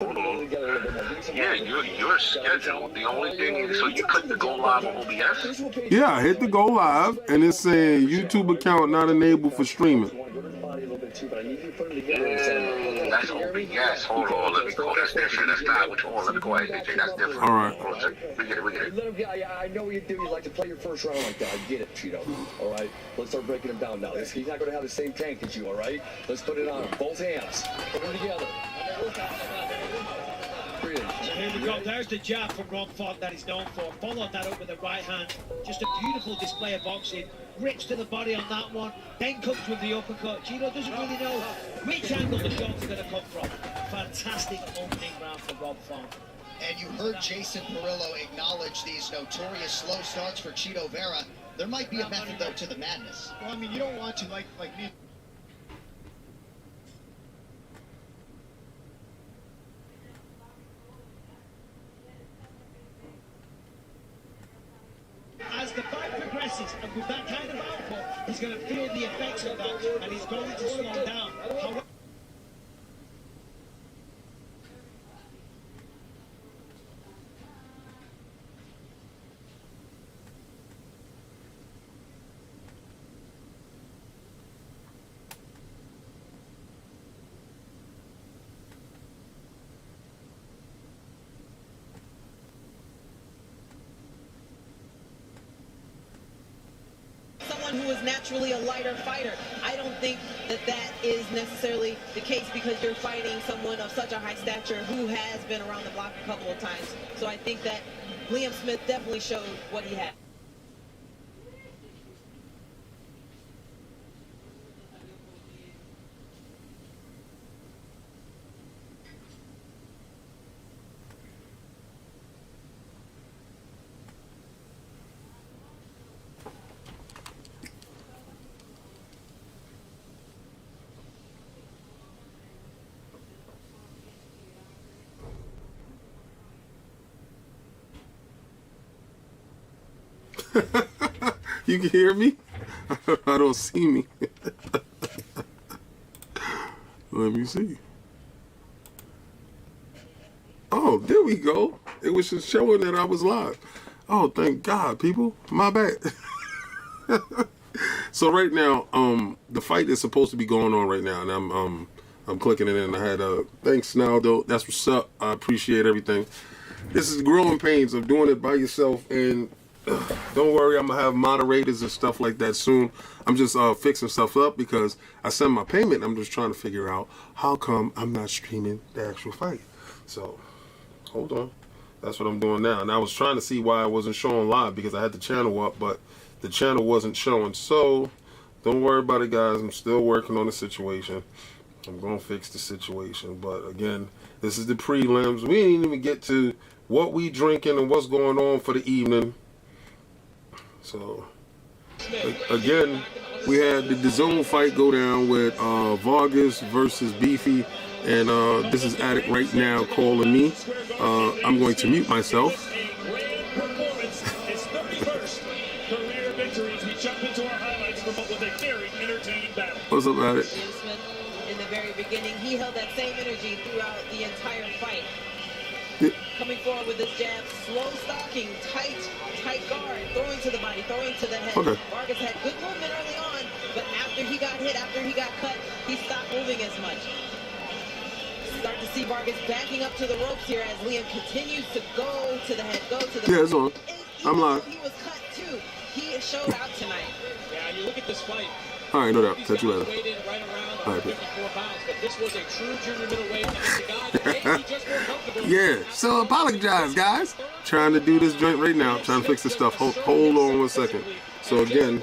Yeah, your schedule. The only thing is, so you click the go live on OBS? Yeah, I hit the go live, and it's saying YouTube account not enabled for streaming. That's OBS. Hold on, let me call. That's different. That's not what you want. Let me go ahead, DJ. That's different. All right. We get it. I know what you do. You like to play your first round like that. I get it, Cheeto. All right? Let's start breaking him down now. He's not going to have the same tank as you, all right? Let's put it on him. Both hands. Put them together. So here we go. There's the jab from Rob Font that he's known for. Followed that up with the right hand. Just a beautiful display of boxing. Rich to the body on that one. Then comes with the uppercut. Gino doesn't really know which angle the shots are going to come from. Fantastic opening round for Rob Font. And you heard Jason Perillo acknowledge these notorious slow starts for Chito Vera. There might be a method, though, to the madness. Well, I mean, you don't want to, like me. As the fight progresses, and with that kind of output, he's going to feel the effects of that, and he's going to slow down. However, someone who is naturally a lighter fighter. I don't think that that is necessarily the case because you're fighting someone of such a high stature who has been around the block a couple of times. So I think that Liam Smith definitely showed what he had. You can hear me? I don't see me. Let me see. Oh, there we go. It was just showing that I was live. Oh, thank God, people. My bad. So right now, the fight is supposed to be going on right now, and I'm clicking it in. I had thanks, Naldo. That's what's up. I appreciate everything. This is the growing pains of doing it by yourself, and don't worry, I'm gonna have moderators and stuff like that soon. I'm just fixing stuff up because I sent my payment. I'm just trying to figure out how come I'm not streaming the actual fight. So hold on, that's what I'm doing now. And I was trying to see why I wasn't showing live because I had the channel up, but the channel wasn't showing. So don't worry about it, guys. I'm still working on the situation. I'm gonna fix the situation. But again, this is the prelims. We didn't even get to what we drinking and what's going on for the evening. So, again, we had the DAZN fight go down with Valdez versus Beefy, and this is Addict right now calling me. I'm going to mute myself. What's up, Addict? In the very beginning, he held that same energy throughout the entire fight. Yeah. Coming forward with his jab, slow stalking, tight guard, throwing to the body, throwing to the head. Okay. Vargas had good movement early on, but after he got hit, after he got cut, he stopped moving as much. Start to see Vargas backing up to the ropes here as Liam continues to go to the head, go to the Yeah, it's on. I'm live. He was cut too. He showed out tonight. yeah, you look at this fight. All right, no doubt. Catch you later. Weighed in right around All right, 54 pounds, but this was a true junior middleweight. And it's a guy that maybe just more comfortable. Yeah, so apologize, guys. Trying to do this joint right now. Trying to fix this stuff. Hold on 1 second. So again,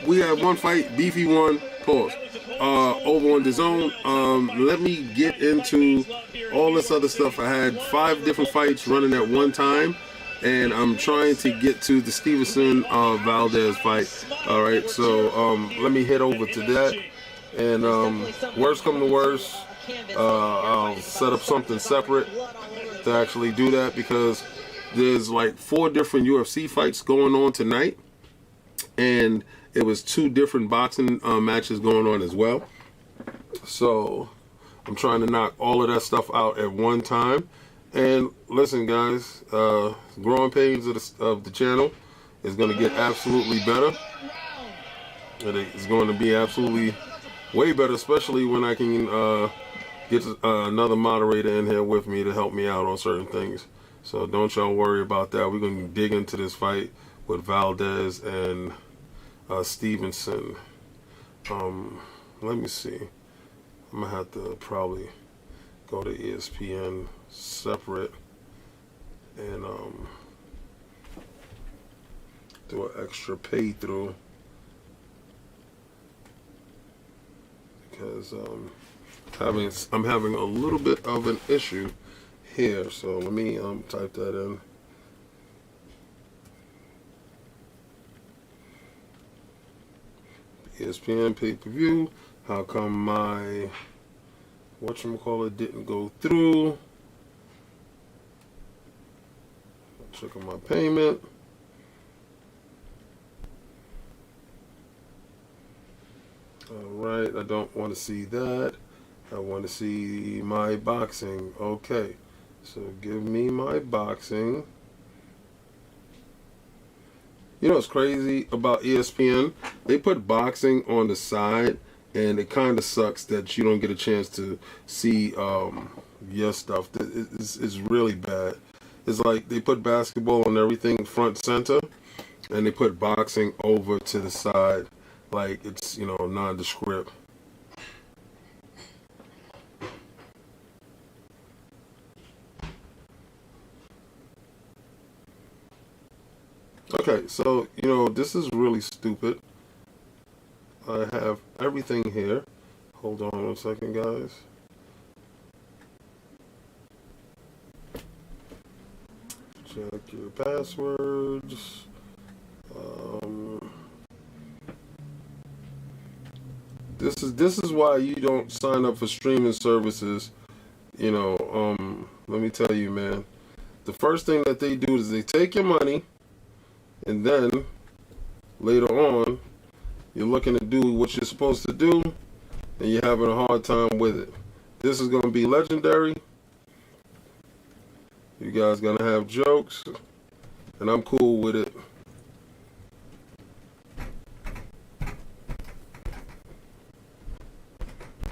we have one fight. Beefy won. Pause. Over on DAZN. Let me get into all this other stuff. I had 5 different fights running at one time, and I'm trying to get to the Stevenson Valdez fight. All right, so let me head over to that. And worst come to worst, I'll set up something separate to actually do that because there's like 4 different UFC fights going on tonight, and it was 2 different boxing matches going on as well. So I'm trying to knock all of that stuff out at one time. And listen, guys, growing pains of the channel is going to get absolutely better. It's going to be absolutely way better, especially when I can get another moderator in here with me to help me out on certain things. So don't y'all worry about that. We're going to dig into this fight with Valdez and Stevenson. Let me see. I'm going to have to probably go to ESPN separate and do an extra pay through, because I'm having a little bit of an issue here. So let me type that in. ESPN pay-per-view. How come my whatchamacallit didn't go through? Check on my payment. Alright, I don't want to see that. I want to see my boxing. Okay, so give me my boxing. You know what's crazy about ESPN? They put boxing on the side, and it kind of sucks that you don't get a chance to see your stuff. It's really bad. It's like they put basketball and everything front center, and they put boxing over to the side, like it's, you know, nondescript. Okay, so, you know, this is really stupid. I have everything here. Hold on 1 second, guys. Check your passwords. This is why you don't sign up for streaming services. You know, let me tell you, man. The first thing that they do is they take your money, and then later on, you're looking to do what you're supposed to do, and you're having a hard time with it. This is going to be legendary. You guys going to have jokes, and I'm cool with it.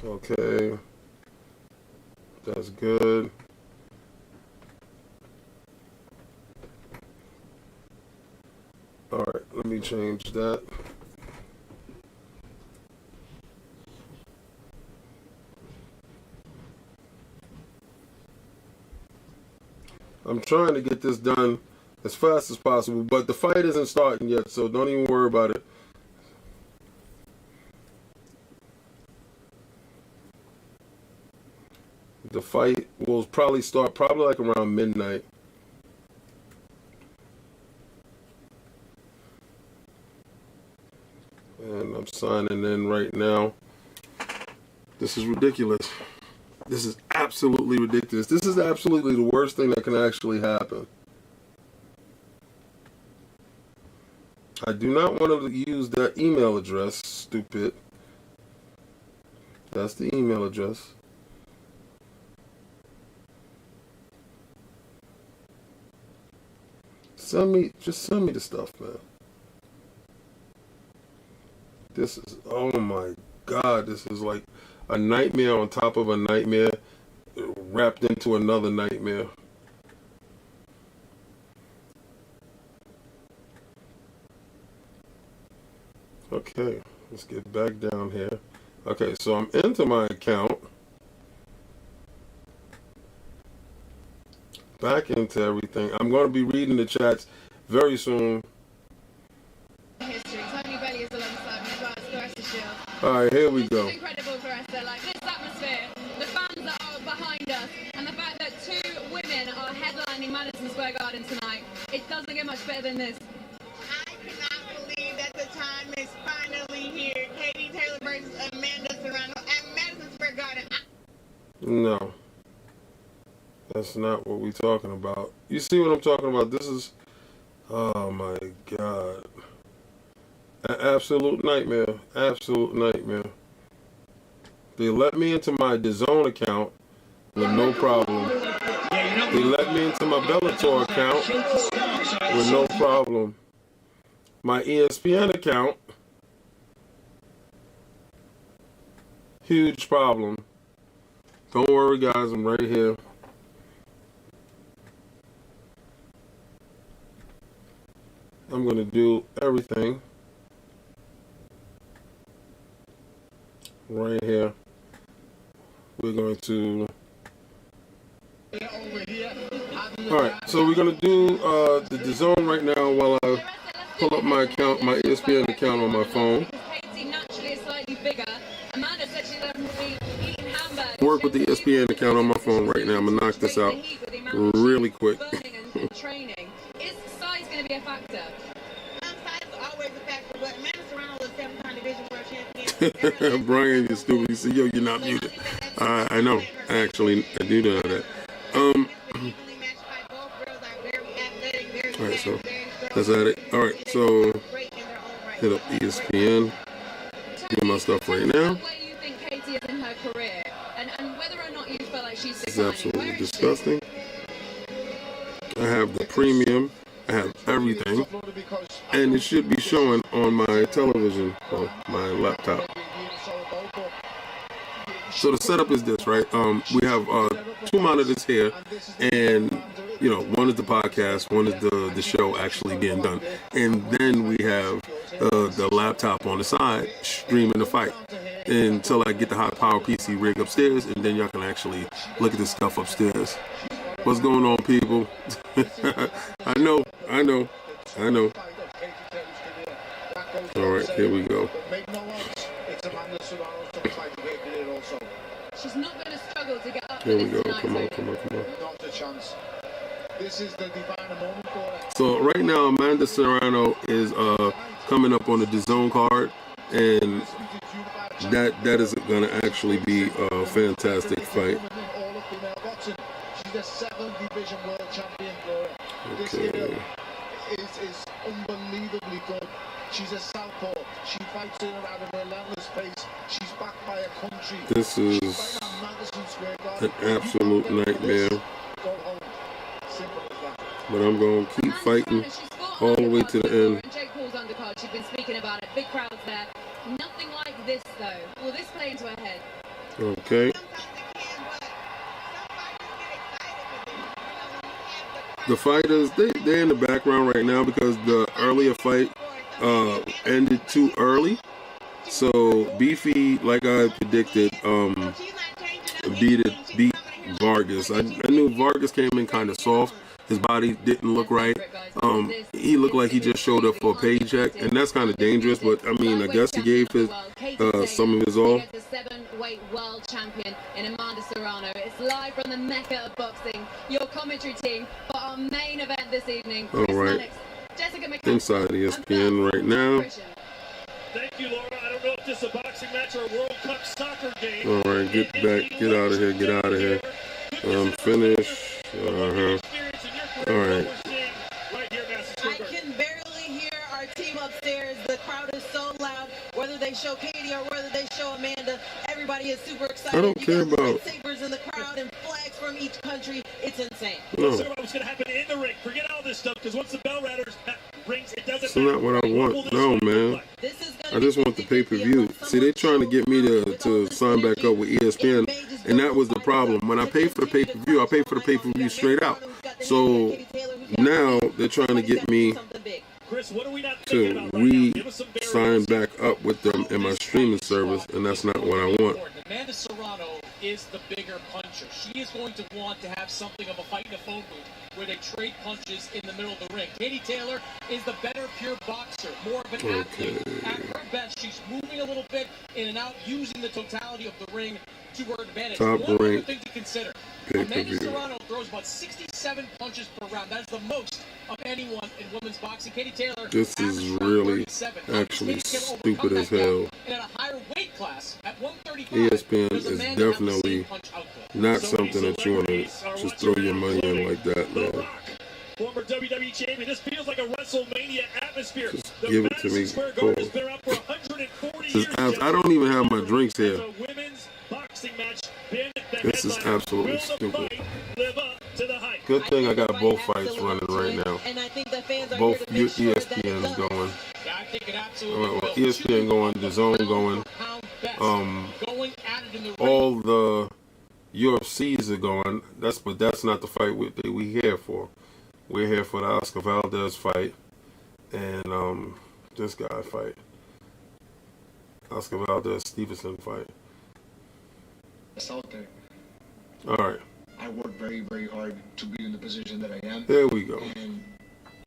Okay. That's good. Alright, let me change that. I'm trying to get this done as fast as possible, but the fight isn't starting yet, so don't even worry about it. The fight will probably start like around midnight. And I'm signing in right now. This is ridiculous. This is absolutely ridiculous. This is absolutely the worst thing that can actually happen. I do not want to use that email address, stupid. That's the email address. Just send me the stuff, man. This is, oh my God, this is like a nightmare on top of a nightmare wrapped into another nightmare. Okay, let's get back down here. Okay, so I'm into my account. Back into everything. I'm going to be reading the chats very soon. Alright, here we go. This is incredible for us. Like this atmosphere, the fans that are behind us, and the fact that 2 women are headlining Madison Square Garden tonight. It doesn't get much better than this. I cannot believe that the time is finally here. Katie Taylor versus Amanda Serrano at Madison Square Garden. No. That's not what we're talking about. You see what I'm talking about? This is, oh my God. An absolute nightmare. Absolute nightmare. They let me into my DAZN account with no problem. They let me into my Bellator account with no problem. My ESPN account, huge problem. Don't worry, guys, I'm right here. I'm going to do everything right here. We're going to... Alright, so we're going to do the DAZN right now while I pull up my account, my ESPN account on my phone. Work with the ESPN account on my phone right now. I'm going to knock this out really quick. Is size going to be a factor? Size is always a factor, but Amanda Serrano was 7-time division world champion. Brian, you're stupid. You say, yo, you're not muted. I know. Actually, I do know that. Alright, so that's at it. Alright, so hit up ESPN. Do my stuff right now. Where you think Katie is in her career, and whether or not you feel like she's It's absolutely disgusting. I have the premium. I have everything, and it should be showing on my television, or my laptop. So the setup is this, right? We have 2 monitors here, and you know, one is the podcast, one is the show actually being done, and then we have the laptop on the side streaming the fight until I get the high power PC rig upstairs, and then y'all can actually look at this stuff upstairs. What's going on, people? I know. All right, here we go. She's not going to struggle to get up. Here we go. Come on. Not a chance. This is the defining moment for her. So right now, Amanda Serrano is coming up on the DAZN card, and that is going to actually be a fantastic fight. She's the 7th division world champion, Gloria. This girl is unbelievably good. She's a southpaw. She fights in and at a relentless pace. She's backed by a country. This is an absolute nightmare. But I'm going to keep fighting all the way to the end. Jake Paul's undercard, she's been speaking about it. Big crowds there. Nothing like this, though. Will this play into her head? Okay. The fighters, they're in the background right now because the earlier fight ended too early. So Beefy, like I predicted, beat Vargas. I knew Vargas came in kind of soft. His body didn't look right. He looked like he just showed up for a paycheck, and that's kind of dangerous. But I mean, I guess he gave his some of his all. The 7-weight world champion in Amanda Serrano. It's live from the Mecca of boxing. Your commentary team for our main event this evening. All right, inside ESPN right now. Thank you, Laura. I don't know if this is a boxing match or a World Cup soccer game. All right, get out of here. Finish. All right. I can barely hear our team upstairs. The crowd is so loud. Whether they show Katie or whether they show Amanda, everybody is super excited. I don't care about sabers in the crowd and flags from each country. It's insane. No. What's going to happen in the ring? Forget all this stuff, because once the bell rings, it doesn't It's not what I want. No, man. I just want the pay-per-view. See, they're trying to get me to sign back up with ESPN, and that was the problem. When I pay for the pay-per-view, I pay for the pay-per-view straight out. So now they're trying to get me to re-sign back up with them in my streaming service, and that's not what I want. Amanda Serrano is the bigger puncher. She is going to want to have something of a fight in a phone booth where they trade punches in the middle of the ring. Katie Taylor is the better pure boxer, more of an athlete. At her best, she's moving a little bit in and out, using the totality of the ring to her advantage. One other thing to consider. Amanda Serrano throws about 67 punches per round. That is the most of anyone in women's boxing. Katie Taylor, this is really actually stupid as hell. And at a higher weight class, at 135, ESPN is definitely not something that you want to just throw your money in like that, man. Former WWE champion. This feels like a WrestleMania atmosphere. Just give it to me. Cool. I don't even have my drinks here. boxing match. This is absolutely stupid. Good thing I got both fights running right now. Both ESPN's going. ESPN going, the Zone going. All the UFCs are going. But that's not the fight we here for. We're here for the Oscar Valdez fight and this guy fight. Oscar Valdez Stevenson fight. It's out there. All right. I work very, very hard to be in the position that I am. There we go. And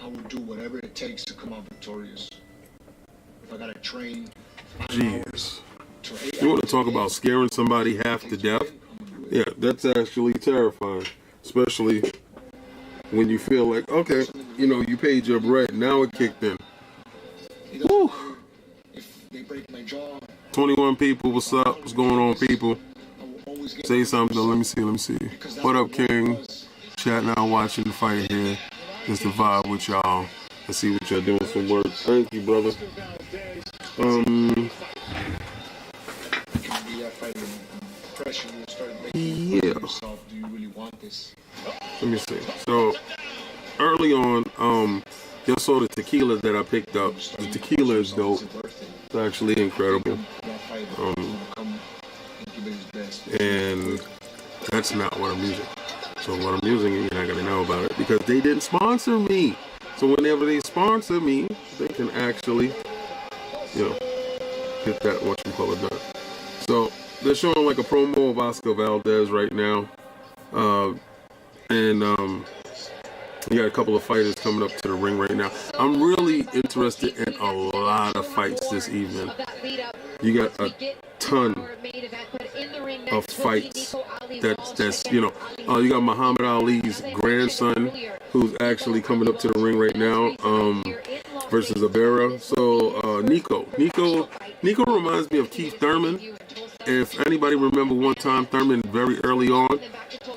I will do whatever it takes to come out victorious. If I gotta train. Jeez. You want to talk about scaring somebody half to death? Yeah, that's actually terrifying. Especially when you feel like, okay, you know, you paid your bread, now it kicked in. Woo. If they break my jaw. 21 people, what's up? What's going on, people? Say something. Let me see. What up, King? Chat now, watching the fight here. Just to vibe with y'all. I see what y'all doing some work. Thank you, brother. Yeah. Let me see. So early on, y'all saw the tequila that I picked up. The tequila is dope. It's actually incredible. And that's not what I'm using. So what I'm using, you're not gonna know about it because they didn't sponsor me. So whenever they sponsor me, they can actually, you know, get that done. So they're showing like a promo of Oscar Valdez right now, and you got a couple of fighters coming up to the ring right now. I'm really interested in a lot of fights this evening. You got a ton of fights that's you know, you got Muhammad Ali's grandson who's actually coming up to the ring right now versus Abera. So Nico reminds me of Keith Thurman. If anybody remember one time Thurman very early on,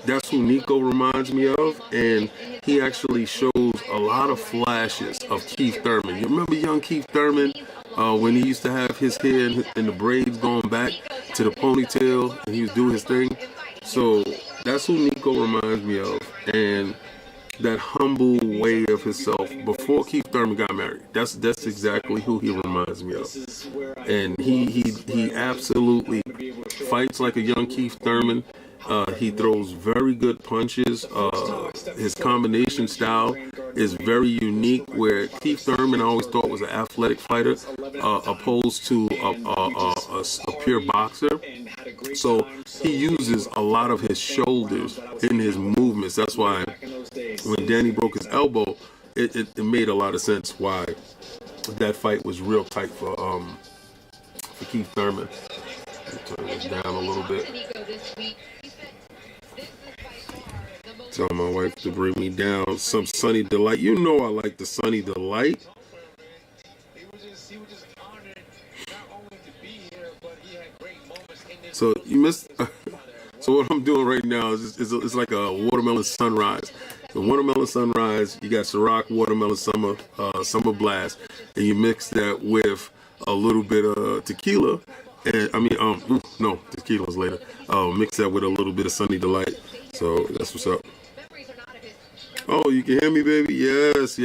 that's who Nico reminds me of, and he actually shows a lot of flashes of Keith Thurman. You remember young Keith Thurman when he used to have his hair and the braids going back to the ponytail and he was doing his thing? So that's who Nico reminds me of, and that humble way of himself before Keith Thurman got married. That's exactly who he reminds me of. And he absolutely fights like a young Keith Thurman. He throws very good punches. His combination style is very unique, where Keith Thurman I always thought was an athletic fighter opposed to a pure boxer. So he uses a lot of his shoulders in his movements. That's why when Danny broke his elbow, it made a lot of sense why that fight was real tight for Keith Thurman. Turn this down a little bit. Tell my wife to bring me down some Sunny Delight. You know I like the Sunny Delight. So you missed. So what I'm doing right now is it's like a watermelon sunrise. The watermelon sunrise, you got Ciroc watermelon summer blast, and you mix that with a little bit of tequila. And no, tequila's later. Mix that with a little bit of Sunny Delight. So that's what's up. Oh, you can hear me, baby? Yes.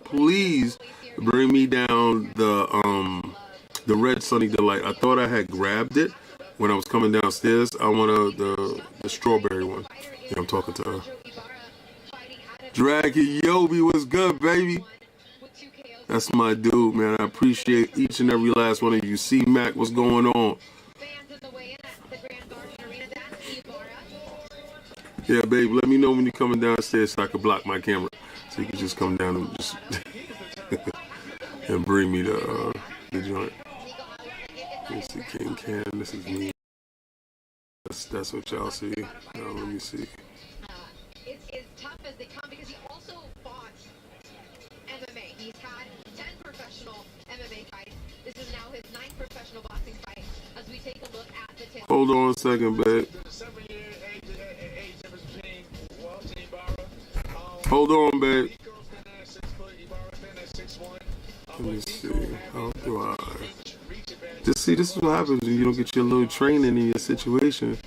Please bring me down the red Sunny Delight. I thought I had grabbed it when I was coming downstairs. I want the strawberry one. Yeah, I'm talking to her. Dragon Yobi, what's good, baby? That's my dude, man. I appreciate each and every last one of you. C-Mac, what's going on? Yeah, babe, let me know when you're coming downstairs so I can block my camera. So you can just come down and just and bring me the joint. This is King Cam, this is me. That's what y'all see. Now let me see. It's as tough as they come because he also fought MMA. He's had 10 professional MMA fights. This is now his 9th professional boxing fight. As we take a look at the table. Hold on a second, babe. Hold on, babe. Let me see. How do I? This is what happens when you don't get your little training in your situation.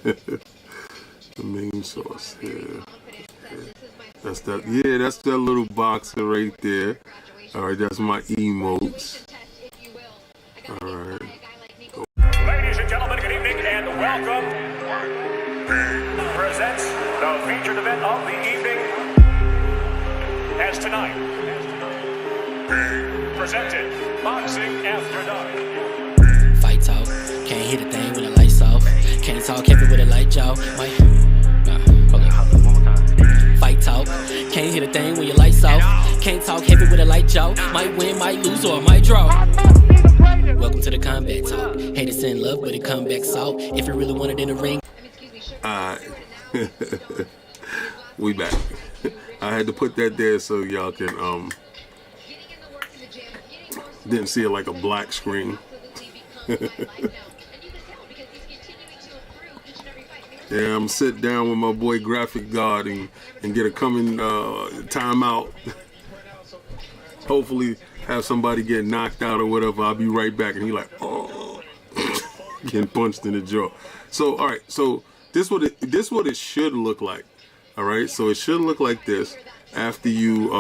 The main source, yeah. That's that. Yeah, that's that little boxer right there. All right, that's my emotes. All right. Ladies and gentlemen, good evening and welcome. Presents the featured event of the evening. As tonight, presented Boxing After Dark. Fight talk, can't hit a thing with the lights off. Can't talk heavy with a light jaw. Fight talk, can't hit a thing when your lights off. Can't talk heavy with a light jaw. Might win, might lose, or might draw. Welcome to the combat talk. Haters in love with a comeback salt. If you really want it in the ring. We back. I had to put that there so y'all can didn't see it like a black screen. Yeah, I'm sit down with my boy Graphic God and get a coming timeout. Hopefully have somebody get knocked out or whatever. I'll be right back. And he like, oh, getting punched in the jaw. So all right, so this what it should look like. All right, so it should look like this after you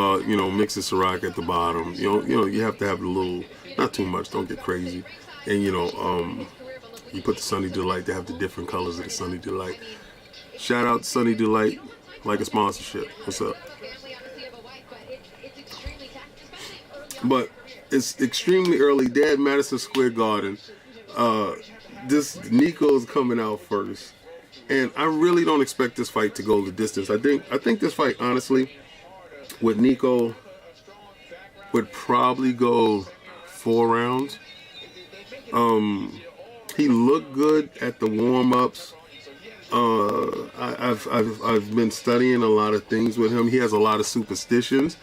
mix the Ciroc at the bottom. You have to have a little, not too much. Don't get crazy. And you put the Sunny Delight. They have the different colors of the Sunny Delight. Shout out to Sunny Delight, like a sponsorship. What's up? But it's extremely early. They're at Madison Square Garden. This Nico's coming out first, and I really don't expect this fight to go the distance. I think this fight, honestly, with Nico, would probably go 4 rounds. He looked good at the warm-ups. I've been studying a lot of things with him. He has a lot of superstitions.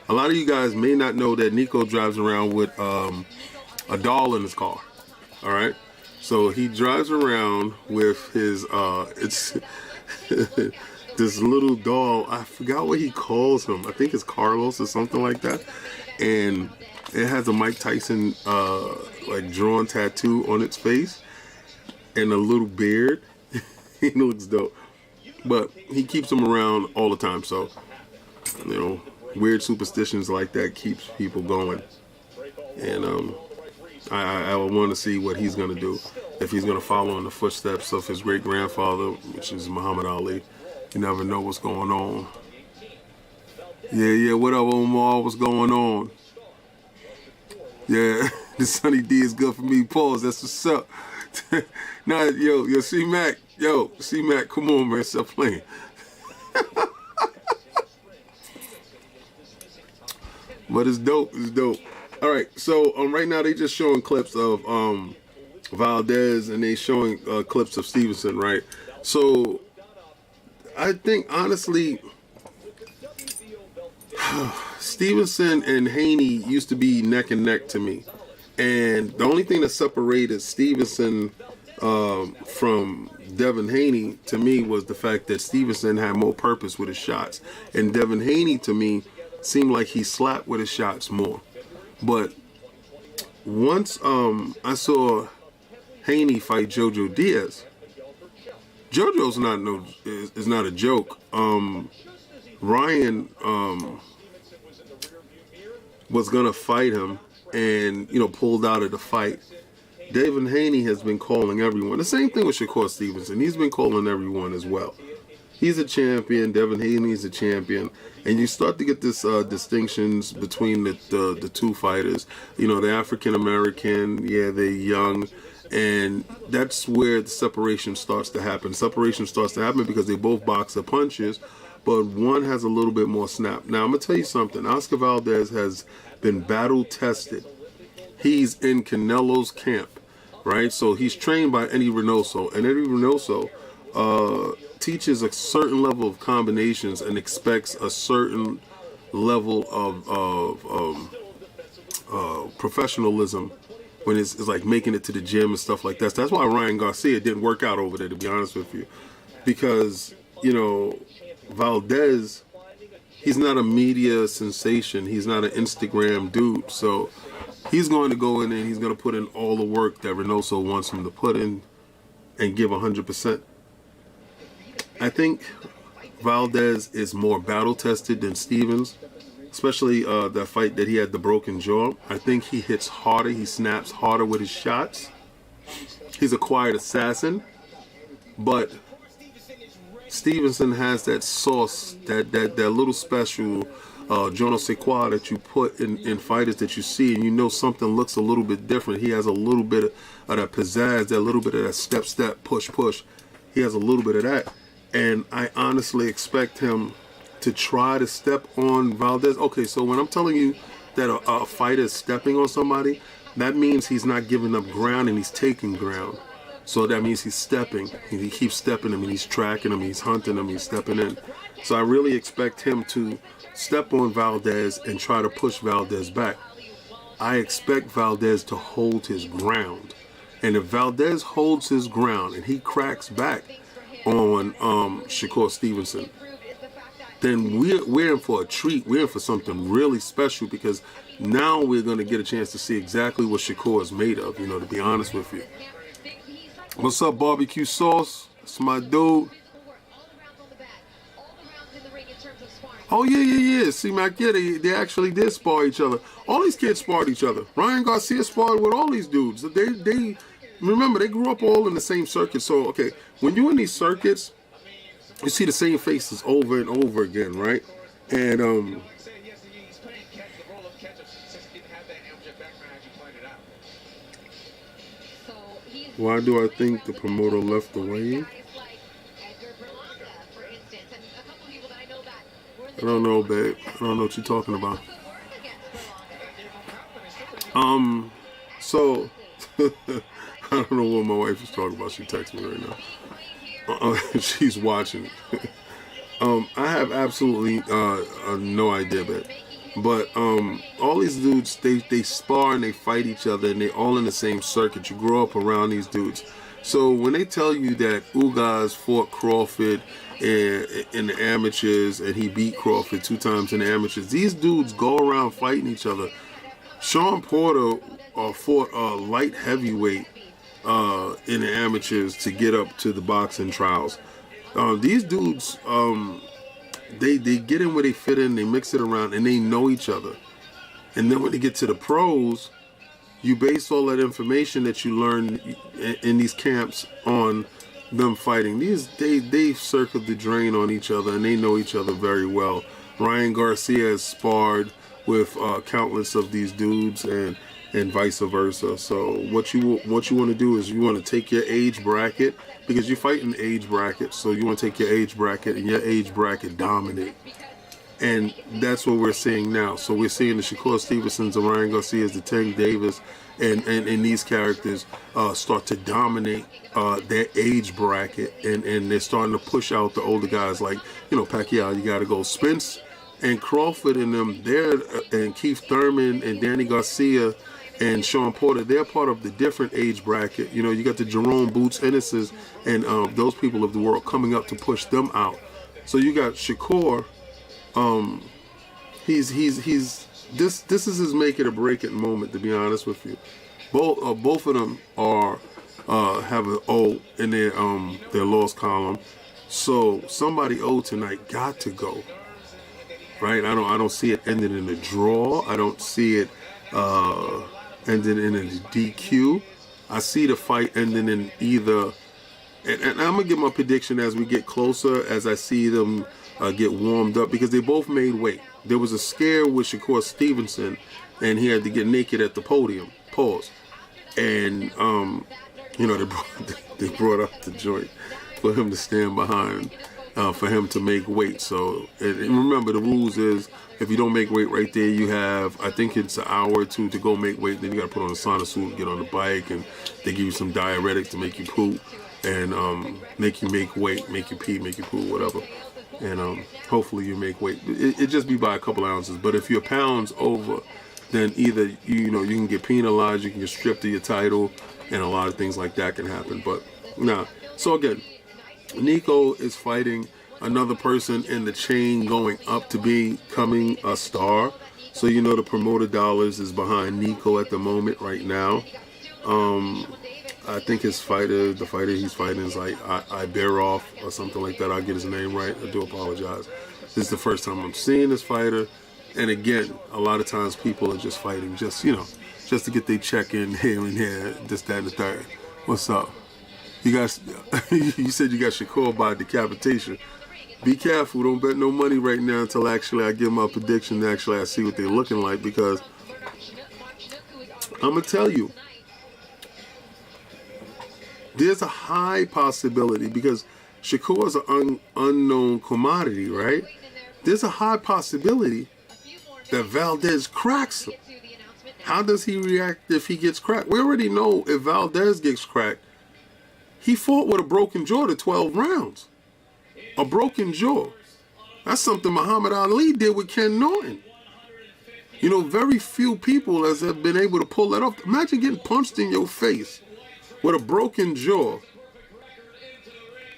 A lot of you guys may not know that Nico drives around with a doll in his car. All right, so he drives around with his it's this little doll. I forgot what he calls him. I think it's Carlos or something like that, and it has a Mike Tyson like drawn tattoo on its face and a little beard. He looks dope, but he keeps them around all the time. So weird superstitions like that keeps people going, and I want to see what he's gonna do, if he's gonna follow in the footsteps of his great grandfather, which is Muhammad Ali. You never know what's going on. Yeah, what up, Omar? What's going on? Yeah, the Sunny D is good for me. Pause. That's what's up. Nah, yo, C-Mac. Yo, C-Mac, come on, man. Stop playing. But it's dope. It's dope. All right, so right now they just showing clips of Valdez, and they showing clips of Stevenson, right? So I think, honestly, Stevenson and Haney used to be neck and neck to me. And the only thing that separated Stevenson from Devin Haney to me was the fact that Stevenson had more purpose with his shots. And Devin Haney, to me, seemed like he slapped with his shots more. But once I saw Haney fight Jojo Diaz, Jojo's is not a joke. Ryan was gonna fight him and pulled out of the fight. Devin Haney has been calling everyone. The same thing with Shakur Stevenson. He's been calling everyone as well. He's a champion. Devin Haney's a champion, and you start to get this distinctions between the two fighters. The African American, yeah, they're young, and that's where the separation starts to happen. Separation starts to happen because they both box the punches, but one has a little bit more snap. Now, I'm gonna tell you something. Oscar Valdez has been battle tested. He's in Canelo's camp, right? So he's trained by Eddie Reynoso, and Eddie Reynoso teaches a certain level of combinations and expects a certain level of professionalism when it's like making it to the gym and stuff like that. That's why Ryan Garcia didn't work out over there, to be honest with you, because Valdez, he's not a media sensation. He's not an Instagram dude. So He's going to go in there and he's going to put in all the work that Reynoso wants him to put in and give 100%. I think Valdez is more battle-tested than Stevens, especially that fight that he had the broken jaw. I think he hits harder. He snaps harder with his shots. He's a quiet assassin, but Stevenson has that sauce, that little special je ne sais quoi that you put in fighters that you see, and you know something looks a little bit different. He has a little bit of that pizzazz, that little bit of that step, push. He has a little bit of that, and I honestly expect him to try to step on Valdez. Okay, so when I'm telling you that a fighter is stepping on somebody, that means he's not giving up ground and he's taking ground. So that means he's stepping. He keeps stepping him and he's tracking him, he's hunting him, he's stepping in. So I really expect him to step on Valdez and try to push Valdez back. I expect Valdez to hold his ground. And if Valdez holds his ground and he cracks back on Shakur Stevenson, then we're in for a treat. We're in for something really special, because now we're going to get a chance to see exactly what Shakur is made of, you know, to be honest with you. What's up, Barbecue Sauce? It's my dude. Oh, yeah. C-Mac, yeah, they actually did spar each other. All these kids sparred each other. Ryan Garcia sparred with all these dudes. They remember, they grew up all in the same circuit. So, okay, when you're in these circuits, you see the same faces over and over again, right? And why do I think the promoter left the wave? I don't know, babe. I don't know what you're talking about. So I don't know what my wife is talking about. She texts me right now. She's watching. I have absolutely no idea, babe. But all these dudes, they spar and they fight each other, and they all in the same circuit. You grow up around these dudes. So when they tell you that Ugas fought Crawford in the amateurs and he beat Crawford 2 times in the amateurs, these dudes go around fighting each other. Shaun Porter fought a light heavyweight in the amateurs to get up to the boxing trials. These dudes, they get in where they fit in, they mix it around, and they know each other. And then when they get to the pros, you base all that information that you learn in these camps on them fighting. They've circled the drain on each other, and they know each other very well. Ryan Garcia has sparred with countless of these dudes, and vice versa. So what you want to do is you want to take your age bracket, because you fight in age brackets. So you want to take your age bracket and your age bracket dominate. And that's what we're seeing now. So we're seeing the Shakur Stevensons, the Ryan Garcias, the Tank Davis, and these characters start to dominate their age bracket, and they're starting to push out the older guys like, you know, Pacquiao. You got to go Spence and Crawford and them there, and Keith Thurman and Danny Garcia and Shaun Porter. They're part of the different age bracket. You know, you got the Jerome Boots Ennis's and those people of the world coming up to push them out. So you got Shakur. This is his make it or break it moment, to be honest with you. Both of them are have an O in their loss column. So somebody O tonight got to go. Right? I don't see it ending in a draw. I don't see it ending in a DQ. I see the fight ending in either, and I'm gonna give my prediction as we get closer, as I see them get warmed up, because they both made weight. There was a scare with Shakur Stevenson, and he had to get naked at the podium. Pause. And you know, they brought up the joint for him to stand behind, for him to make weight. So and remember, the rules is if you don't make weight right there, you have, I think it's an hour or 2 to go make weight. Then you got to put on a sauna suit, get on the bike, and they give you some diuretics to make you poop and make you make weight, make you pee, make you poo, whatever. And hopefully you make weight. It just be by a couple ounces. But if you're pounds over, then either you can get penalized, you can get stripped of your title, and a lot of things like that can happen. But nah. So again, Nico is fighting another person in the chain going up to becoming a star. So you know the promoter dollars is behind Nico at the moment right now. I think the fighter he's fighting is like Iberov or something like that. I'll get his name right. I do apologize. This is the first time I'm seeing this fighter. And again, a lot of times people are just fighting just to get their check in here and there, this, that, and the third. What's up? You guys, you said you got Shakur by decapitation. Be careful. Don't bet no money right now until actually I give my prediction. Actually, I see what they're looking like, because I'm going to tell you, there's a high possibility, because Shakur is an unknown commodity, right? There's a high possibility that Valdez cracks him. How does he react if he gets cracked? We already know if Valdez gets cracked, he fought with a broken jaw to 12 rounds. A broken jaw. That's something Muhammad Ali did with Ken Norton. You know, very few people have been able to pull that off. Imagine getting punched in your face with a broken jaw,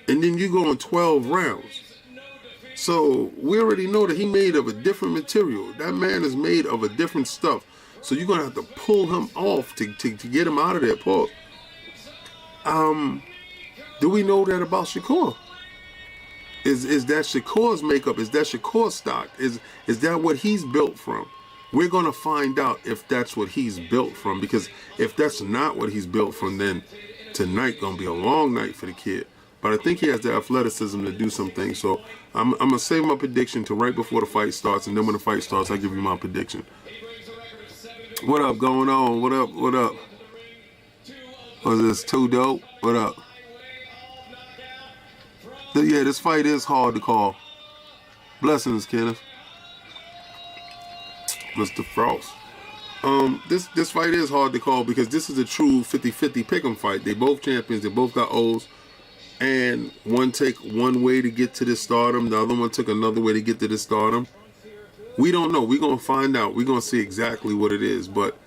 and then you go in 12 rounds. So we already know that he made of a different material. That man is made of a different stuff. So you're going to have to pull him off to get him out of there, Paul. Do we know that about Shakur? Is that Shakur's makeup? Is that Shakur's stock? Is that what he's built from? We're going to find out if that's what he's built from, because if that's not what he's built from, then tonight going to be a long night for the kid. But I think he has the athleticism to do some things. So I'm going to save my prediction to right before the fight starts, and then when the fight starts, I'll give you my prediction. What up going on? What up? What up? Was this too dope? What up? Yeah, this fight is hard to call. Blessings, Kenneth. Mr. Frost. This fight is hard to call, because this is a true 50-50 pick'em fight. They both champions. They both got O's. And one take one way to get to this stardom. The other one took another way to get to this stardom. We don't know. We're going to find out. We're going to see exactly what it is. But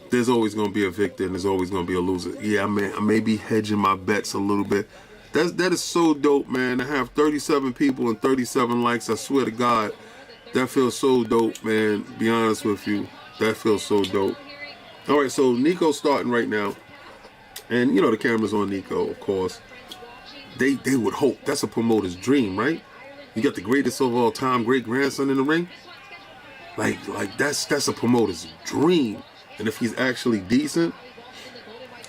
there's always going to be a victor, and there's always going to be a loser. Yeah, I may be hedging my bets a little bit. That is so dope, man. To have 37 people and 37 likes, I swear to God, that feels so dope, man. Be honest with you, that feels so dope. All right, so Nico's starting right now. And, you know, the camera's on Nico, of course. They would hope. That's a promoter's dream, right? You got the greatest of all time, great-grandson in the ring. Like that's a promoter's dream. And if he's actually decent.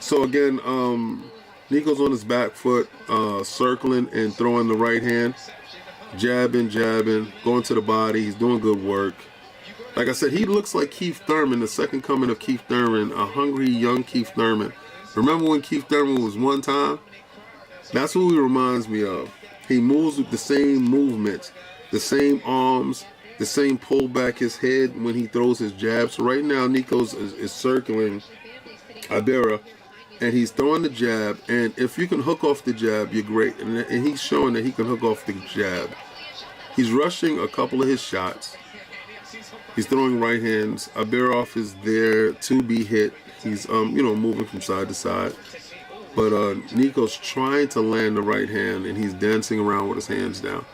So, again, Nico's on his back foot, circling and throwing the right hand. Jabbing, going to the body. He's doing good work. Like I said, he looks like Keith Thurman, the second coming of Keith Thurman, a hungry young Keith Thurman. Remember when Keith Thurman was one time? That's who he reminds me of. He moves with the same movements, the same arms, the same pull back his head when he throws his jab. So right now, Nico's is circling Iberra, and he's throwing the jab. And if you can hook off the jab, you're great. And he's showing that he can hook off the jab. He's rushing a couple of his shots. He's throwing right hands. Iberra is there to be hit. He's moving from side to side. But Nico's trying to land the right hand, and he's dancing around with his hands down.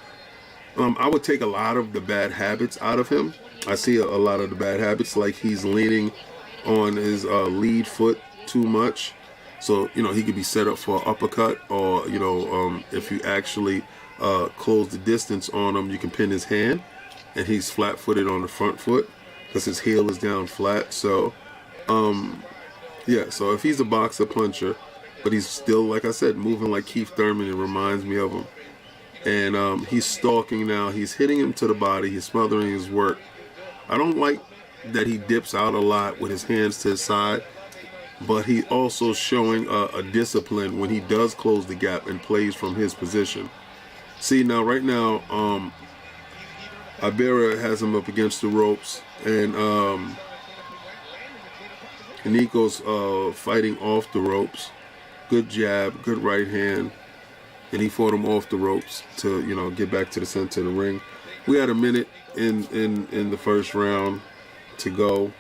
I would take a lot of the bad habits out of him. I see a lot of the bad habits, like he's leaning on his lead foot too much. So, he could be set up for an uppercut, or, if you actually close the distance on him, you can pin his hand, and he's flat-footed on the front foot because his heel is down flat. So, so if he's a boxer puncher, but he's still, like I said, moving like Keith Thurman, it reminds me of him. And he's stalking now. He's hitting him to the body. He's smothering his work. I don't like that he dips out a lot with his hands to his side, but he's also showing a discipline when he does close the gap and plays from his position. See, now, right now, Iberra has him up against the ropes, and Nico's fighting off the ropes. Good jab, good right hand, and he fought him off the ropes to, get back to the center of the ring. We had a minute in the first round to go.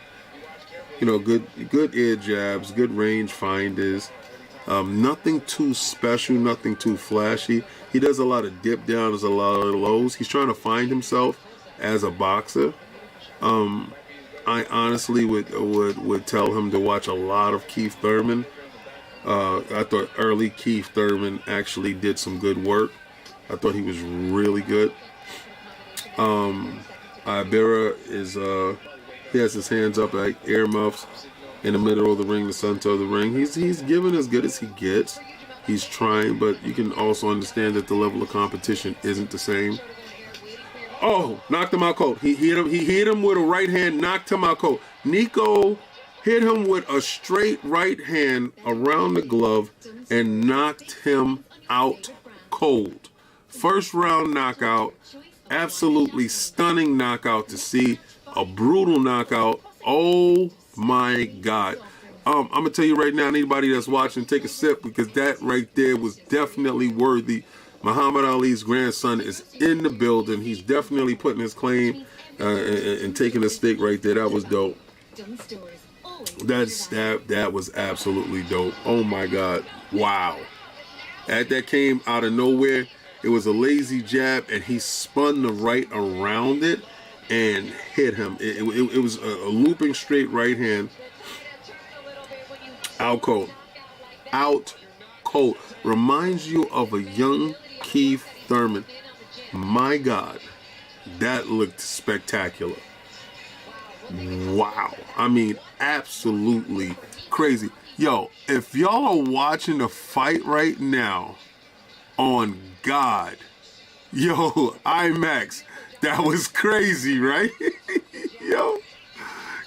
Good air jabs, good range finders. Nothing too special, nothing too flashy. He does a lot of dip down, there's a lot of lows. He's trying to find himself as a boxer. I honestly would tell him to watch a lot of Keith Thurman. I thought early Keith Thurman actually did some good work. I thought he was really good. Ibarra is he has his hands up like earmuffs in the middle of the ring, the center of the ring. He's giving as good as he gets. He's trying, but you can also understand that the level of competition isn't the same. Oh, knocked him out cold. He hit him with a right hand, knocked him out cold. Nico hit him with a straight right hand around the glove and knocked him out cold. First round knockout, absolutely stunning knockout to see, a brutal knockout. Oh my God. I'm gonna tell you right now, anybody that's watching, take a sip, because that right there was definitely worthy. Muhammad Ali's grandson is in the building. He's definitely putting his claim and taking a stake right there. That was dope. That was absolutely dope. Oh my God. Wow. That came out of nowhere. It was a lazy jab, and he spun the right around it and hit him. It was a looping straight right hand. Out cold. Out cold. Reminds you of a young Keith Thurman. My God. That looked spectacular. Wow. I mean, absolutely crazy. Yo, if y'all are watching the fight right now on God, yo, IMAX, that was crazy, right?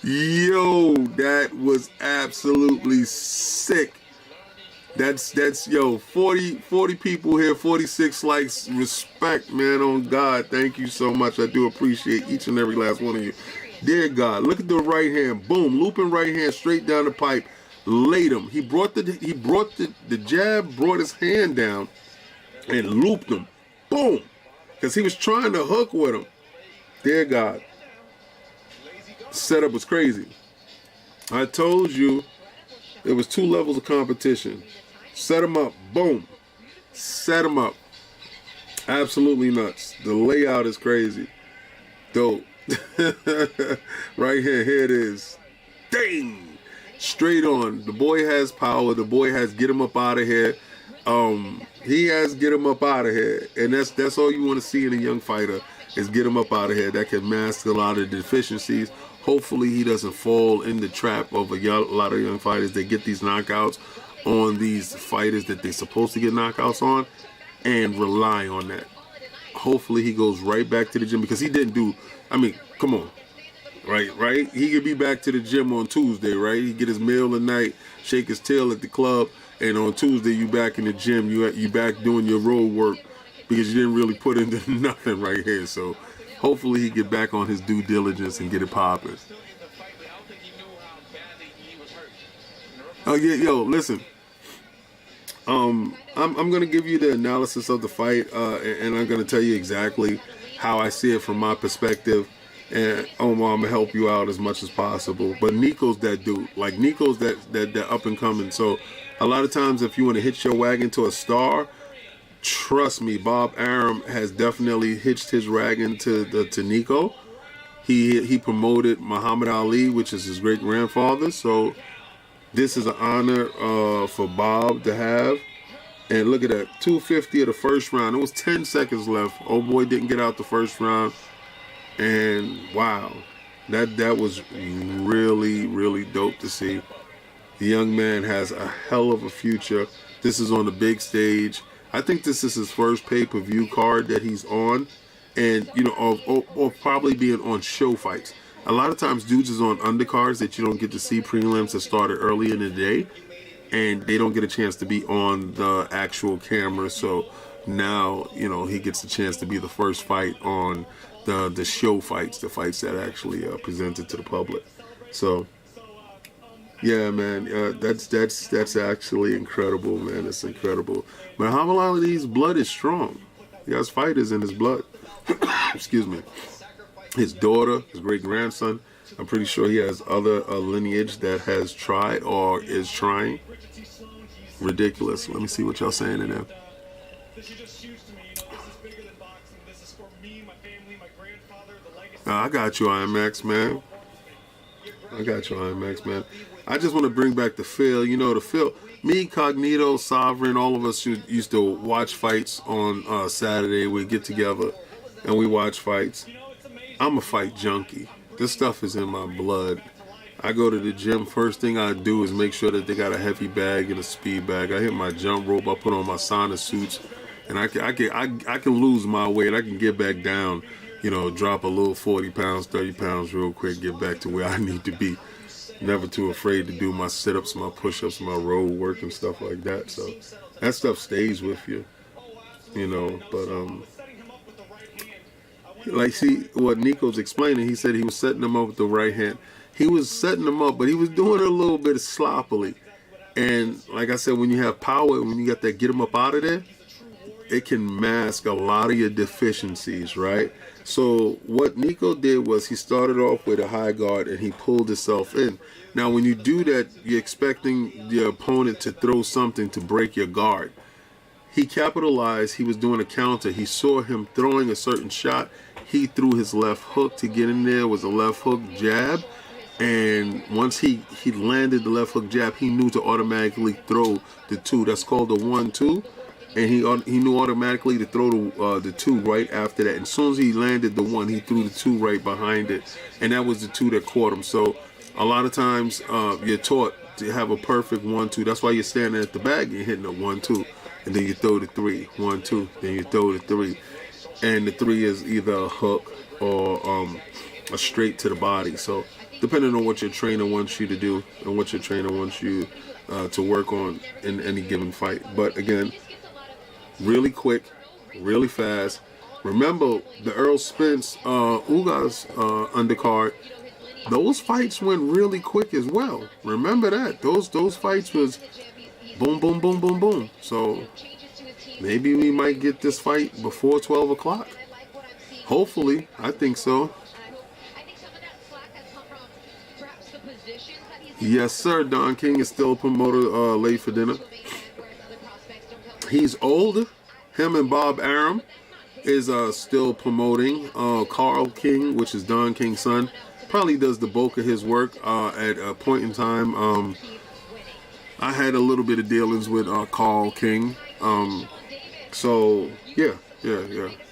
Yo, that was absolutely sick. That's yo, 40 people here, 46 likes. Respect, man, on God. Thank you so much. I do appreciate each and every last one of you. Dear God, look at the right hand. Boom, looping right hand straight down the pipe. Laid him. He brought the jab, brought his hand down and looped him. Boom. Because he was trying to hook with him. Dear God. Setup was crazy. I told you there was 2 levels of competition. Set him up. Boom. Set him up. Absolutely nuts. The layout is crazy. Dope. Right here it is. Dang. Straight on. The boy has power. The boy has get him up out of here. He has get him up out of here. And that's all you want to see in a young fighter, is get him up out of here. That can mask a lot of the deficiencies. Hopefully he doesn't fall in the trap of a lot of young fighters that get these knockouts on these fighters that they're supposed to get knockouts on and rely on that. Hopefully he goes right back to the gym, because he didn't do, I mean, come on. Right? He could be back to the gym on Tuesday, right? He get his meal at night, shake his tail at the club, and on Tuesday you back in the gym, you back doing your road work, because you didn't really put into nothing right here. So hopefully he get back on his due diligence and get it popping. Oh yeah, yo, listen. I'm gonna give you the analysis of the fight, and I'm gonna tell you exactly how I see it from my perspective. And Omar, I'm gonna help you out as much as possible. But Nico's that dude. Like, Nico's that up and coming. So a lot of times, if you want to hitch your wagon to a star, trust me, Bob Arum has definitely hitched his wagon to Nico. He promoted Muhammad Ali, which is his great grandfather. So this is an honor for Bob to have. And look at that, 250 of the first round. It was 10 seconds left. Old boy didn't get out the first round. And wow, that was really, really dope to see. The young man has a hell of a future. This is on the big stage. I think this is his first pay-per-view card that he's on. And, you know, or probably being on show fights. A lot of times dudes is on undercards that you don't get to see, prelims that started early in the day. And they don't get a chance to be on the actual camera. So now, you know, he gets a chance to be the first fight on the show fights, the fights that actually presented to the public. So yeah, man, that's actually incredible, man. It's incredible. Muhammad Ali's blood is strong. He has fighters in his blood. Excuse me. His daughter, his great grandson, I'm pretty sure he has other lineage that has tried or is trying. Ridiculous. Let me see what y'all saying in there. I got you, IMAX, man. I got you, IMAX, man. I just want to bring back the feel. You know, the feel. Me, Cognito, Sovereign, all of us used to watch fights on Saturday. We'd get together and we watch fights. I'm a fight junkie. This stuff is in my blood. I go to the gym. First thing I do is make sure that they got a heavy bag and a speed bag. I hit my jump rope. I put on my sauna suits, and I can lose my weight. I can get back down. You know, drop a little 40 pounds, 30 pounds real quick. Get back to where I need to be. Never too afraid to do my sit-ups, my push-ups, my road work and stuff like that. So that stuff stays with you. You know, but like, see what Nico's explaining. He said he was setting them up with the right hand. He was setting them up, but he was doing it a little bit sloppily. And like I said, when you have power, when you got that get them up out of there, it can mask a lot of your deficiencies, right? So what Nico did was he started off with a high guard and he pulled himself in. Now, when you do that, you're expecting your opponent to throw something to break your guard. He capitalized. He was doing a counter. He saw him throwing a certain shot. He threw his left hook to get in there. It was a left hook jab. And once he landed the left hook jab, he knew to automatically throw the two. That's called the 1-2. And he knew automatically to throw the two right after that. And as soon as he landed the one, he threw the two right behind it. And that was the two that caught him. So a lot of times you're taught to have a perfect 1-2. That's why you're standing at the bag and hitting a 1-2. And then you throw the 3, 1-2. Then you throw the 3. And the 3 is either a hook or a straight to the body. So depending on what your trainer wants you to do and what your trainer wants you to work on in any given fight. But again, really quick, really fast. Remember the Earl Spence Ugas undercard. Those fights went really quick as well. Remember that. Those fights was boom, boom, boom, boom, boom. So maybe we might get this fight before 12 o'clock. Hopefully, I think so. Yes, sir. Don King is still a promoter late for dinner. He's older. Him and Bob Arum is still promoting. Carl King, which is Don King's son, probably does the bulk of his work at a point in time. I had a little bit of dealings with Carl King. So, yeah.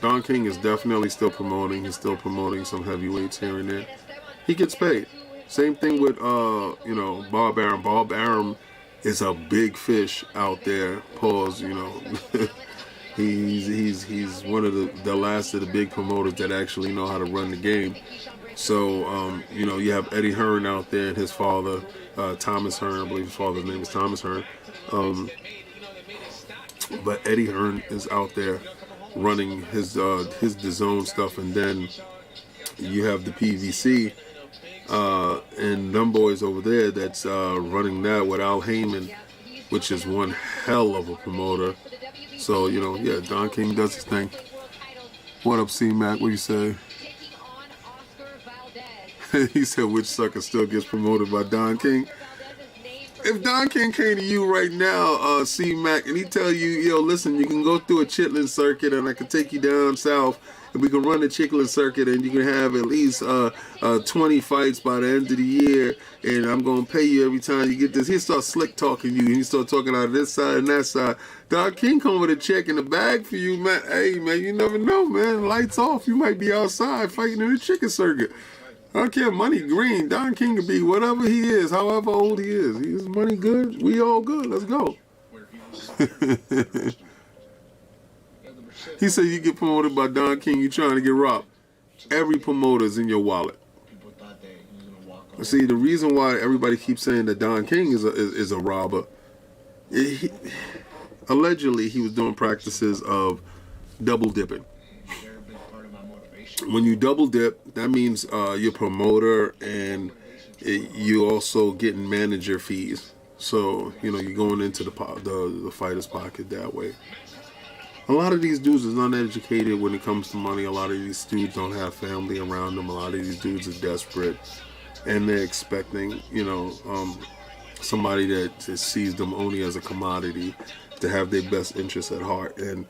Don King is definitely still promoting. He's still promoting some heavyweights here and there. He gets paid. Same thing with, Bob Arum. Bob Arum is a big fish out there. Pause, he's one of the last of the big promoters that actually know how to run the game. So, you have Eddie Hearn out there and his father, Thomas Hearn. I believe his father's name is Thomas Hearn. But Eddie Hearn is out there running his DAZN stuff. And then you have the PVC. And them boys over there that's running that with Al Heyman, which is one hell of a promoter. So, Don King does his thing. What up, C-Mac? What you say? He said, which sucker still gets promoted by Don King? If Don King came to you right now, C-Mac, and he tell you, listen, you can go through a chitlin circuit and I can take you down south and we can run the chitlin circuit and you can have at least 20 fights by the end of the year and I'm going to pay you every time you get this. He'll start slick talking you and he start talking out of this side and that side. Don King come with a check in the bag for you, man. Hey, man, you never know, man. Lights off. You might be outside fighting in the chicken circuit. I don't care, money green. Don King could be whatever he is, however old he is. He's money good. We all good. Let's go. He said you get promoted by Don King, you trying to get robbed. Every promoter's in your wallet. See, the reason why everybody keeps saying that Don King is a robber, allegedly he was doing practices of double dipping. When you double dip, that means you're a promoter and you also getting manager fees. So, you're going into the fighter's pocket that way. A lot of these dudes is uneducated when it comes to money. A lot of these dudes don't have family around them. A lot of these dudes are desperate. And they're expecting, somebody that sees them only as a commodity to have their best interests at heart. And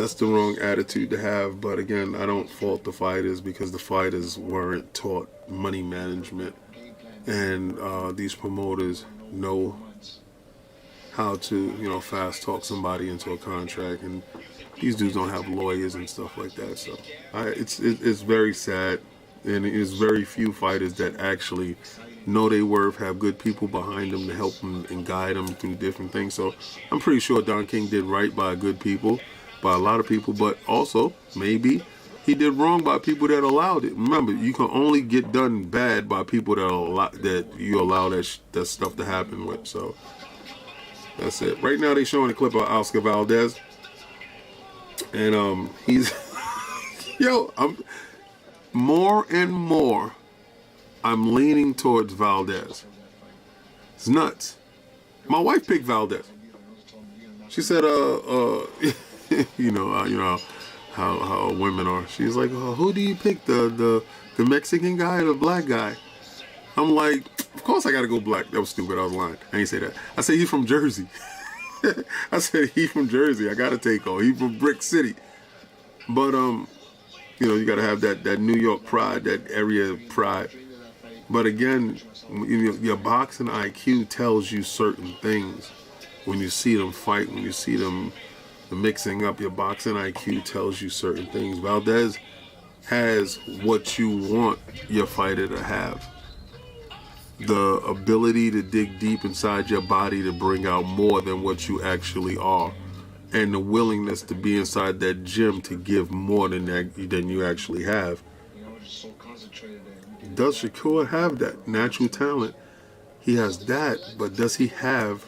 That's the wrong attitude to have. But again, I don't fault the fighters because the fighters weren't taught money management, and these promoters know how to, fast talk somebody into a contract, and these dudes don't have lawyers and stuff like that. So it's very sad, and it's very few fighters that actually know their worth, have good people behind them to help them and guide them through different things. So I'm pretty sure Don King did right by good people, by a lot of people, but also maybe he did wrong by people that allowed it. Remember, you can only get done bad by people that you allow that stuff to happen with. So that's it. Right now they're showing a clip of Oscar Valdez, and he's I'm more and more I'm leaning towards Valdez. It's nuts. My wife picked Valdez. She said, you know how women are. She's like, who do you pick, the Mexican guy or the black guy? I'm like, of course I gotta go black. That was stupid. I was lying. I ain't say that. I said he's from Jersey. I said he's from Jersey. I gotta take on. He's from Brick City. But you gotta have that New York pride, that area pride. But again, your boxing IQ tells you certain things. When you see them fight, when you see them mixing up, your boxing IQ tells you certain things. Valdez has what you want your fighter to have. The ability to dig deep inside your body to bring out more than what you actually are. And the willingness to be inside that gym to give more than you actually have. Does Shakur have that natural talent? He has that, but does he have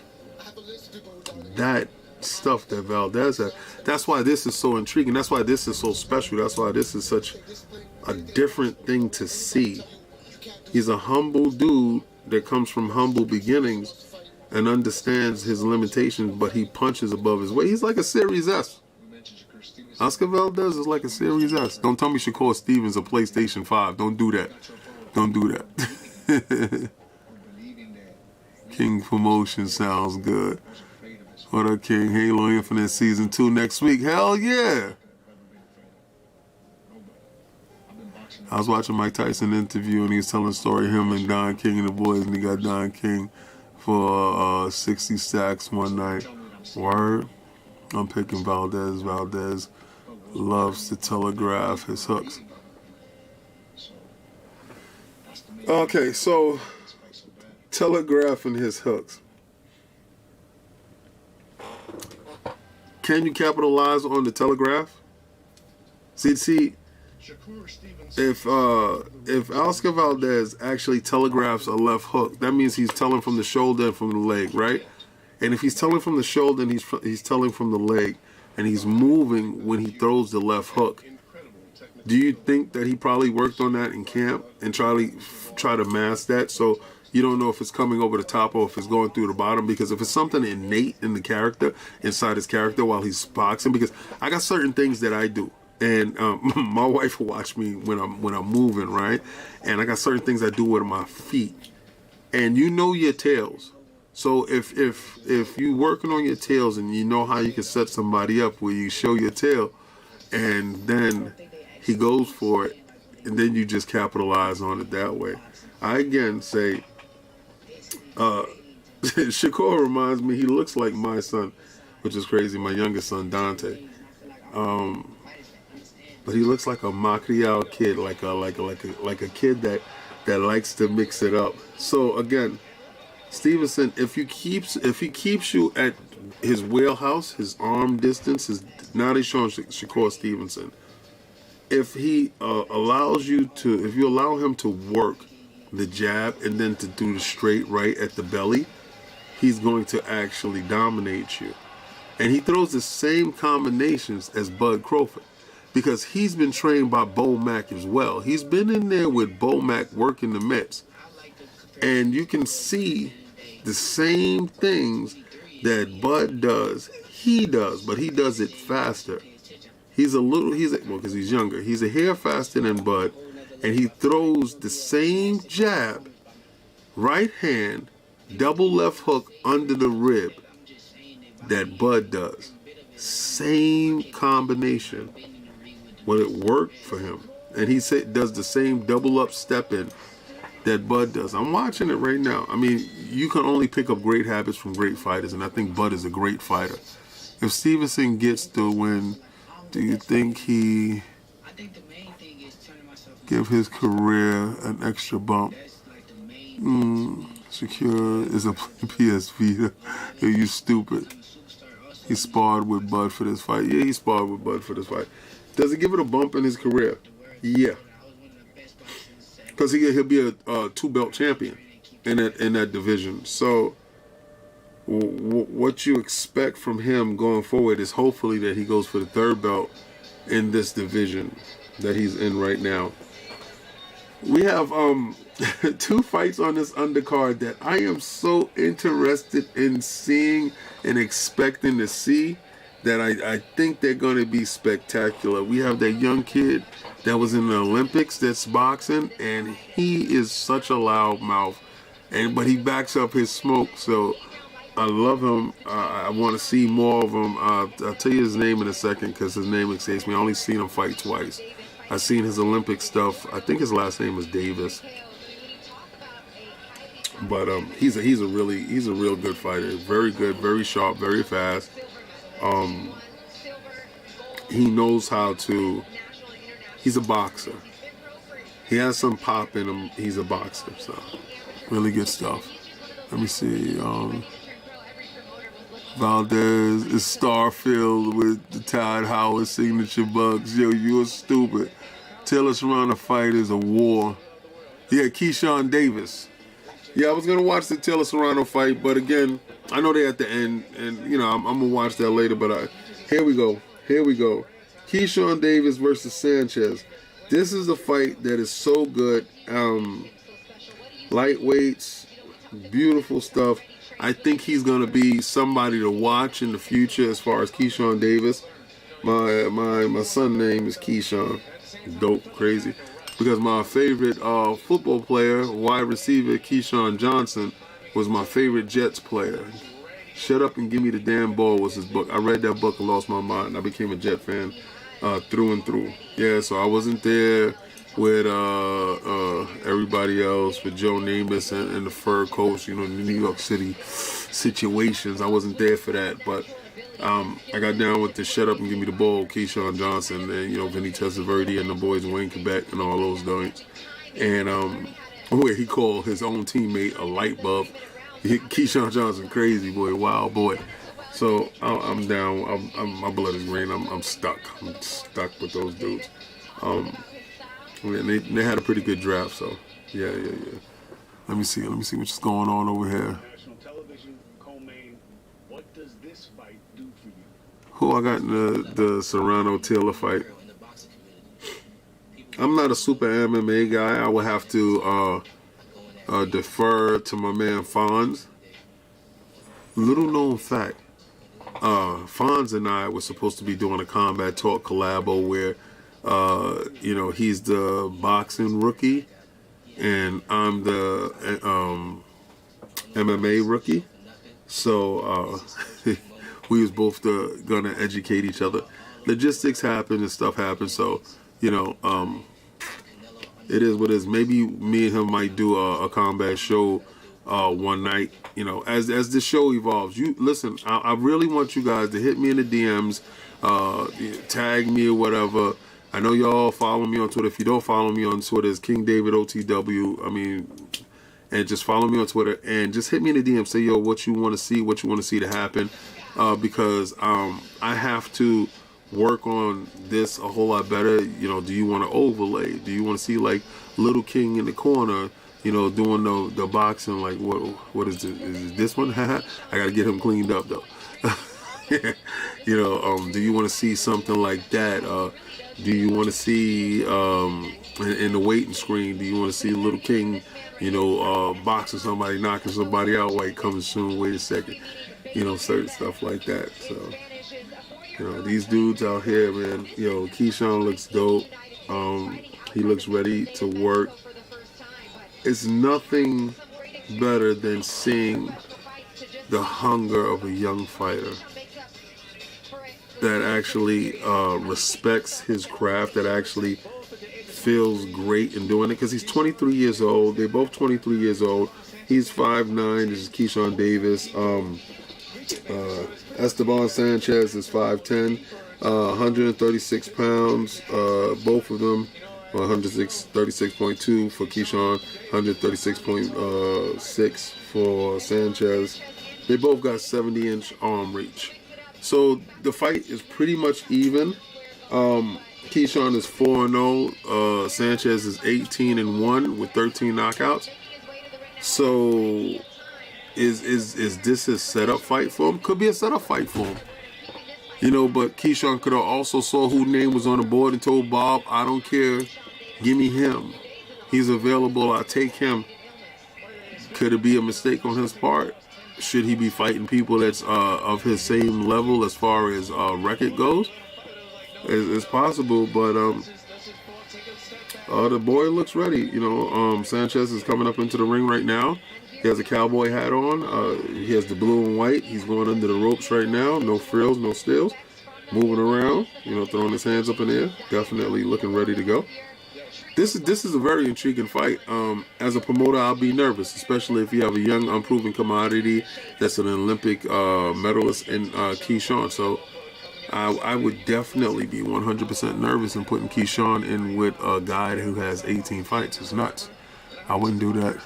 that stuff that Valdez has? That's why this is so intriguing. That's why this is so special. That's why this is such a different thing to see. He's a humble dude that comes from humble beginnings and understands his limitations, but he punches above his weight. He's like a Series S. Oscar Valdez is like a Series S. Don't tell me Shakur Stevens a PlayStation 5. Don't do that. Don't do that. King Promotion sounds good. What up, King? Halo Infinite Season 2 next week. Hell yeah! I was watching Mike Tyson interview, and he was telling a story of him and Don King and the boys, and he got Don King for 60 sacks one night. Word. I'm picking Valdez. Valdez loves to telegraph his hooks. Okay, so telegraphing his hooks. Can you capitalize on the telegraph? See, if Oscar Valdez actually telegraphs a left hook, that means he's telling from the shoulder and from the leg, right? And if he's telling from the shoulder and he's telling from the leg, and he's moving when he throws the left hook, do you think that he probably worked on that in camp and try to mask that, so you don't know if it's coming over the top or if it's going through the bottom? Because if it's something innate in the character, inside his character while he's boxing, because I got certain things that I do, and my wife will watch me when I'm moving, right? And I got certain things I do with my feet, and you know your tails. So if you working on your tails and you know how you can set somebody up where you show your tail, and then he goes for it, and then you just capitalize on it that way. I again say, Shakur reminds me, he looks like my son, which is crazy, my youngest son, Dante. But he looks like a Montreal kid, like a kid that likes to mix it up. So again, Stevenson, if he keeps you at his wheelhouse, his arm distance, now they're showing Shakur Stevenson. If he allows you to, if you allow him to work the jab and then to do the straight right at the belly, he's going to actually dominate you. And he throws the same combinations as Bud Crawford, because he's been trained by Bo Mack as well. He's been in there with Bo Mack working the mitts. And you can see the same things that Bud does, he does, but he does it faster. Because he's younger. He's a hair faster than Bud, and he throws the same jab, right hand, double left hook under the rib that Bud does. Same combination. Well, it worked for him. And he does the same double up step in that Bud does. I'm watching it right now. I mean, you can only pick up great habits from great fighters, and I think Bud is a great fighter. If Stevenson gets the win, do you think he give his career an extra bump? Secure is a PSV. Are you stupid? He sparred with Bud for this fight. Yeah, he sparred with Bud for this fight. Does it give it a bump in his career? Yeah. Because he'll be a 2-belt champion in that division. So what you expect from him going forward is hopefully that he goes for the 3rd belt in this division that he's in right now. We have 2 fights on this undercard that I am so interested in seeing and expecting to see that I think they're going to be spectacular. We have that young kid that was in the Olympics that's boxing, and he is such a loud mouth, but he backs up his smoke, so I love him. I want to see more of him. I'll tell you his name in a second because his name escapes me. I only seen him fight twice. I've seen his Olympic stuff. I think his last name is Davis. But he's a real good fighter. Very good, very sharp, very fast. He knows how to. He's a boxer. He has some pop in him. He's a boxer, so really good stuff. Let me see. Valdez is Starfield with the Todd Howard signature bucks. Yo, you're stupid. Taylor Serrano fight is a war. Yeah, Keyshawn Davis. Yeah, I was gonna watch the Taylor Serrano fight, but again, I know they're at the end, and I'm gonna watch that later. But here we go. Keyshawn Davis versus Sanchez. This is a fight that is so good. Lightweights, beautiful stuff. I think he's gonna be somebody to watch in the future as far as Keyshawn Davis. My son's name is Keyshawn. Dope, crazy. Because my favorite football player, wide receiver, Keyshawn Johnson, was my favorite Jets player. Shut Up and Give Me the Damn Ball was his book. I read that book and lost my mind. I became a Jet fan through and through. Yeah, so I wasn't there with everybody else, with Joe Namath and the fur coats, the New York City situations. I wasn't there for that, but I got down with the Shut Up and Give Me the Ball, Keyshawn Johnson, and Vinny Testaverde and the boys in Wayne, Quebec, and all those joints. And where he called his own teammate a light bulb. Keyshawn Johnson, crazy boy, wild boy. So I'm down. My blood is green. I'm stuck. I'm stuck with those dudes. They had a pretty good draft. So yeah. Let me see what's going on over here. Who I got in the Serrano Taylor fight? I'm not a super MMA guy. I would have to defer to my man Fonz. Little known fact, Fonz and I were supposed to be doing a Combat Talk collabo where he's the boxing rookie and I'm the MMA rookie. So we was both gonna educate each other. Logistics happen and stuff happens, so it is what it is. Maybe me and him might do a combat show one night. As the show evolves. You listen. I really want you guys to hit me in the DMs, tag me or whatever. I know y'all follow me on Twitter. If you don't follow me on Twitter, it's King David OTW. And just follow me on Twitter and just hit me in the DM. Say, yo, what you want to see to happen. Because I have to work on this a whole lot better. Do you want to overlay? Do you want to see like Little King in the corner, doing the boxing? Like what is this? Is this one? I gotta get him cleaned up though. Do you want to see something like that? Do you want to see in the waiting screen? Do you want to see Little King, boxing somebody, knocking somebody out? Wait, coming soon. Wait a second. Certain stuff like that. So, these dudes out here, man. Keyshawn looks dope. He looks ready to work. It's nothing better than seeing the hunger of a young fighter. that actually respects his craft, that actually feels great in doing it, because he's 23 years old. They're both 23 years old. He's 5'9". This is Keyshawn Davis. Esteban Sanchez is 5'10", 136 pounds. Both of them, 136.2 for Keyshawn, 136.6 for Sanchez. They both got 70-inch arm reach. So the fight is pretty much even. Keyshawn is 4-0. Sanchez is 18-1 with 13 knockouts. So is this his setup fight for him? Could be a setup fight for him. You know, but Keyshawn could have also saw whose name was on the board and told Bob, I don't care, give me him. He's available, I'll take him. Could it be a mistake on his part? Should he be fighting people that's of his same level as far as record goes? It's possible, but the boy looks ready. You know, Sanchez is coming up into the ring right now. He has a cowboy hat on. He has the blue and white. He's going under the ropes right now. No frills, no stills. Moving around, you know, throwing his hands up in the air. Definitely looking ready to go. This is a very intriguing fight. As a promoter, I'll be nervous, especially if you have a young, unproven commodity that's an Olympic medalist in Keyshawn. So I would definitely be 100% nervous in putting Keyshawn in with a guy who has 18 fights. It's nuts. I wouldn't do that.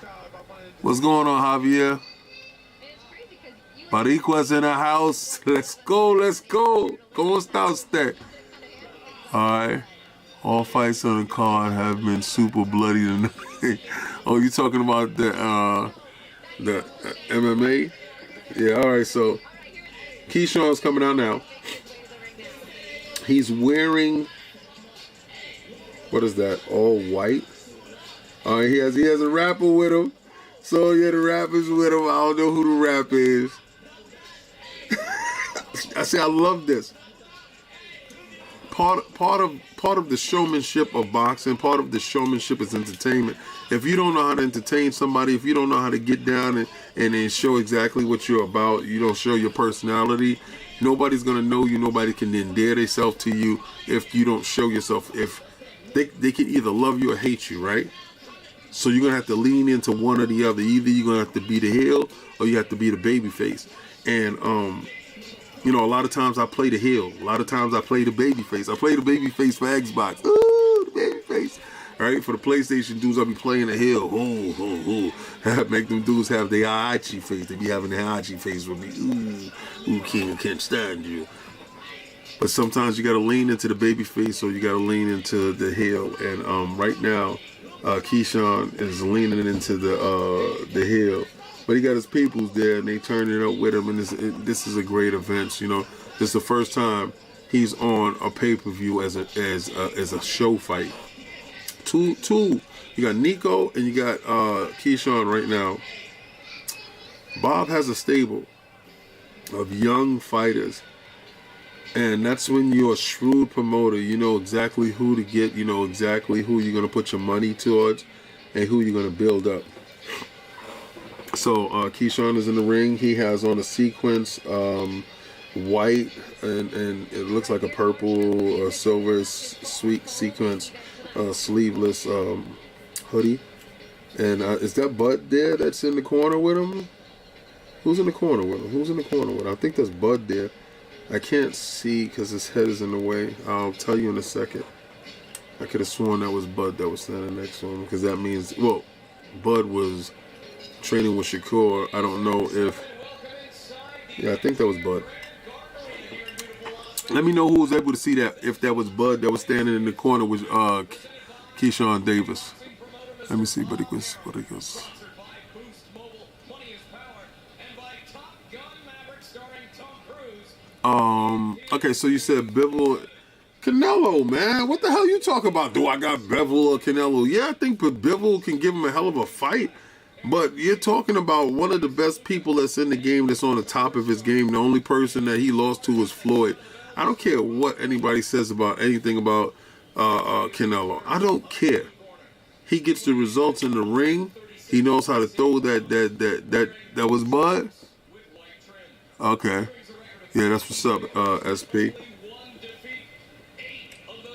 What's going on, Javier? Baricua's in the house. Let's go, let's go. ¿Cómo está usted? Alright. All fights on the card have been super bloody tonight. Oh, you talking about the MMA? Yeah, alright, so Keyshawn's coming out now. He's wearing, what is that? All white. He has a rapper with him. So yeah, the rapper's with him. I don't know who the rapper is. I say I love this. Part of the showmanship of boxing, part of the showmanship is entertainment. If you don't know how to entertain somebody, if you don't know how to get down and show exactly what you're about, you don't show your personality, nobody's gonna know you. Nobody can endear themselves to you if you don't show yourself. If they can either love you or hate you, right? So you're gonna have to lean into one or the other. Either you're gonna have to be the heel or you have to be the baby face. And you know, a lot of times I play the heel. A lot of times I play the baby face. I play the baby face for Xbox. Ooh, the baby face. All right, for the PlayStation dudes, I'll be playing the heel. Ooh. Make them dudes have their Aichi face. They be having their Aichi face with me. Ooh, King, can't stand you. But sometimes you gotta lean into the baby face, or you gotta lean into the heel. And right now, Keyshawn is leaning into the heel. But he got his peoples there, and they turning it up with him. And this is a great event. You know, this is the first time he's on a pay-per-view as a show fight. Two. You got Nico and you got Keyshawn right now. Bob has a stable of young fighters, and that's when you're a shrewd promoter. You know exactly who to get. You know exactly who you're gonna put your money towards, and who you're gonna build up. So Keyshawn is in the ring. He has on a sequence white and it looks like a purple or silver sweet sequence sleeveless hoodie. And is that Bud there that's in the corner with him? Who's in the corner with him? I think that's Bud there. I can't see because his head is in the way. I'll tell you in a second. I could have sworn that was Bud that was standing next to him, because that means, well, Bud was training with Shakur. I don't know if, yeah, I think that was Bud. Let me know who was able to see that, if that was Bud that was standing in the corner with Keyshawn Davis. Let me see, but it goes. Okay, so you said Bevel, Canelo, man. What the hell you talking about? Do I got Bevel or Canelo? Yeah, I think Bevel can give him a hell of a fight. But you're talking about one of the best people that's in the game, that's on the top of his game. The only person that he lost to was Floyd. I don't care what anybody says about anything about Canelo. I don't care. He gets the results in the ring. He knows how to throw that was Bud. Okay. Yeah, that's what's up, SP.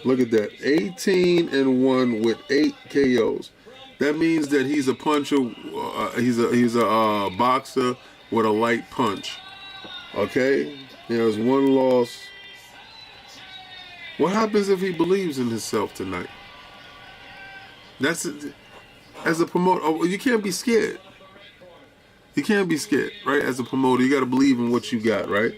Look at that. 18-1 with 8 KOs. That means that he's a puncher. He's a boxer with a light punch. Okay? He has 1 loss. What happens if he believes in himself tonight? That's it. As a promoter, you can't be scared. You can't be scared, right? As a promoter, you got to believe in what you got, right?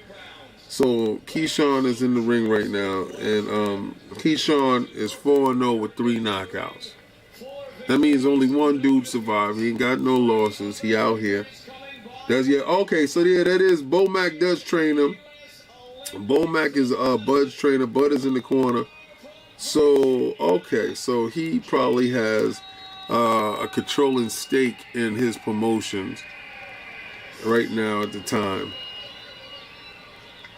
So Keyshawn is in the ring right now, and Keyshawn is 4-0 with 3 knockouts. That means only 1 dude survived. He ain't got no losses. He out here. Okay, so yeah, that is Bomac does train him. Bomac is Bud's trainer. Bud is in the corner. So okay, so he probably has a controlling stake in his promotions right now at the time.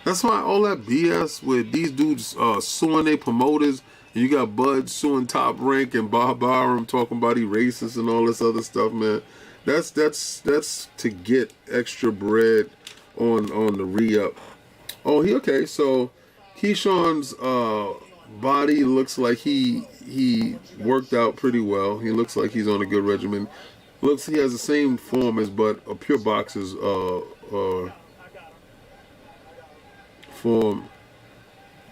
That's why all that BS with these dudes suing their promoters, and you got Bud suing Top Rank and Bob Byram talking about he racist and all this other stuff, man. That's to get extra bread on the re-up. Oh, okay. So Keyshawn's body looks like he worked out pretty well. He looks like he's on a good regimen. Looks he has the same form as Bud, a pure boxer's form.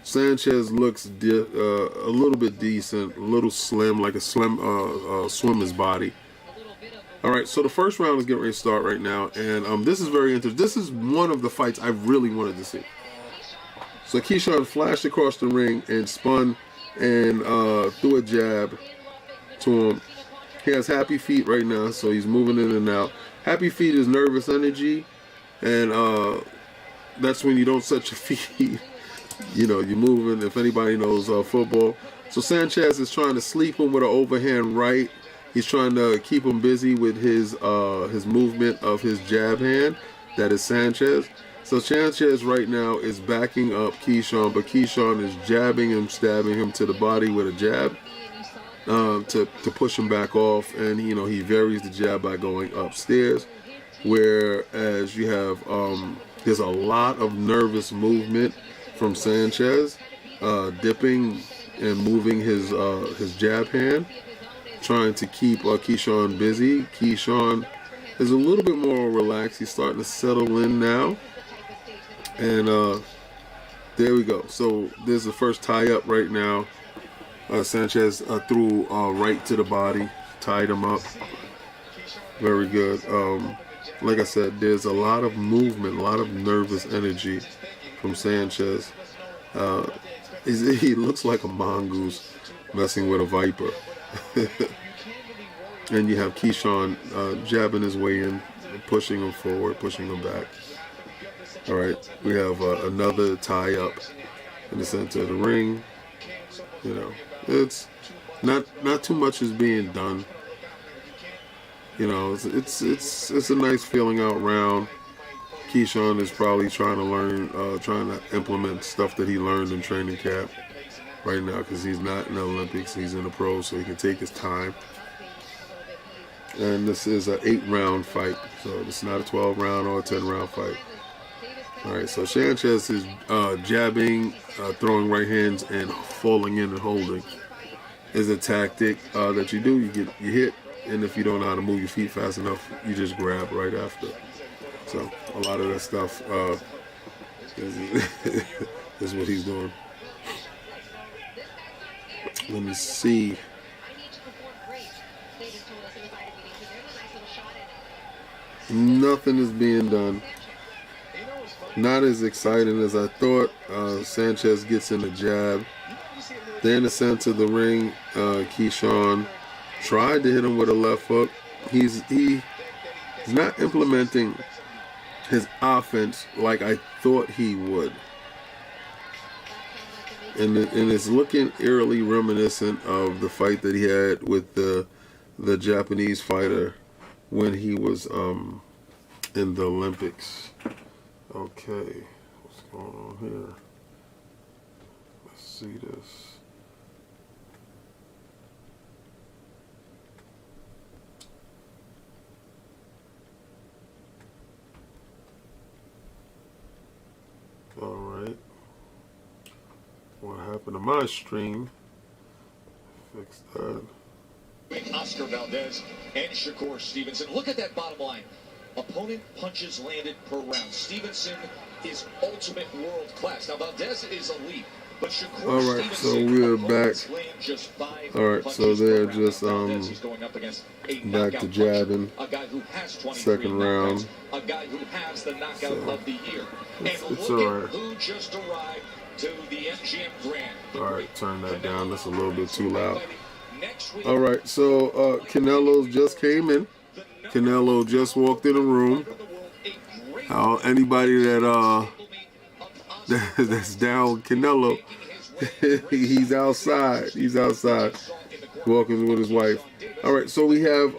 Sanchez looks a little bit decent, a little slim, like a slim swimmer's body. All right, so the first round is getting ready to start right now, and this is very interesting. This is one of the fights I really wanted to see. So Keyshawn flashed across the ring and spun and threw a jab to him. He has happy feet right now, so he's moving in and out. Happy feet is nervous energy, and that's when you don't set your feet. You know, you're moving, if anybody knows football. So Sanchez is trying to sleep him with an overhand right. He's trying to keep him busy with his movement of his jab hand. That is Sanchez. So Sanchez right now is backing up Keyshawn, but Keyshawn is jabbing him, stabbing him to the body with a jab to push him back off. And, you know, he varies the jab by going upstairs. Whereas you have, there's a lot of nervous movement from Sanchez, dipping and moving his jab hand, trying to keep Keyshawn busy. Keyshawn is a little bit more relaxed. He's starting to settle in now. And there we go. So there's the first tie-up right now. Sanchez threw right to the body, tied him up. Very good. Like I said, there's a lot of movement, a lot of nervous energy from Sanchez. He looks like a mongoose messing with a viper. And you have Keyshawn jabbing his way in, pushing him forward, pushing him back. All right, we have another tie-up in the center of the ring. You know, it's not too much is being done. You know, it's a nice feeling out round. Keyshawn is probably trying to learn, trying to implement stuff that he learned in training camp right now, because he's not in the Olympics, he's in the pros, so he can take his time. And this is an 8-round fight, so it's not a 12-round or a 10-round fight. All right, so Sanchez is jabbing, throwing right hands, and falling in and holding is a tactic that you do. You hit, and if you don't know how to move your feet fast enough, you just grab right after. So a lot of that stuff is what he's doing. Let me see. Nothing is being done. Not as exciting as I thought. Sanchez gets in the jab. Then in the center of the ring, Keyshawn tried to hit him with a left hook. He's not implementing his offense like I thought he would. And it's looking eerily reminiscent of the fight that he had with the Japanese fighter when he was in the Olympics. Okay, what's going on here? Let's see this. All right. What happened to my stream? Oscar Valdez and Shakur Stevenson. Look at that bottom line. Opponent punches landed per round. Stevenson is ultimate world class. Now Valdez is elite, but Shakur All right, so we're back. All right, so they're just back to jabbing. A guy who has 23 second round. A guy who has the knockout of the year. It's look all right. at who just arrived to the MGM Grand. All right, turn that down. That's a little bit too loud. All right, so Canelo just came in. Canelo just walked in the room. Anybody that's down Canelo, he's outside. He's outside walking with his wife. All right, so we have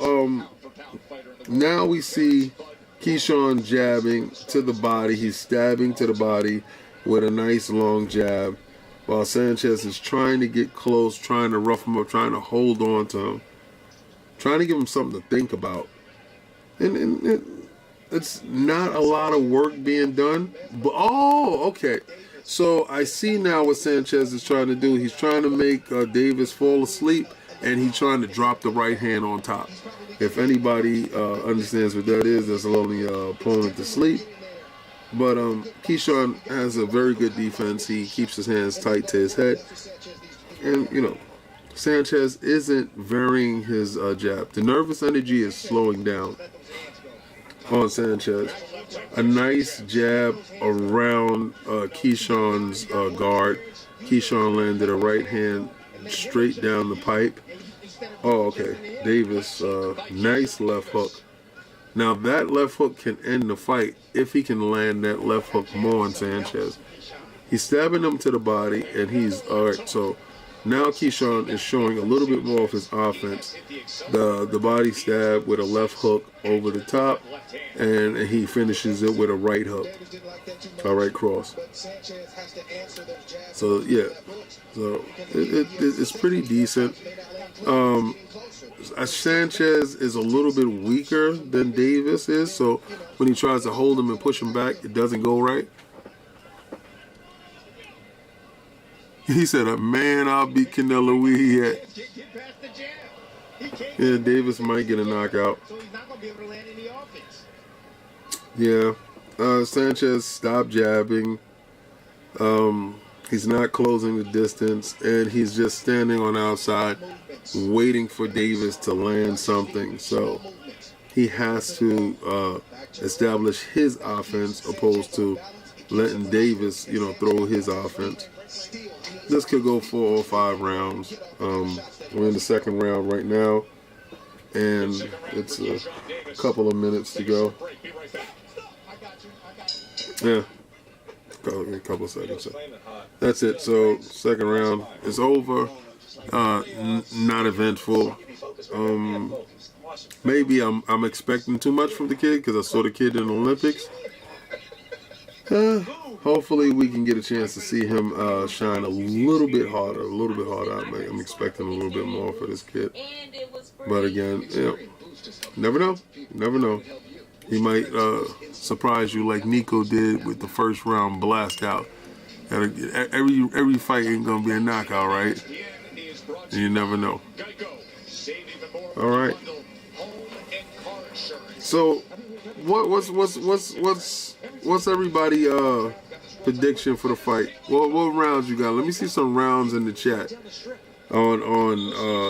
now we see Keyshawn jabbing to the body. He's stabbing to the body with a nice long jab, while Sanchez is trying to get close, trying to rough him up, trying to hold on to him, trying to give him something to think about. And it's not a lot of work being done. But okay. So I see now what Sanchez is trying to do. He's trying to make Davis fall asleep, and he's trying to drop the right hand on top. If anybody understands what that is, that's allowing the opponent to sleep. But Keyshawn has a very good defense. He keeps his hands tight to his head. And, you know, Sanchez isn't varying his jab. The nervous energy is slowing down on Sanchez. A nice jab around Keyshawn's guard. Keyshawn landed a right hand straight down the pipe. Oh, okay. Davis, nice left hook. Now that left hook can end the fight if he can land that left hook more on Sanchez. He's stabbing him to the body, and he's all right. So now Keyshawn is showing a little bit more of his offense. The body stab with a left hook over the top, and he finishes it with a right hook, a right cross. So yeah, so it's pretty decent. Sanchez is a little bit weaker than Davis is, so when he tries to hold him and push him back, it doesn't go right. He said, "Man, I'll beat Canelo where he at." Yeah, Davis might get a knockout. Yeah, Sanchez stopped jabbing. He's not closing the distance, and he's just standing on the outside waiting for Davis to land something. So he has to establish his offense opposed to letting Davis, you know, throw his offense. This could go 4 or 5 rounds. We're in the second round right now, and it's a couple of minutes to go. Yeah, a couple of seconds. So that's it. So second round is over. Not eventful. Maybe I'm expecting too much from the kid because I saw the kid in the Olympics. Hopefully we can get a chance to see him shine a little bit harder. I'm expecting a little bit more for this kid. But again, never know. He might surprise you like Nico did with the first round blast out. Every fight ain't gonna be a knockout, right? And you never know. All right. So, what's everybody prediction for the fight? What rounds you got? Let me see some rounds in the chat. On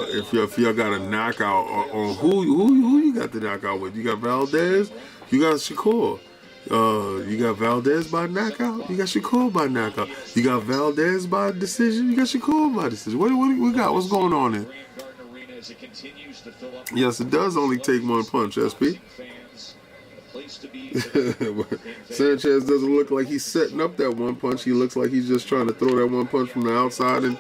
if y'all got a knockout on who you got the knockout with? You got Valdez, you got Shakur. You got Valdez by knockout. You got Shakur by knockout. You got Valdez by decision. You got Shakur by decision. What we got? What's going on here? Yes, it does only take one punch, SP. Sanchez doesn't look like he's setting up that one punch. He looks like he's just trying to throw that one punch from the outside and,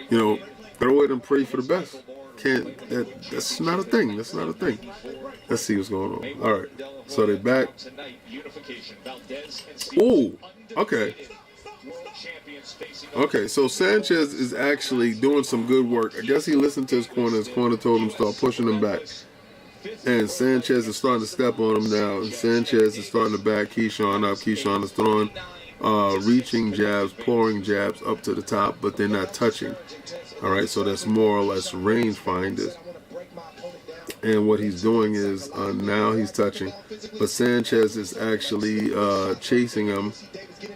you know, throw it and pray for the best. That's not a thing. That's not a thing. Let's see what's going on. All right. So they're back. Ooh. Okay. Okay, so Sanchez is actually doing some good work. I guess he listened to his corner. His corner told him to start pushing him back. And Sanchez is starting to step on him now. And Sanchez is starting to back Keyshawn up. Keyshawn is throwing reaching jabs, pouring jabs up to the top, but they're not touching. All right, so that's more or less range finders. And what he's doing is now he's touching, but Sanchez is actually chasing him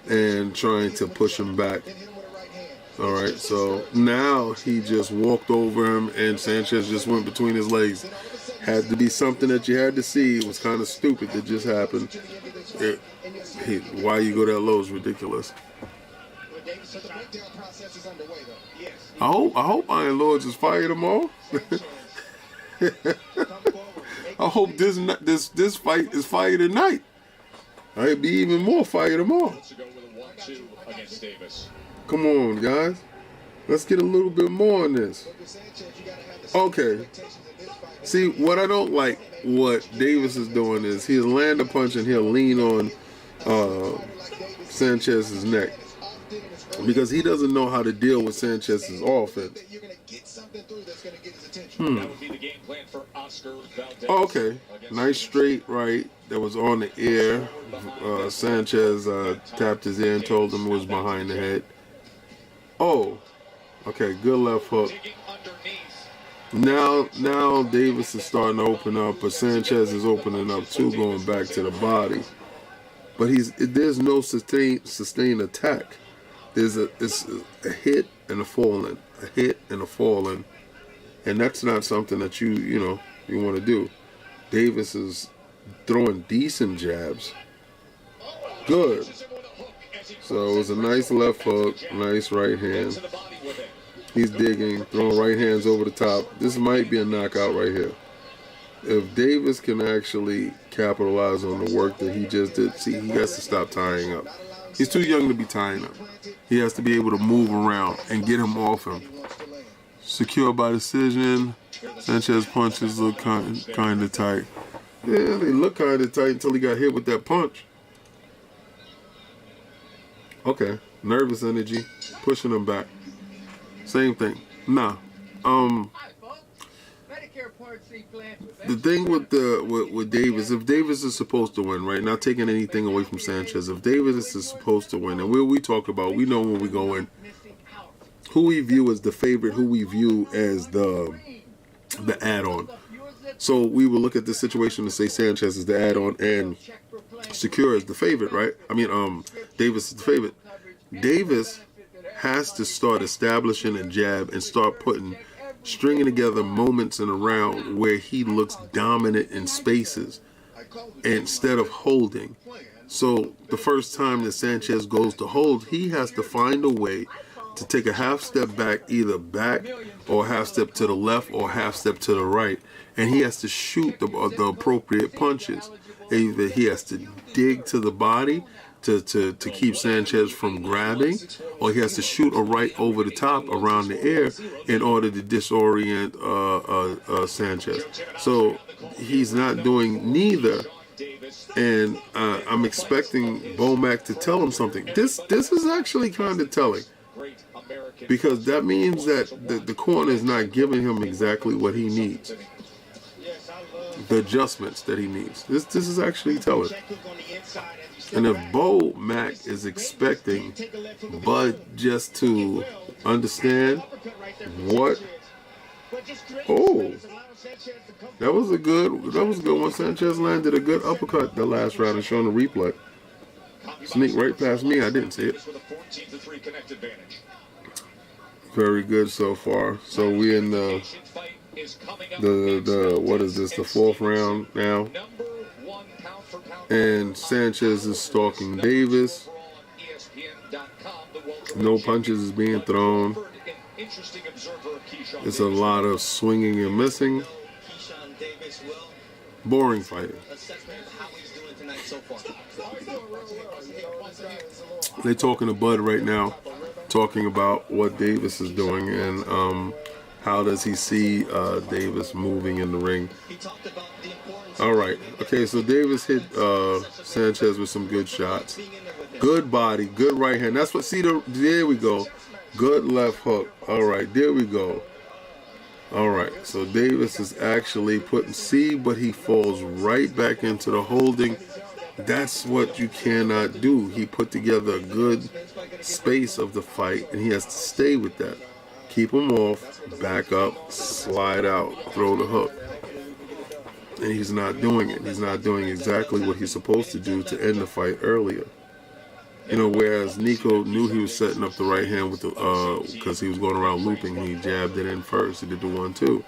and trying to push him back. All right, so now he just walked over him and Sanchez just went between his legs. Had to be something that you had to see. It was kind of stupid that just happened. Why you go that low is ridiculous. I hope Iron Lords is fire tomorrow. I hope this fight is fire tonight. I'd be even more fire tomorrow. Come on, guys. Let's get a little bit more on this. Okay. See, what I don't like, what Davis is doing is he'll land a punch and he'll lean on Sanchez's neck because he doesn't know how to deal with Sanchez's offense. Okay, nice straight right that was on the air. Sanchez tapped his ear and told him it was behind the head. Oh, okay, good left hook. Now Davis is starting to open up, but Sanchez is opening up too, going back to the body. But there's no sustained attack. It's a hit and a falling, a hit and a falling, and that's not something that you want to do. Davis is throwing decent jabs. Good. So it was a nice left hook, nice right hand. He's digging, throwing right hands over the top. This might be a knockout right here. If Davis can actually capitalize on the work that he just did, see, he has to stop tying up. He's too young to be tying up. He has to be able to move around and get him off him. Secure by decision. Sanchez punches look kind of tight. Yeah, they look kind of tight until he got hit with that punch. Okay, nervous energy, pushing him back. Same thing. Nah. The thing with Davis, if Davis is supposed to win, right? Not taking anything away from Sanchez. If Davis is supposed to win, and we talk about, we know when we go in, who we view as the favorite, who we view as the add-on. So we will look at this situation and say Sanchez is the add-on and Secure is the favorite, right? I mean, Davis is the favorite. Davis has to start establishing a jab and start stringing together moments in a round where he looks dominant in spaces instead of holding. So the first time that Sanchez goes to hold, he has to find a way to take a half step back, either back or a half step to the left or half step to the right, and he has to shoot the appropriate punches. Either he has to dig to the body to keep Sanchez from grabbing, or he has to shoot a right over the top around the air in order to disorient Sanchez. So he's not doing neither, and I'm expecting Bomac to tell him something. This is actually kind of telling, because that means that the corner is not giving him exactly what he needs, the adjustments that he needs. This is actually telling. And if Bomac is expecting Bud just to understand what, that was a good one. Sanchez landed a good uppercut the last round and showing the replay. Sneak right past me, I didn't see it. Very good so far. So we in the what is this, the fourth round now, and Sanchez is stalking Davis. No punches is being thrown. It's a lot of swinging and missing. Boring fighting. They're talking to Bud right now, talking about what Davis is doing and how does he see Davis moving in the ring. All right. Okay, so Davis hit Sanchez with some good shots. Good body, good right hand. That's what, there we go. Good left hook. All right, there we go. All right, so Davis is actually but he falls right back into the holding That's what you cannot do. He put together a good space of the fight, and he has to stay with that. Keep him off, back up, slide out, throw the hook. And he's not doing it. He's not doing exactly what he's supposed to do to end the fight earlier. You know, whereas Nico knew he was setting up the right hand with the because he was going around looping. He jabbed it in first. He did the 1-2.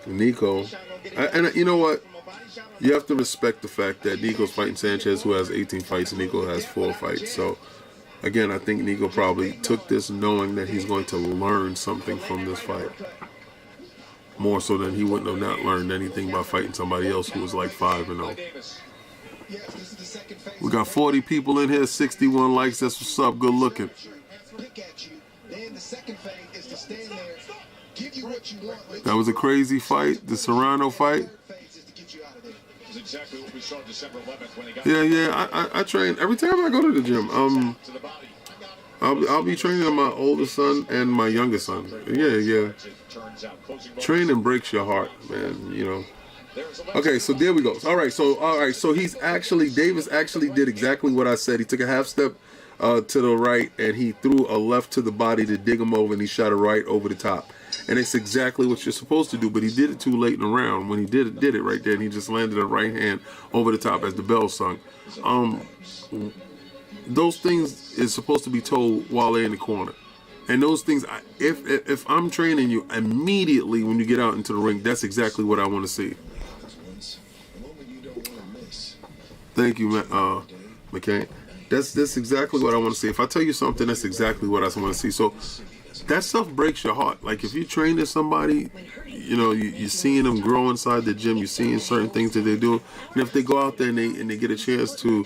Nico, and you know what? You have to respect the fact that Nico's fighting Sanchez, who has 18 fights, and Nico has 4 fights. So, again, I think Nico probably took this knowing that he's going to learn something from this fight. More so than he wouldn't have not learned anything by fighting somebody else who was like 5-0. We got 40 people in here, 61 likes. That's what's up. Good looking. That was a crazy fight, the Serrano fight. Yeah. I train every time I go to the gym. I'll be training my oldest son and my youngest son. Yeah. Training breaks your heart, man. You know. Okay, so there we go. All right. So Davis actually did exactly what I said. He took a half step to the right, and he threw a left to the body to dig him over, and he shot a right over the top. And it's exactly what you're supposed to do, but he did it too late in the round. When he did it right there, and he just landed a right hand over the top as the bell sung. Those things is supposed to be told while they're in the corner. And those things, if I'm training you, immediately when you get out into the ring, that's exactly what I want to see. Thank you, McCain. That's exactly what I want to see. If I tell you something, that's exactly what I want to see. So that stuff breaks your heart. Like if you train to somebody, you know, you're seeing them grow inside the gym. You're seeing certain things that they do, and if they go out there and they get a chance to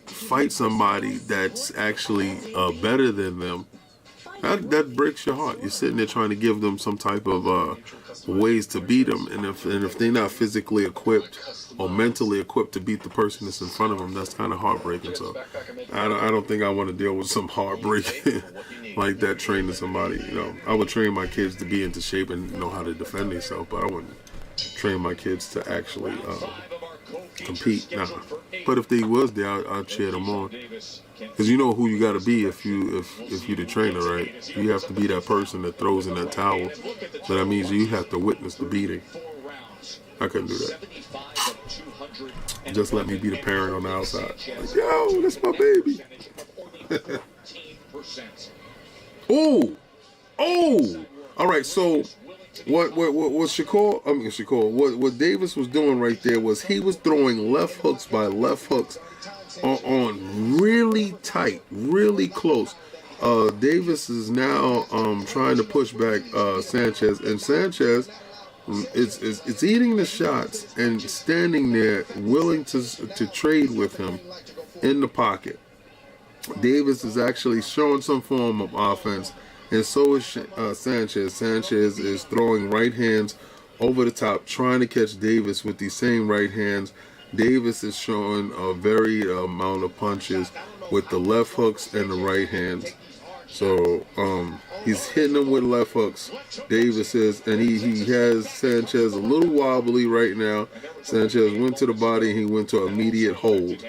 fight somebody that's actually better than them, that breaks your heart. You're sitting there trying to give them some type of ways to beat them, and if they're not physically equipped or mentally equipped to beat the person that's in front of them, that's kind of heartbreaking. So I don't think I want to deal with some heartbreak like that training somebody. You know, I would train my kids to be into shape and know how to defend themselves, but I wouldn't train my kids to actually compete. Nah. But if they was there, I'd cheer them on. Because you know who you got to be if you the trainer, right? You have to be that person that throws in that towel. So that means you have to witness the beating. I couldn't do that. Just let me be the parent on the outside. Like, yo, that's my baby. Oh. All right. So what Davis was doing right there was he was throwing left hooks by left hooks on really tight, really close. Davis is now trying to push back Sanchez, and Sanchez is eating the shots and standing there willing to trade with him in the pocket. Davis is actually showing some form of offense, and so is Sanchez. Sanchez is throwing right hands over the top, trying to catch Davis with these same right hands. Davis is showing a very amount of punches with the left hooks and the right hands. So he's hitting him with left hooks. Davis is, and he has Sanchez a little wobbly right now. Sanchez went to the body and he went to immediate hold,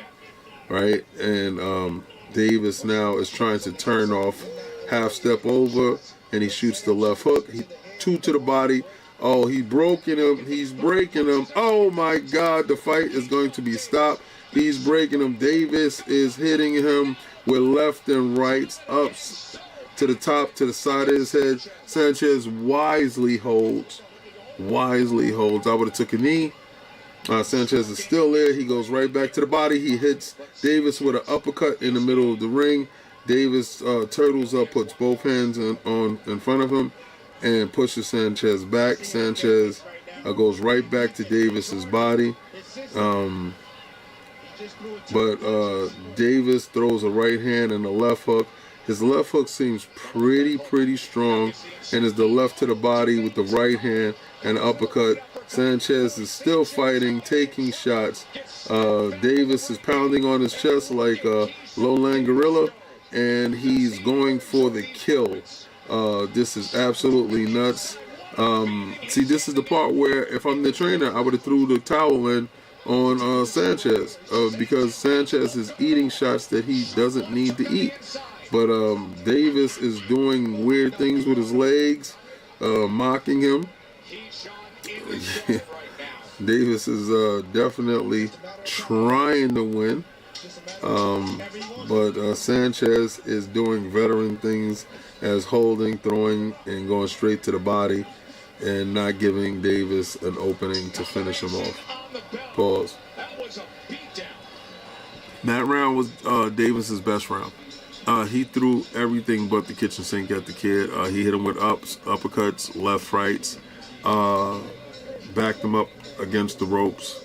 right? And Davis now is trying to turn off, half step over, and he shoots the left hook. 2 to the body. Oh, he's breaking him. He's breaking him. Oh my God, the fight is going to be stopped. He's breaking him. Davis is hitting him with left and rights, ups to the top, to the side of his head. Sanchez wisely holds. I would have took a knee. Sanchez is still there. He goes right back to the body. He hits Davis with an uppercut in the middle of the ring. Davis turtles up, puts both hands in front of him, and pushes Sanchez back. Sanchez goes right back to Davis's body. But Davis throws a right hand and a left hook. His left hook seems pretty strong, and is the left to the body with the right hand and uppercut. Sanchez is still fighting, taking shots. Davis is pounding on his chest like a lowland gorilla, and he's going for the kill. This is absolutely nuts. See, this is the part where if I'm the trainer, I would have threw the towel in on Sanchez because Sanchez is eating shots that he doesn't need to eat. But Davis is doing weird things with his legs, mocking him. Davis is definitely trying to win. But Sanchez is doing veteran things as holding, throwing, and going straight to the body and not giving Davis an opening to finish him off. Pause. That round was Davis's best round. He threw everything but the kitchen sink at the kid. He hit him with ups, uppercuts, left, rights, backed him up against the ropes,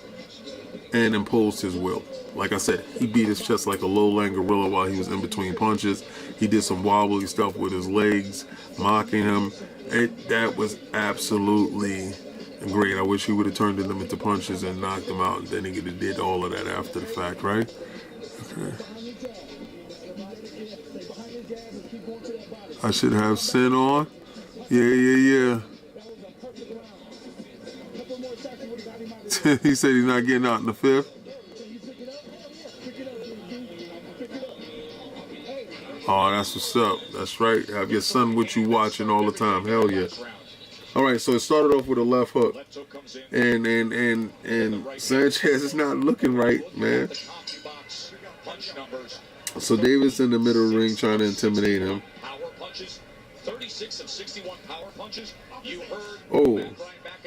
and imposed his will. Like I said, he beat his chest like a lowland gorilla while he was in between punches. He did some wobbly stuff with his legs, mocking him. That was absolutely great. I wish he would have turned them into punches and knocked them out, and then he could have did all of that after the fact, right? Okay. I should have Sin on. Yeah. He said he's not getting out in the fifth. Oh, that's what's up. That's right. Have your son with you watching all the time. Hell yeah. All right, so it started off with a left hook. And Sanchez is not looking right, man. So Davis in the middle of the ring trying to intimidate him.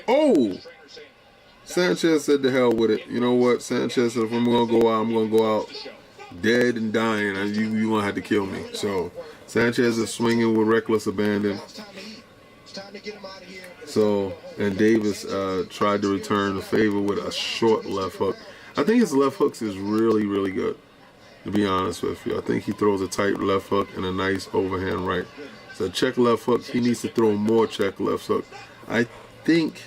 Oh. Sanchez said to hell with it. You know what? Sanchez said, if I'm going to go out, I'm going to go out dead and dying, and you going to have to kill me. So Sanchez is swinging with reckless abandon. So, and Davis tried to return the favor with a short left hook. I think his left hooks is really, really good, to be honest with you. I think he throws a tight left hook and a nice overhand right. So check left hook, he needs to throw more check left hook. I think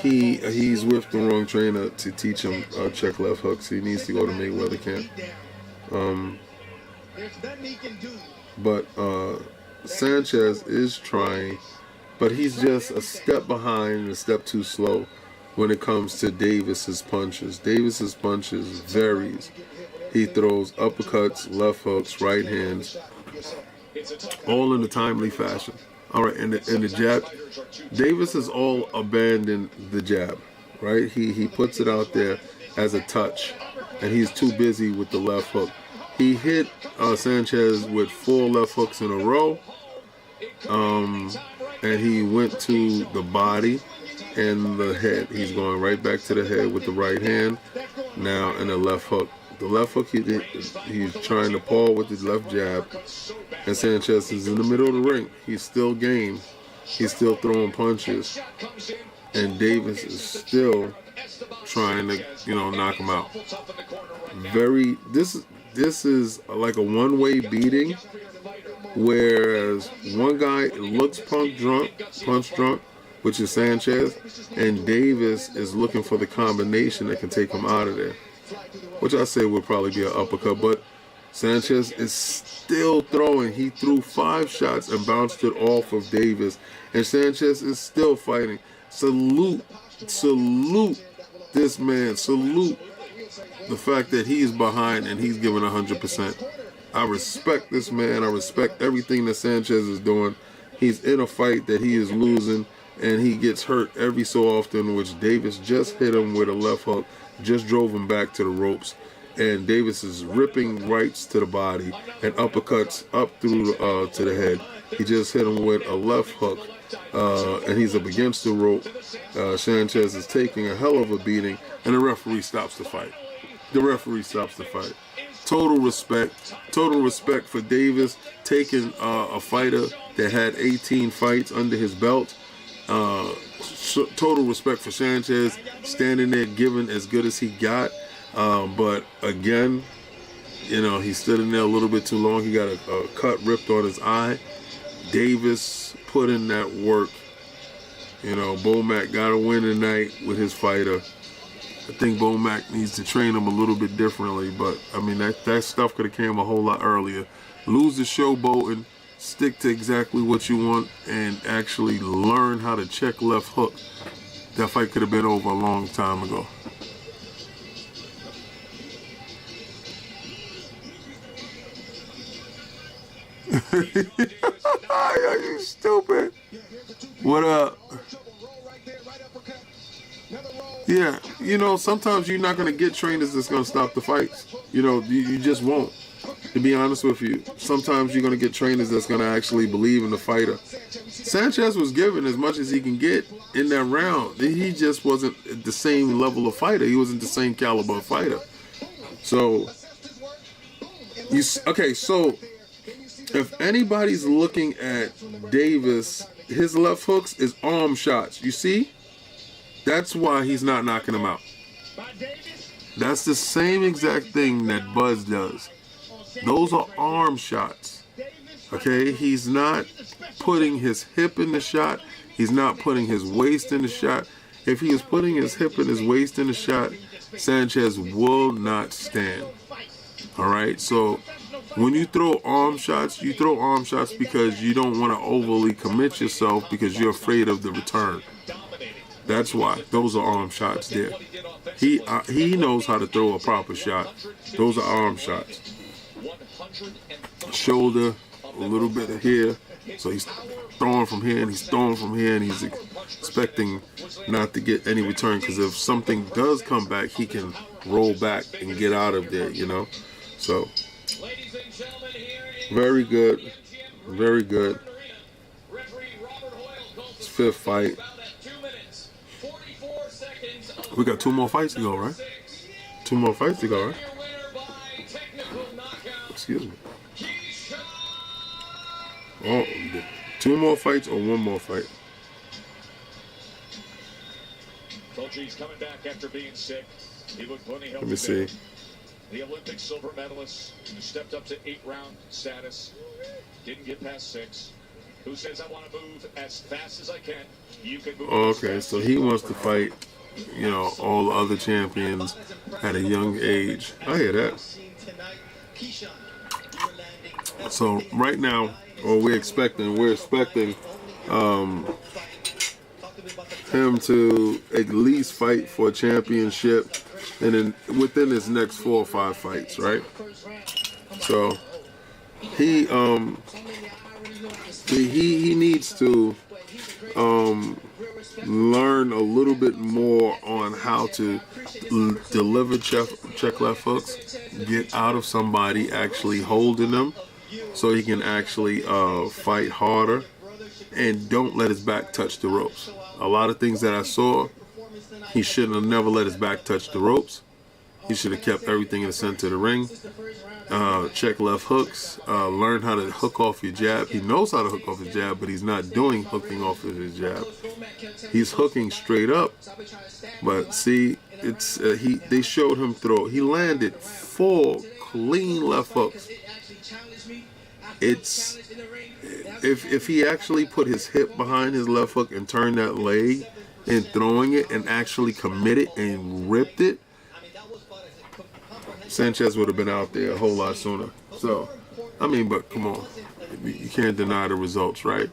he's with the wrong trainer to teach him check left hooks. He needs to go to Mayweather camp. But Sanchez is trying, but he's just a step behind and a step too slow when it comes to Davis's punches. Davis's punches varies. He throws uppercuts, left hooks, right hands, all in a timely fashion. All right, and the jab, Davis has all abandoned the jab, right? He puts it out there as a touch, and he's too busy with the left hook. He hit Sanchez with 4 left hooks in a row, and he went to the body and the head. He's going right back to the head with the right hand now, and the left hook. The left hook he's trying to paw with his left jab, and Sanchez is in the middle of the ring. He's still game. He's still throwing punches, and Davis is still trying to, knock him out. This is like a one-way beating, whereas one guy looks punch drunk, which is Sanchez, and Davis is looking for the combination that can take him out of there, which I say would probably be an uppercut, but Sanchez is still throwing. He threw 5 shots and bounced it off of Davis, and Sanchez is still fighting. Salute this man. Salute the fact that he's behind and he's giving 100%. I respect this man. I respect everything that Sanchez is doing. He's in a fight that he is losing, and he gets hurt every so often, which Davis just hit him with a left hook, just drove him back to the ropes, and Davis is ripping rights to the body and uppercuts up through to the head. He just hit him with a left hook, and he's up against the rope. Sanchez is taking a hell of a beating, and the referee stops the fight. Total respect for Davis taking a fighter that had 18 fights under his belt. Total respect for Sanchez standing there giving as good as he got. But again, he stood in there a little bit too long. He got a cut ripped on his eye. Davis put in that work. Bomac got a win tonight with his fighter. I think Bomac needs to train him a little bit differently, but I mean that stuff could have came a whole lot earlier. Lose the showboating, stick to exactly what you want, and actually learn how to check left hook. That fight could have been over a long time ago. Are you stupid? What up? Yeah, you know, sometimes you're not going to get trainers that's going to stop the fights. You know, you just won't. To be honest with you, sometimes you're going to get trainers that's going to actually believe in the fighter. Sanchez was given as much as he can get in that round. He just wasn't the same level of fighter. He wasn't the same caliber of fighter. So, okay, so if anybody's looking at Davis, his left hooks is arm shots. You see? That's why he's not knocking him out. That's the same exact thing that Buzz does. Those are arm shots. Okay? He's not putting his hip in the shot. He's not putting his waist in the shot. If he is putting his hip and his waist in the shot, Sanchez will not stand. Alright? So, when you throw arm shots because you don't want to overly commit yourself because you're afraid of the return. That's why. Those are arm shots there. He knows how to throw a proper shot. Those are arm shots. Shoulder, a little bit of here. So he's throwing from here and he's throwing from here and he's expecting not to get any return because if something does come back, he can roll back and get out of there, you know. So, very good. Very good. It's fifth fight. We got 2 more fights to go, right? 2 more fights to go, right? Excuse me. Oh, 2 more fights or 1 more fight? Told you he's coming back after being sick. He looked plenty healthy. Let me see. The Olympic silver medalist who stepped up to 8-round status. Didn't get past 6. Who says, I want to move as fast as I can. You can move. Okay, so he wants to fight, you know, all the other champions at a young age. I hear that. So right now, we're expecting him to at least fight for a championship, and then within his next 4 or 5 fights, right? So he needs to learn a little bit more on how to deliver check left hooks, get out of somebody actually holding them, so he can actually fight harder, and don't let his back touch the ropes. A lot of things that I saw, he shouldn't have never let his back touch the ropes. He should have kept everything in the center of the ring. Check left hooks, learn how to hook off your jab. He knows how to hook off his jab, but he's not doing hooking off of his jab. He's hooking straight up. But see, it's they showed him throw. He landed 4 clean left hooks. It's if he actually put his hip behind his left hook and turned that leg and throwing it and actually committed and ripped it, Sanchez would have been out there a whole lot sooner. So, I mean, but come on. You can't deny the results, right?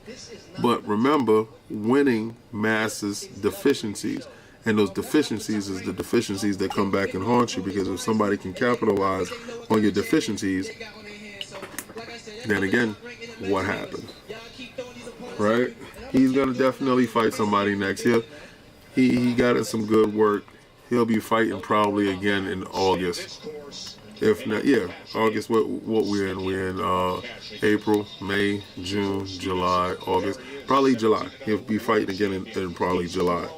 But remember, winning masks deficiencies. And those deficiencies is the deficiencies that come back and haunt you, because if somebody can capitalize on your deficiencies, then again, what happens? Right? He's going to definitely fight somebody next. He got in some good work. He'll be fighting probably again in August. If not, yeah, August. What we're in? We're in April, May, June, July, August. Probably July. He'll be fighting again in probably July.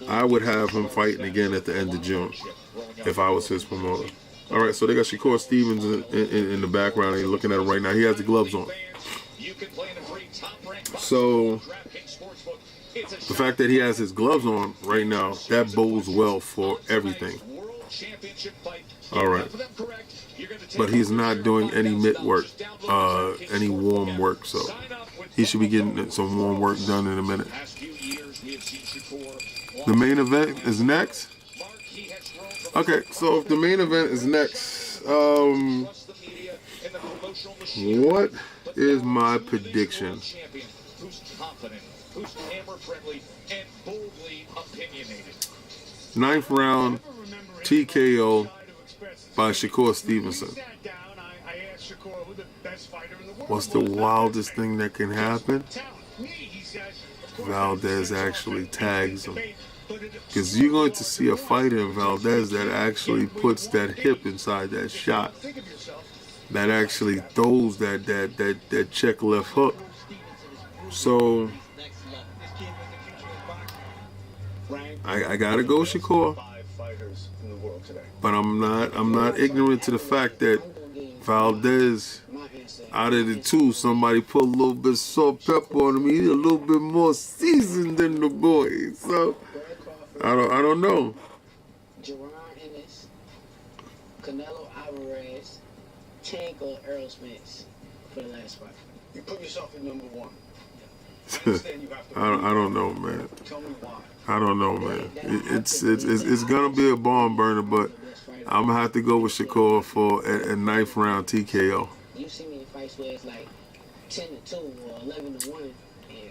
I would have him fighting again at the end of June if I was his promoter. All right, so they got Shakur Stevens in the background. And you're looking at him right now. He has the gloves on. So the fact that he has his gloves on right now, that bodes well for everything. All right. But he's not doing any mitt work, any warm work. So he should be getting some warm work done in a minute. The main event is next. Okay, so if the main event is next, what is my prediction? 9th round TKO by Shakur Stevenson. What's the wildest thing that can happen? Valdez actually tags him. Because you're going to see a fighter in Valdez that actually puts that hip inside that shot. That actually throws that check left hook. So I gotta go Shakur. But I'm not ignorant to the fact that Valdez, out of the two, somebody put a little bit of salt, pepper on him. He's a little bit more seasoned than the boy. So I don't know. Jerron Ennis, Canelo Alvarez, Tank or Earl Spence for the last fight. You put yourself at number one. I don't know, man. I don't know, man. It's gonna be a barn burner, but I'm gonna have to go with Shakur for a 9th round TKO. You see me in fights where it's like 10-2 or 11-1, and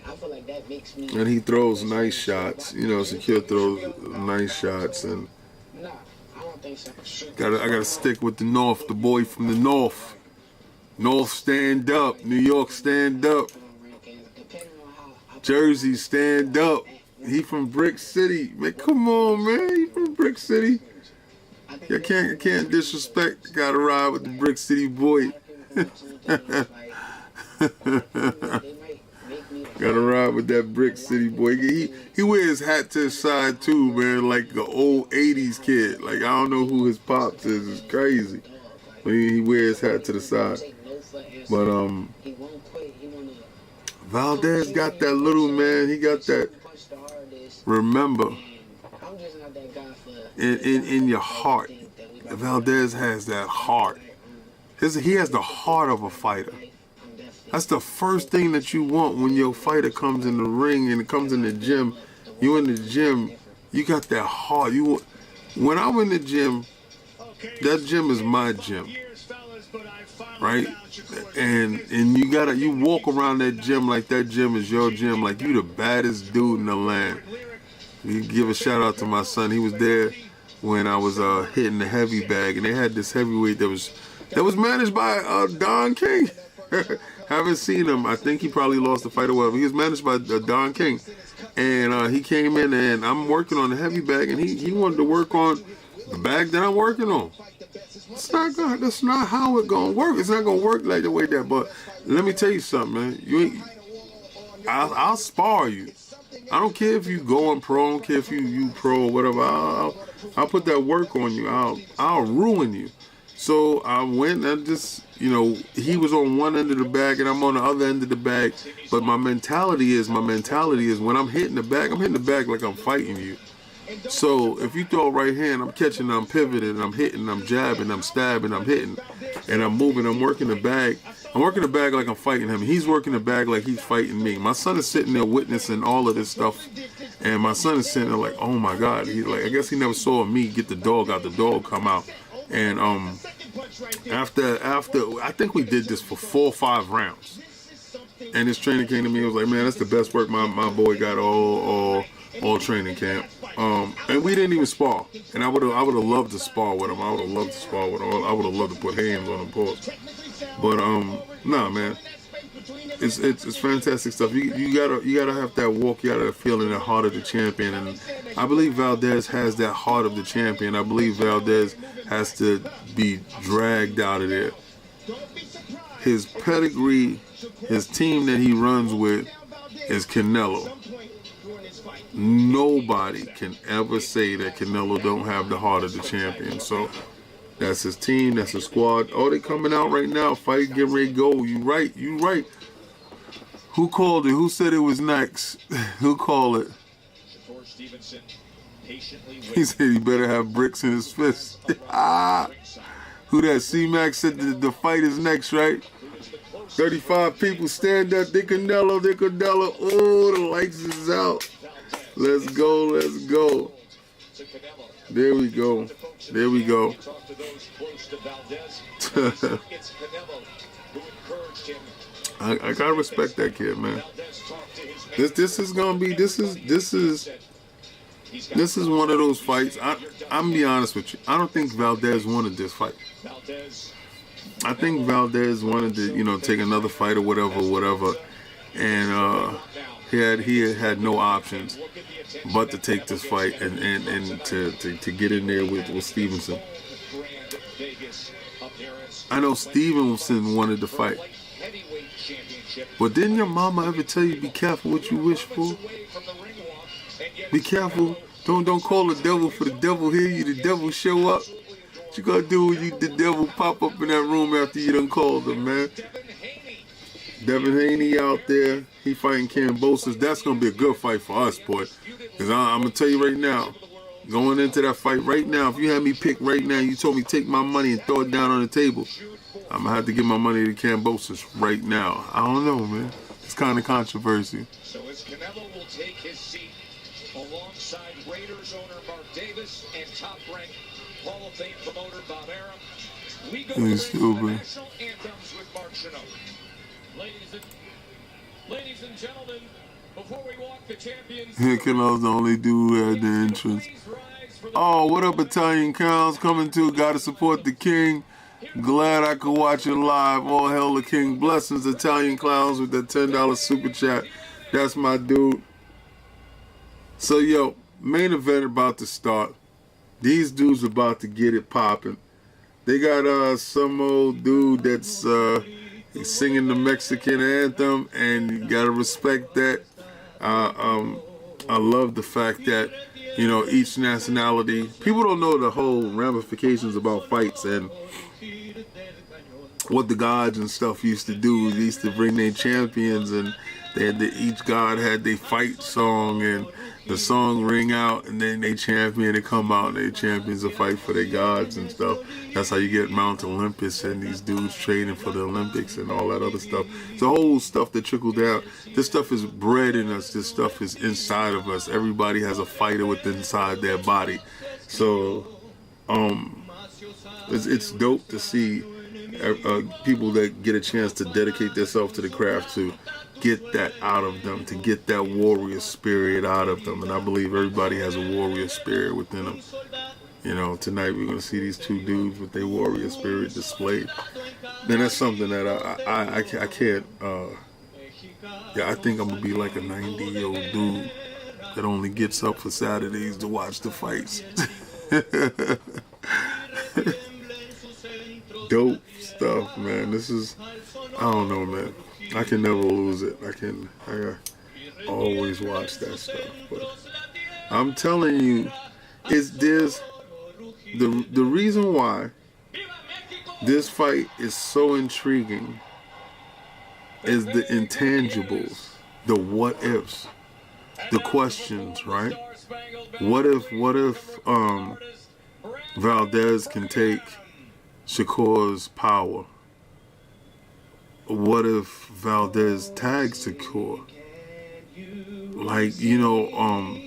I feel like that makes me. And he throws nice shots. You know, Shakur throws nice shots, and nah, I don't think so. I gotta stick with the North, the boy from the North. North stand up, New York stand up, Jersey stand up. He from Brick City, man. Come on, man. He from Brick City. You can't disrespect. Gotta ride with the Brick City boy. Gotta ride with that Brick City boy. He wears his hat to his side too, man, like the old 80s kid. Like, I don't know who his pops is. It's crazy. But he wears his hat to the side. But Valdez got that little, man. He got that. Remember, in your heart, Valdez has that heart. He has the heart of a fighter. That's the first thing that you want when your fighter comes in the ring and comes in the gym. You in the gym, you got that heart. When I'm in the gym, that gym is my gym, right? And you walk around that gym like that gym is your gym, like you the baddest dude in the land. You give a shout out to my son. He was there when I was hitting the heavy bag, and they had this heavyweight that was managed by Don King. Haven't seen him. I think he probably lost the fight or whatever. He was managed by Don King, and he came in, and I'm working on the heavy bag, and he wanted to work on the bag that I'm working on. That's not how it's gonna work. It's not gonna work like the way that. But let me tell you something, man. I'll spar you. I don't care if you going pro. I don't care if you pro or whatever. I'll put that work on you. I'll ruin you. So I went and just, he was on one end of the bag and I'm on the other end of the bag. But my mentality is when I'm hitting the bag like I'm fighting you. So if you throw a right hand, I'm catching, I'm pivoting, I'm hitting, I'm jabbing, I'm stabbing, I'm hitting, and I'm moving, I'm working the bag. I'm working the bag like I'm fighting him. He's working the bag like he's fighting me. My son is sitting there witnessing all of this stuff, and my son is sitting there like, oh my God. He's like, I guess he never saw me get the dog out, the dog come out. And after I think we did this for 4 or 5 rounds, and his trainer came to me and was like, man, that's the best work my boy got all training camp. And we didn't even spar. And I would have loved to spar with him. I would have loved to spar with him. I would have loved to put hands on him, pause. But nah, man, it's fantastic stuff. You gotta have that walk. You gotta feel in the heart of the champion. And I believe Valdez has that heart of the champion. I believe Valdez has to be dragged out of there. His pedigree, his team that he runs with is Canelo. Nobody can ever say that Canelo don't have the heart of the champion. So that's his team, that's his squad. Oh, they coming out right now. Fight, get ready to go. You right. Who called it? Who said it was next? Who called it? He said he better have bricks in his fist. Who that? C-Max said the fight is next, right? 35 people stand up. They Canelo. Oh, the lights is out. Let's go. There we go. I gotta respect that kid, man. This is gonna be this is one of those fights. I'm gonna be honest with you. I don't think Valdez wanted this fight. I think Valdez wanted to, take another fight or whatever, and he had no options but to take this fight and to get in there with Stevenson. I know Stevenson wanted to fight, but didn't your mama ever tell you be careful what you wish for? Be careful. Don't call the devil for the devil hear you. The devil show up. What you gonna do when the devil pop up in that room after you done called him, man? Devin Haney out there. He fighting Kambosos. That's gonna be a good fight for us, boy. Cause I'm gonna tell you right now, going into that fight right now, if you had me pick right now, you told me take my money and throw it down on the table, I'm gonna have to give my money to Kambosos right now. I don't know, man. It's kind of controversy. So as Canelo will take his seat alongside Raiders owner Mark Davis and top-ranked Hall of Fame promoter Bob Arum, we go to the national anthems with Mark Chanot. Ladies and gentlemen, before we walk the champions... Here Canelo's the only dude who had the entrance. Oh, what up, Italian Clowns? Coming to, gotta support the king. Glad I could watch it live. All hail the king. Blessings, Italian Clowns, with that $10 super chat. That's my dude. So, yo, main event about to start. These dudes about to get it popping. They got some old dude that's singing the Mexican anthem, and you gotta respect that. I love the fact that, each nationality, people don't know the whole ramifications about fights and what the gods and stuff used to do. They used to bring their champions, and each god had their fight song, and the song ring out, and then they champion to come out, and they champions to fight for their gods and stuff. That's how you get Mount Olympus and these dudes training for the Olympics and all that other stuff. It's the whole stuff that trickled down. This stuff is bred in us. This stuff is inside of us. Everybody has a fighter within inside their body. So, it's dope to see people that get a chance to dedicate themselves to the craft to get that out of them, to get that warrior spirit out of them. And I believe everybody has a warrior spirit within them. Tonight we're going to see these two dudes with their warrior spirit displayed. Then that's something that I can't, I think I'm going to be like a 90-year-old dude that only gets up for Saturdays to watch the fights. Dope stuff, man. This is, I don't know, man. I can never lose it. I always watch that stuff. But I'm telling you, there's the reason why this fight is so intriguing is the intangibles, the what ifs, the questions, right? What if Valdez can take Shakur's power? What if Valdez tags Shakur?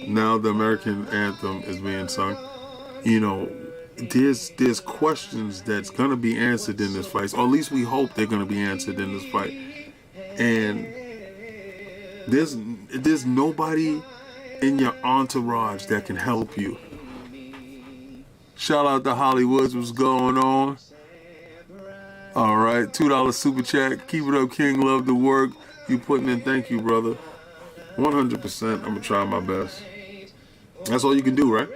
Now the American anthem is being sung. There's questions that's gonna be answered in this fight, or at least we hope they're gonna be answered in this fight. And there's nobody in your entourage that can help you. Shout out to Hollywoods, what's going on? All right, $2 super chat. Keep it up, King. Love the work you putting in. Thank you, brother. 100%. I'm gonna try my best. That's all you can do, right?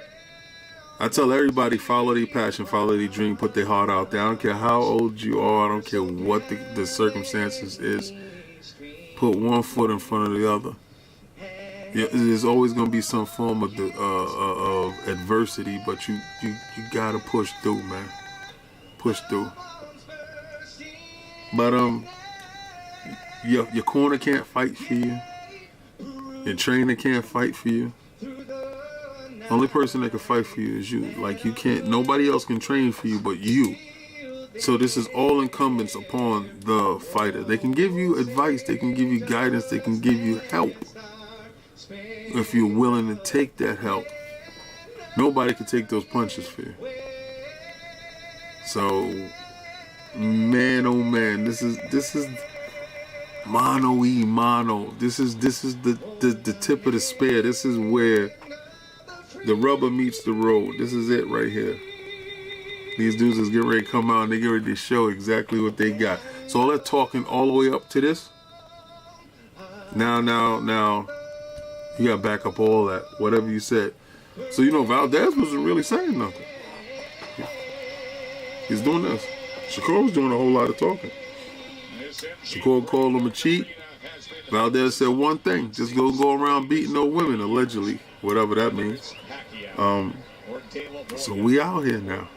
I tell everybody, follow their passion, follow their dream, put their heart out there. I don't care how old you are. I don't care what the circumstances is. Put one foot in front of the other. Yeah, there's always gonna be some form of adversity, but you gotta push through, man. Push through. But your corner can't fight for you. Your trainer can't fight for you. Only person that can fight for you is you. Like, you can't. Nobody else can train for you but you. So this is all incumbents upon the fighter. They can give you advice. They can give you guidance. They can give you help if you're willing to take that help. Nobody can take those punches for you. So, man, oh man, this is mano y mano. This is the tip of the spear. This is where the rubber meets the road. This is it right here. These dudes is getting ready to come out and they get ready to show exactly what they got. So all that talking all the way up to this. Now, you got to back up all that, whatever you said. So, you know, Valdez wasn't really saying nothing. He's doing this. Shakur was doing a whole lot of talking. Shakur called him a cheat. Valdez said one thing, just go around beating no women, allegedly, whatever that means. So we out here now.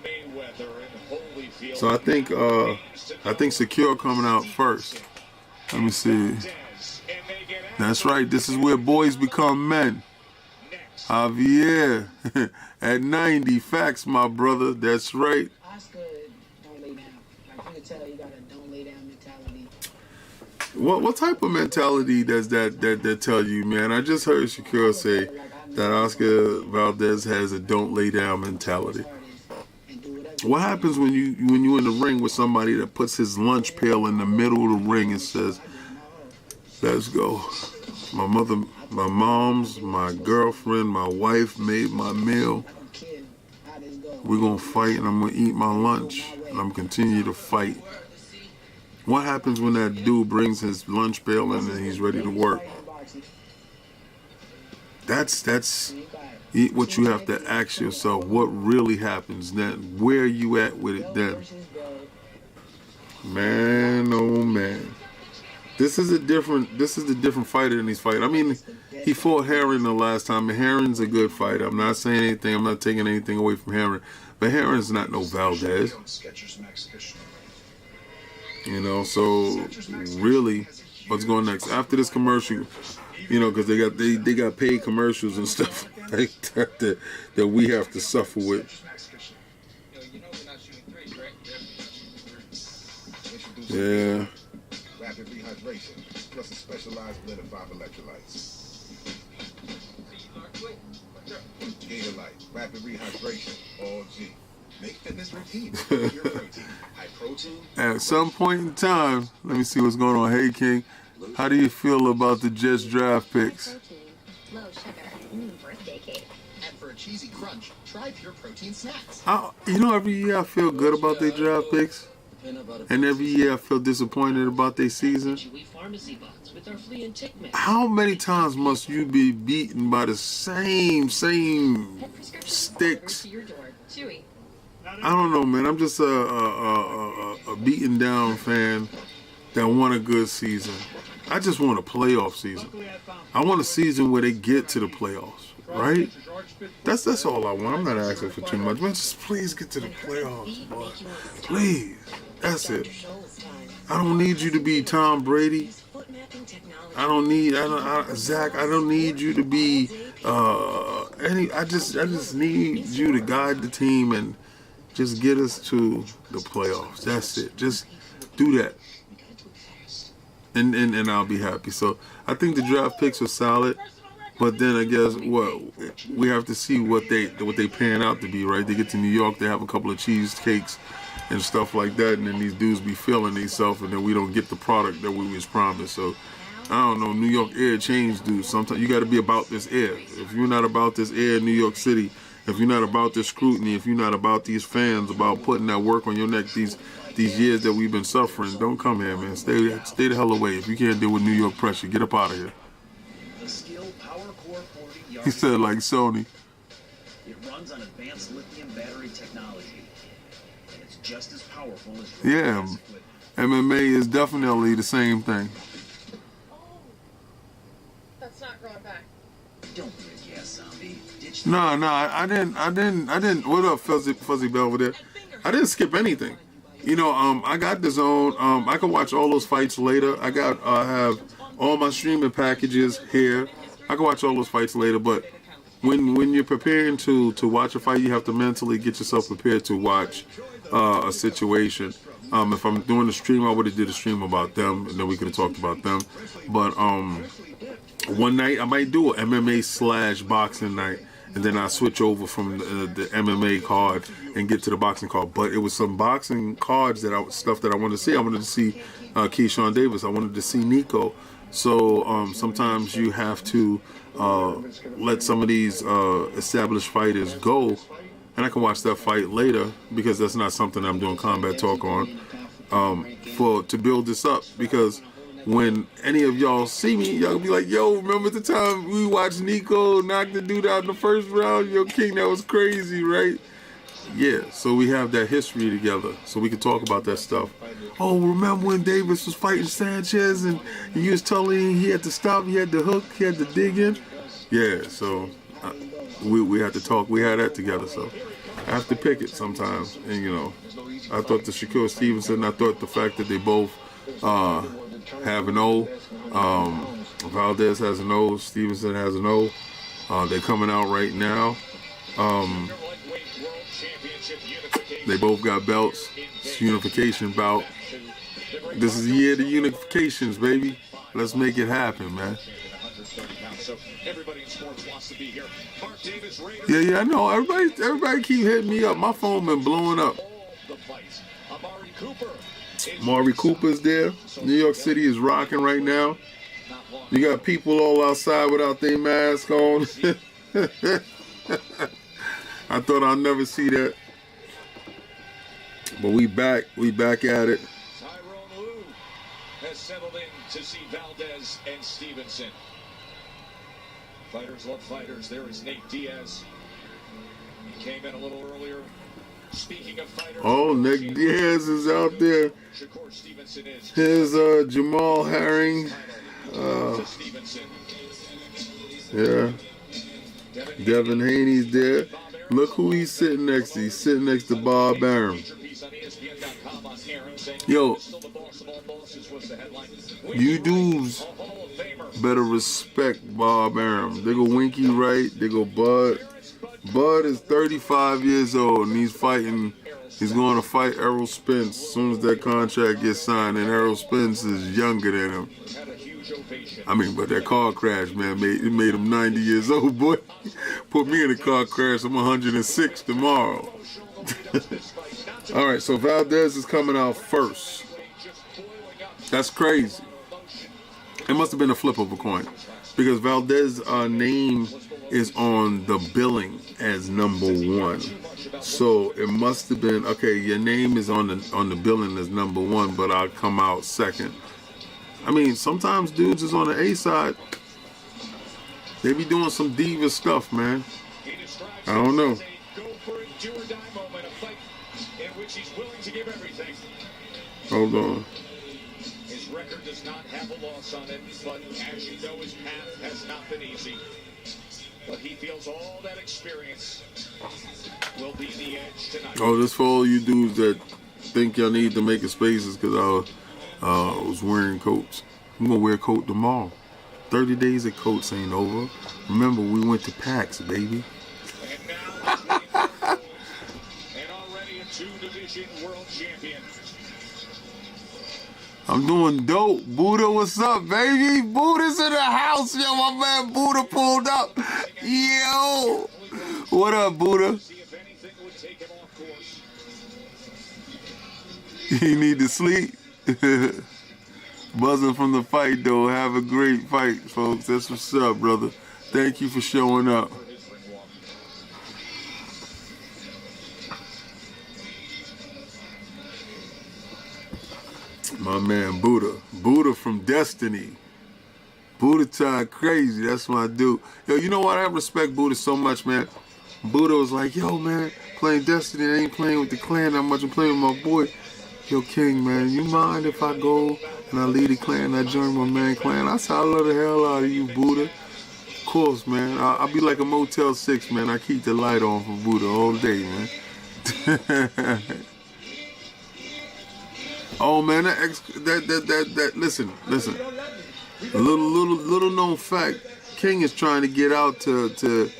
So I think Secure coming out first. Let me see. That's right. This is where boys become men. Javier at 90. Facts, my brother. That's right. Oscar don't lay down. Like, you can tell you got a don't lay down mentality. What type of mentality does that tell you, man? I just heard Shakur say that Oscar Valdez has a don't lay down mentality. What happens when you in the ring with somebody that puts his lunch pail in the middle of the ring and says, "Let's go. My mother, my mom's, my girlfriend, my wife made my meal. We're gonna fight and I'm gonna eat my lunch and I'm continue to fight." What happens when that dude brings his lunch pail in and he's ready to work? That's what you have to ask yourself. What really happens then? Where are you at with it then? Man, oh man. This is the different fighter in these fights. I mean, he fought Herring the last time, and Herring's a good fighter. I'm not saying anything. I'm not taking anything away from Herring. But Herring's not no Valdez. You know, so really, what's going next? After this commercial, you know, because they got paid commercials and stuff like that we have to suffer with. Yeah. Rapid rehydration, plus a specialized blend of 5 electrolytes. Gatorlight, rapid rehydration, all G. Make fitness routine. Pure protein, high protein. At some point in time, let me see what's going on. Hey, King, how do you feel about the Jets draft picks? Low sugar, birthday cake. And for a cheesy crunch, try Pure Protein snacks. You know, every year I feel good about their draft picks. And every year I feel disappointed about their season. How many times must you be beaten by the same sticks? I don't know, man. I'm just a beaten down fan that want a good season. I just want a playoff season. I want a season where they get to the playoffs, right? That's all I want. I'm not asking for too much. Man, just please get to the playoffs, boy. Please. That's it. I don't need you to be Tom Brady. Zach, I don't need you to be I just need you to guide the team and just get us to the playoffs. That's it. Just do that. And I'll be happy. So I think the draft picks are solid. But then I guess we have to see what they pan out to be, right? They get to New York, they have a couple of cheesecakes and stuff like that, and then these dudes be feeling themselves, and then we don't get the product that we was promised. So I don't know, New York air change, dude. Sometimes you got to be about this air. If you're not about this air in New York City, if you're not about this scrutiny, if you're not about these fans, about putting that work on your neck these years that we've been suffering, don't come here, man. Stay the hell away. If you can't deal with New York pressure, get up out of here. He said like Sony. It runs on advanced lithium battery technology, and it's just as powerful as MMA is definitely the same thing. That's not going back. Don't be a gas zombie. No, I didn't. What up, Fuzzy Belvedere? I didn't skip anything. You know, I got the zone. I can watch all those fights later. I have all my streaming packages here. I can watch all those fights later, but when you're preparing to watch a fight, you have to mentally get yourself prepared to watch a situation. If I'm doing a stream, I would have did a stream about them, and then we could have talked about them. But one night I might do an MMA/boxing night, and then I switch over from the MMA card and get to the boxing card. But it was some boxing cards stuff that I wanted to see. I wanted to see Shaun Davis. I wanted to see Nico. So sometimes you have to let some of these established fighters go and I can watch that fight later because that's not something I'm doing combat talk on. To build this up, because when any of y'all see me, y'all be like, yo, remember the time we watched Nico knock the dude out in the first round? Yo, King, that was crazy, right? Yeah, so we have that history together, so we can talk about that stuff. Oh, remember when Davis was fighting Sanchez and you was telling him he had to stop, he had to hook, he had to dig in? Yeah, so we had to talk, we had that together, so I have to pick it sometimes. And, you know, I thought the Shakur Stevenson, I thought the fact that they both have an O, Valdez has an O, Stevenson has an O, they're coming out right now. They both got belts. It's unification bout. This is the year of the unifications, baby. Let's make it happen, man. Yeah, I know. Everybody keep hitting me up. My phone been blowing up. Amari Cooper's there. New York City is rocking right now. You got people all outside without their mask on. I thought I'd never see that. But we back at it. Tyrone Lue has settled in to see Valdez and Stevenson. Fighters love fighters. There is Nate Diaz. He came in a little earlier. Speaking of fighters, oh, Nick Diaz is out there. Shakur Stevenson is. Here's Jamal Herring. Yeah. Devin Haney's there. Look who he's sitting next to. He's sitting next to Bob Arum. Yo, you dudes better respect Bob Arum. They go Winky Wright. They go Bud. Bud is 35 years old and he's fighting. He's going to fight Errol Spence as soon as that contract gets signed. And Errol Spence is younger than him. I mean, but that car crash, man, made him 90 years old, boy. Put me in a car crash. I'm 106 tomorrow. All right, so Valdez is coming out first. That's crazy. It must have been a flip of a coin, because Valdez's name is on the billing as #1. So it must have been, okay, your name is on the billing as #1, but I'll come out second. I mean, sometimes dudes is on the A side. They be doing some diva stuff, man. I don't know. Hold on. His record does not have a loss on it, but as you know, his path has not been easy. But he feels all that experience will be the edge tonight. Oh, this for all you dudes that think y'all need to make a spaces because I was wearing coats. I'm going to wear a coat tomorrow. 30 days of coats ain't over. Remember, we went to PAX, baby. And now, and already a 2-division world champion. I'm doing dope. Buddha, what's up, baby? Buddha's in the house. Yo, my man Buddha pulled up. Yo. What up, Buddha? You need to sleep. Buzzing from the fight, though. Have a great fight, folks. That's what's up, brother. Thank you for showing up. My man Buddha. Buddha from Destiny. Buddha time crazy. That's my dude. Yo, you know what? I respect Buddha so much, man. Buddha was like, yo, man, playing Destiny. I ain't playing with the clan that much. I'm playing with my boy. Yo, King, man, you mind if I go and I lead the clan and I join my man clan? I said, I love the hell out of you, Buddha. Of course, man. I'll be like a Motel 6, man. I keep the light on for Buddha all day, man. Oh, man, listen. A little known fact, King is trying to get out to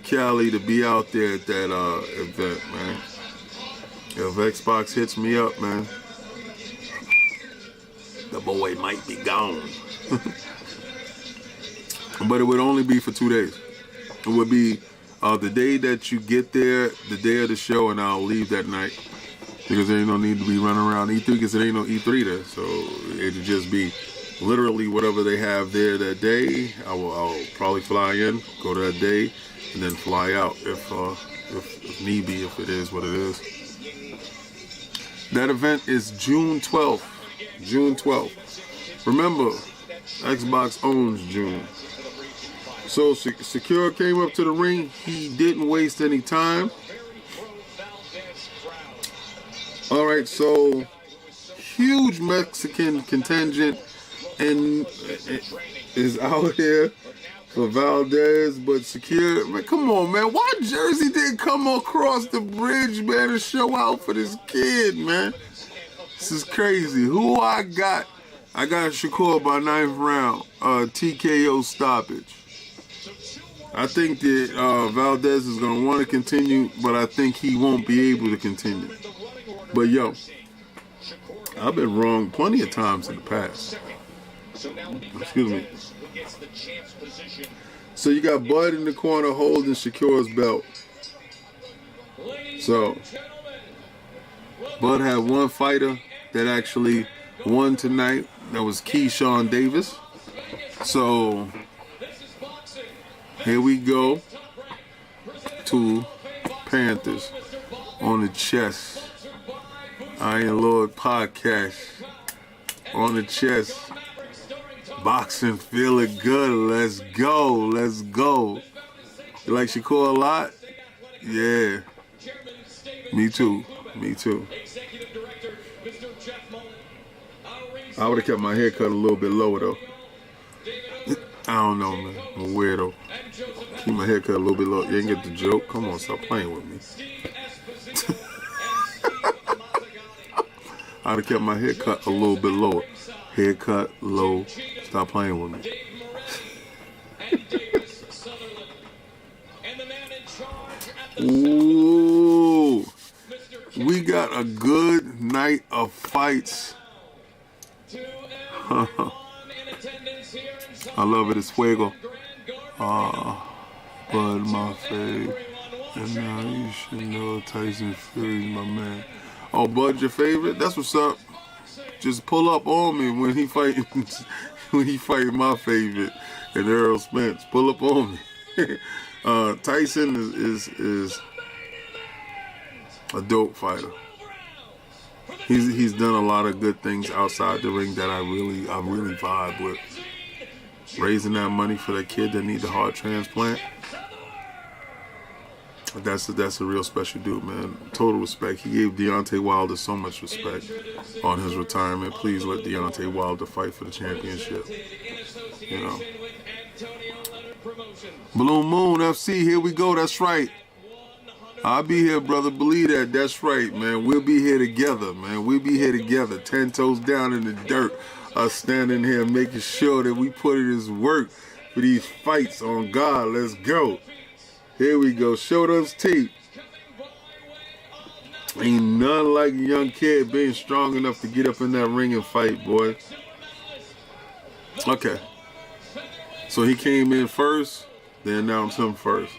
Cali to be out there at that event, man. If Xbox hits me up, man, the boy might be gone. But it would only be for 2 days. It would be the day that you get there, the day of the show, and I'll leave that night. Because there ain't no need to be running around E3 because there ain't no E3 there. So it'll just be literally whatever they have there that day. I'll probably fly in, go to that day, and then fly out if need be, if it is what it is. That event is June 12th. June 12th. Remember, Xbox owns June. So Secure came up to the ring. He didn't waste any time. All right, so huge Mexican contingent and is out here for Valdez, but Secure, man, come on, man. Why Jersey didn't come across the bridge, man, to show out for this kid, man? This is crazy. Who I got? I got Shakur by 9th round, TKO stoppage. I think that Valdez is going to want to continue, but I think he won't be able to continue. But, yo, I've been wrong plenty of times in the past. Excuse me. So you got Bud in the corner holding Shakur's belt. So, Bud had one fighter that actually won tonight. That was Shaun Davis. So, here we go to Panthers on the chest. Iron Lord podcast on the chest. Boxing feeling good. Let's go. Let's go. You like Shakur a lot? Yeah. Me too. Me too. I would have kept my hair cut a little bit lower though. I don't know, man. I'm a weirdo. Keep my hair cut a little bit lower. You ain't get the joke? Come on, stop playing with me. I'd have kept my hair cut a little bit lower. Haircut low. Stop playing with me. Ooh. We got a good night of fights. I love it. It's fuego. Bud, my fave. And now you should know Tyson Fury's my man. Oh, Bud, your favorite? That's what's up. Just pull up on me when he fighting my favorite and Errol Spence. Pull up on me. Tyson is a dope fighter. He's done a lot of good things outside the ring that I really vibe with. Raising that money for that kid that needs a heart transplant. That's a real special dude, man. Total respect. He gave Deontay Wilder so much respect on his retirement. Please let Deontay Wilder fight for the championship. You know. Blue Moon FC, here we go. That's right. I'll be here, brother. Believe that. That's right, man. We'll be here together, man. We'll be here together. 10 toes down in the dirt. Us standing here making sure that we put in his work for these fights on God. Let's go. Here we go. Show those teeth. Ain't none like a young kid being strong enough to get up in that ring and fight, boy. Okay. So he came in first. They announced him first.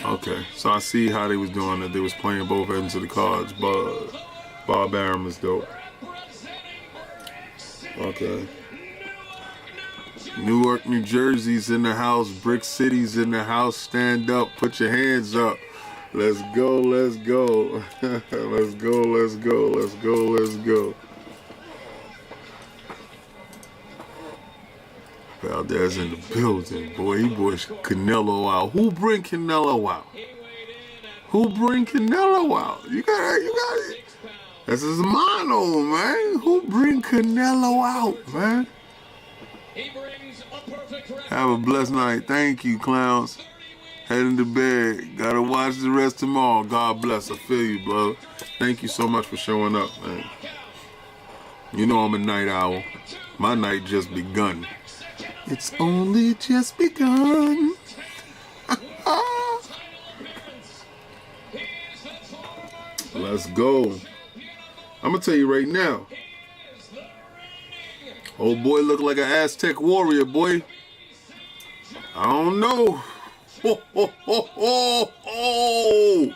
Okay. So I see how they was doing it. They was playing both ends of the cards. But Bob Arum is dope. Okay. Newark, New Jersey's in the house. Brick City's in the house. Stand up. Put your hands up. Let's go. Let's go. Let's go. Let's go. Let's go. Let's go. Valdez in the building. Boy, he boys Canelo out. Who bring Canelo out? Who bring Canelo out? You got it. This is mono, man. Who bring Canelo out, man? Have a blessed night. Thank you, clowns. Heading to bed. Gotta watch the rest tomorrow. God bless. I feel you, brother. Thank you so much for showing up, man. You know I'm a night owl. My night just begun. It's only just begun. Let's go. I'm gonna tell you right now. Old boy look like an Aztec warrior, boy. I don't know. Ho, ho, ho, ho, ho.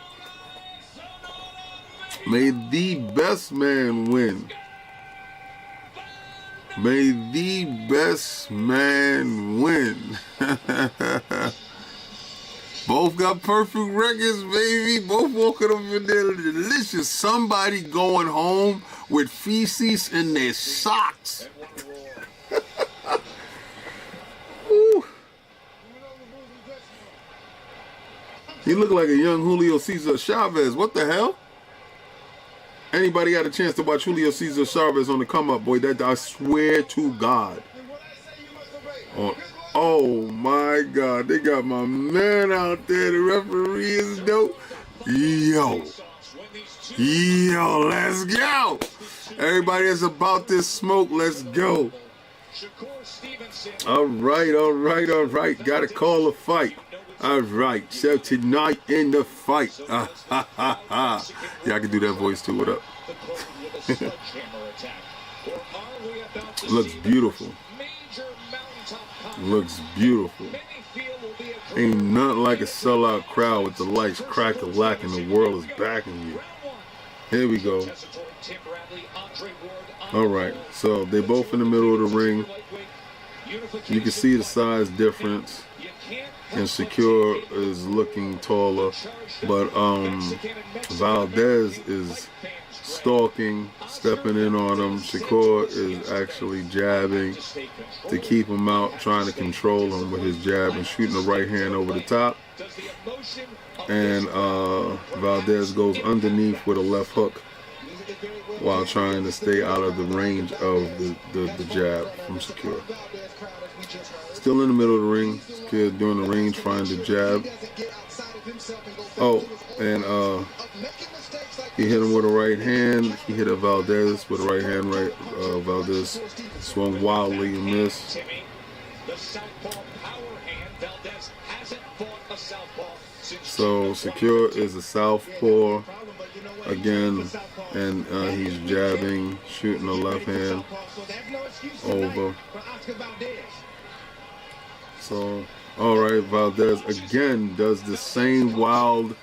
May the best man win. May the best man win. Both got perfect records, baby. Both walking up in there delicious. Somebody going home with feces in their socks. Ooh. He looked like a young Julio Cesar Chavez. What the hell? Anybody got a chance to watch Julio Cesar Chavez on the come up, boy? That I swear to God. Oh my God, they got my man out there. The referee is dope. Yo, let's go. Everybody that's about this smoke, let's go. All right. Gotta call a fight. All right, so tonight in the fight. Yeah, I can do that voice too. What up? Looks beautiful. Looks beautiful. Ain't nothing like a sellout crowd with the lights crack-a-lack and the world is backing you. Here we go. All right, so they both in the middle of the ring. You can see the size difference. And Secure is looking taller, but Valdez is stalking, stepping in on him. Shakur is actually jabbing to keep him out, trying to control him with his jab and shooting the right hand over the top. And Valdez goes underneath with a left hook while trying to stay out of the range of the jab from Secure. Still in the middle of the ring. Secure doing the range, find the jab. Oh, and he hit him with a right hand. He hit a Valdez with a right hand. Valdez swung wildly and missed. So Secure is a southpaw again, and he's jabbing, shooting the left hand over. So, all right, Valdez again does the same wild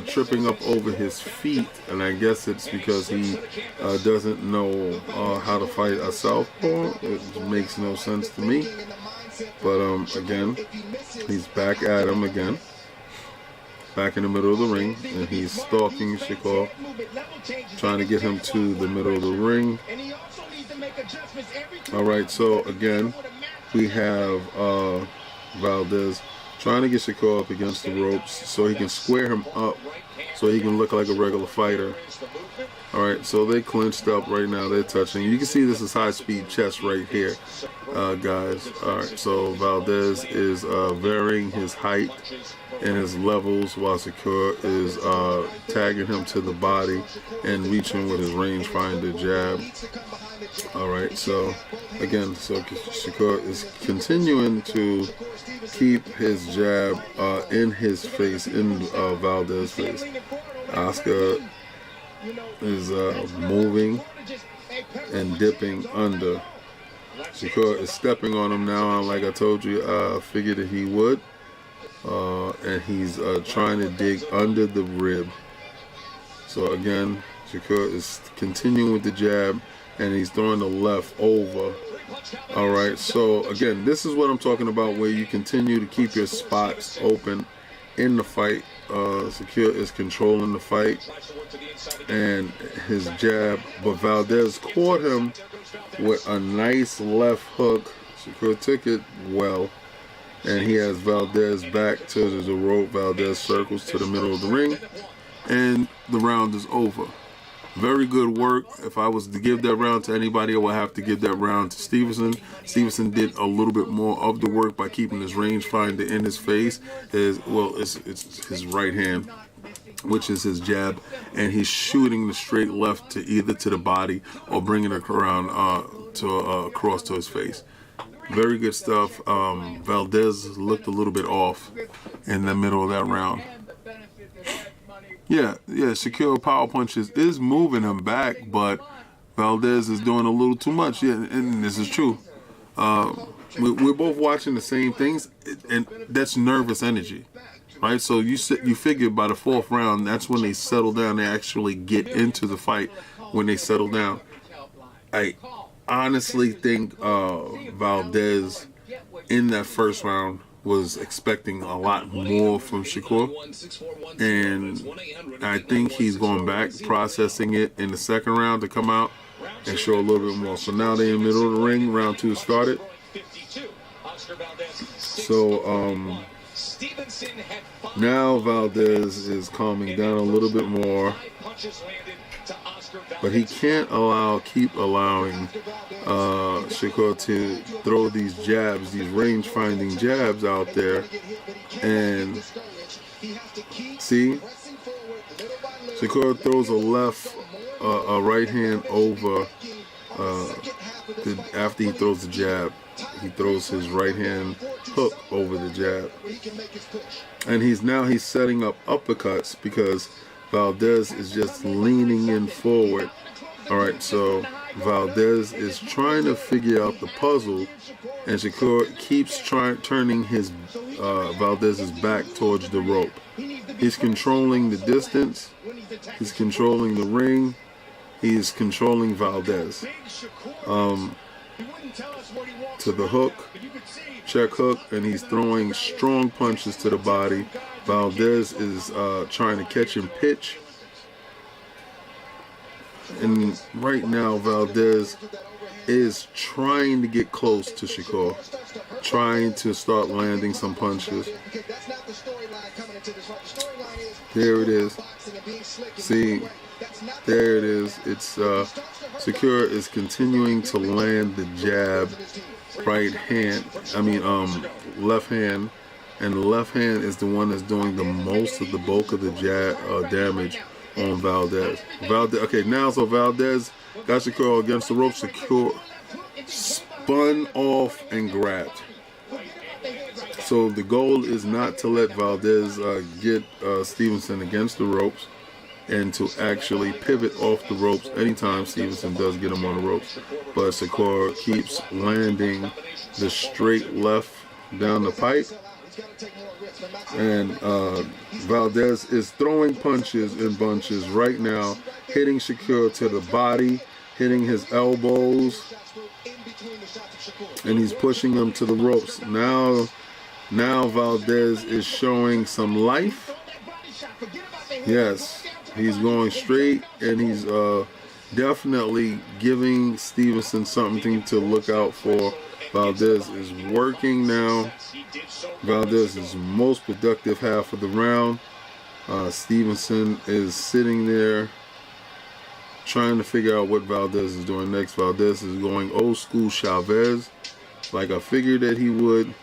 tripping up over his feet, and I guess it's because he doesn't know how to fight a southpaw. It makes no sense to me. But again, he's back at him again, back in the middle of the ring, and he's stalking Shakur, trying to get him to the middle of the ring. All right, so again, we have Valdez trying to get Shakur up against the ropes so he can square him up so he can look like a regular fighter. All right, so they clinched up right now. They're touching. You can see this is high-speed chess right here, guys. All right, so Valdez is varying his height and his levels while Shakur is tagging him to the body and reaching with his rangefinder jab. All right, so again, so Shakur is continuing to keep his jab in his face, in Valdez's face. Oscar is moving and dipping under. Shakur is stepping on him now, like I told you, figured that he would. And he's trying to dig under the rib. So again, Shakur is continuing with the jab, and he's throwing the left over. All right, so again, this is what I'm talking about, where you continue to keep your spots open in the fight. Secure is controlling the fight and his jab, but Valdez caught him with a nice left hook. Secure took it well, and he has Valdez back to the rope. Valdez circles to the middle of the ring, and the round is over. Very good work. If I was to give that round to anybody, I would have to give that round to Stevenson. Stevenson did a little bit more of the work by keeping his rangefinder in his face. It's his right hand, which is his jab, and he's shooting the straight left to either to the body or bringing it around across to his face. Very good stuff. Valdez looked a little bit off in the middle of that round. Yeah, Secure power punches is moving him back, but Valdez is doing a little too much. Yeah, and this is true. We're both watching the same things, and that's nervous energy, right? So you figure by the fourth round, that's when they settle down. They actually get into the fight when they settle down. I honestly think Valdez in that first round was expecting a lot more from Shakur, and I think he's going back, processing it in the second round to come out and show a little bit more. So now they're in the middle of the ring. Round 2 started. So now Valdez is calming down a little bit more, but he can't keep allowing Shakur to throw these jabs, these range-finding jabs out there. And see, Shakur throws a right hand over after he throws the jab. He throws his right hand hook over the jab, and he's setting up uppercuts because Valdez is just leaning in forward. All right, so Valdez is trying to figure out the puzzle, and Shakur keeps turning his Valdez's back towards the rope. He's controlling the distance. He's controlling the ring. He's controlling Valdez. To the hook, check hook, and he's throwing strong punches to the body. Valdez is trying to catch and pitch. And right now, Valdez is trying to get close to Shakur, trying to start landing some punches. There it is. See, there it is. It's Shakur is continuing to land the jab, left hand, and the left hand is the one that's doing the most of the bulk of the jab damage on Valdez. Okay, now so Valdez got Shakur against the rope. Shakur spun off and grabbed. So the goal is not to let Valdez get Stevenson against the ropes, and to actually pivot off the ropes anytime Stevenson does get him on the ropes. But Shakur keeps landing the straight left down the pipe, and Valdez is throwing punches in bunches right now, hitting Shakur to the body, hitting his elbows, and he's pushing him to the ropes. Now Valdez is showing some life. Yes. He's going straight, and he's definitely giving Stevenson something to look out for. Valdez is working now. Valdez is most productive half of the round. Stevenson is sitting there trying to figure out what Valdez is doing next. Valdez is going old school Chavez, like I figured that he would.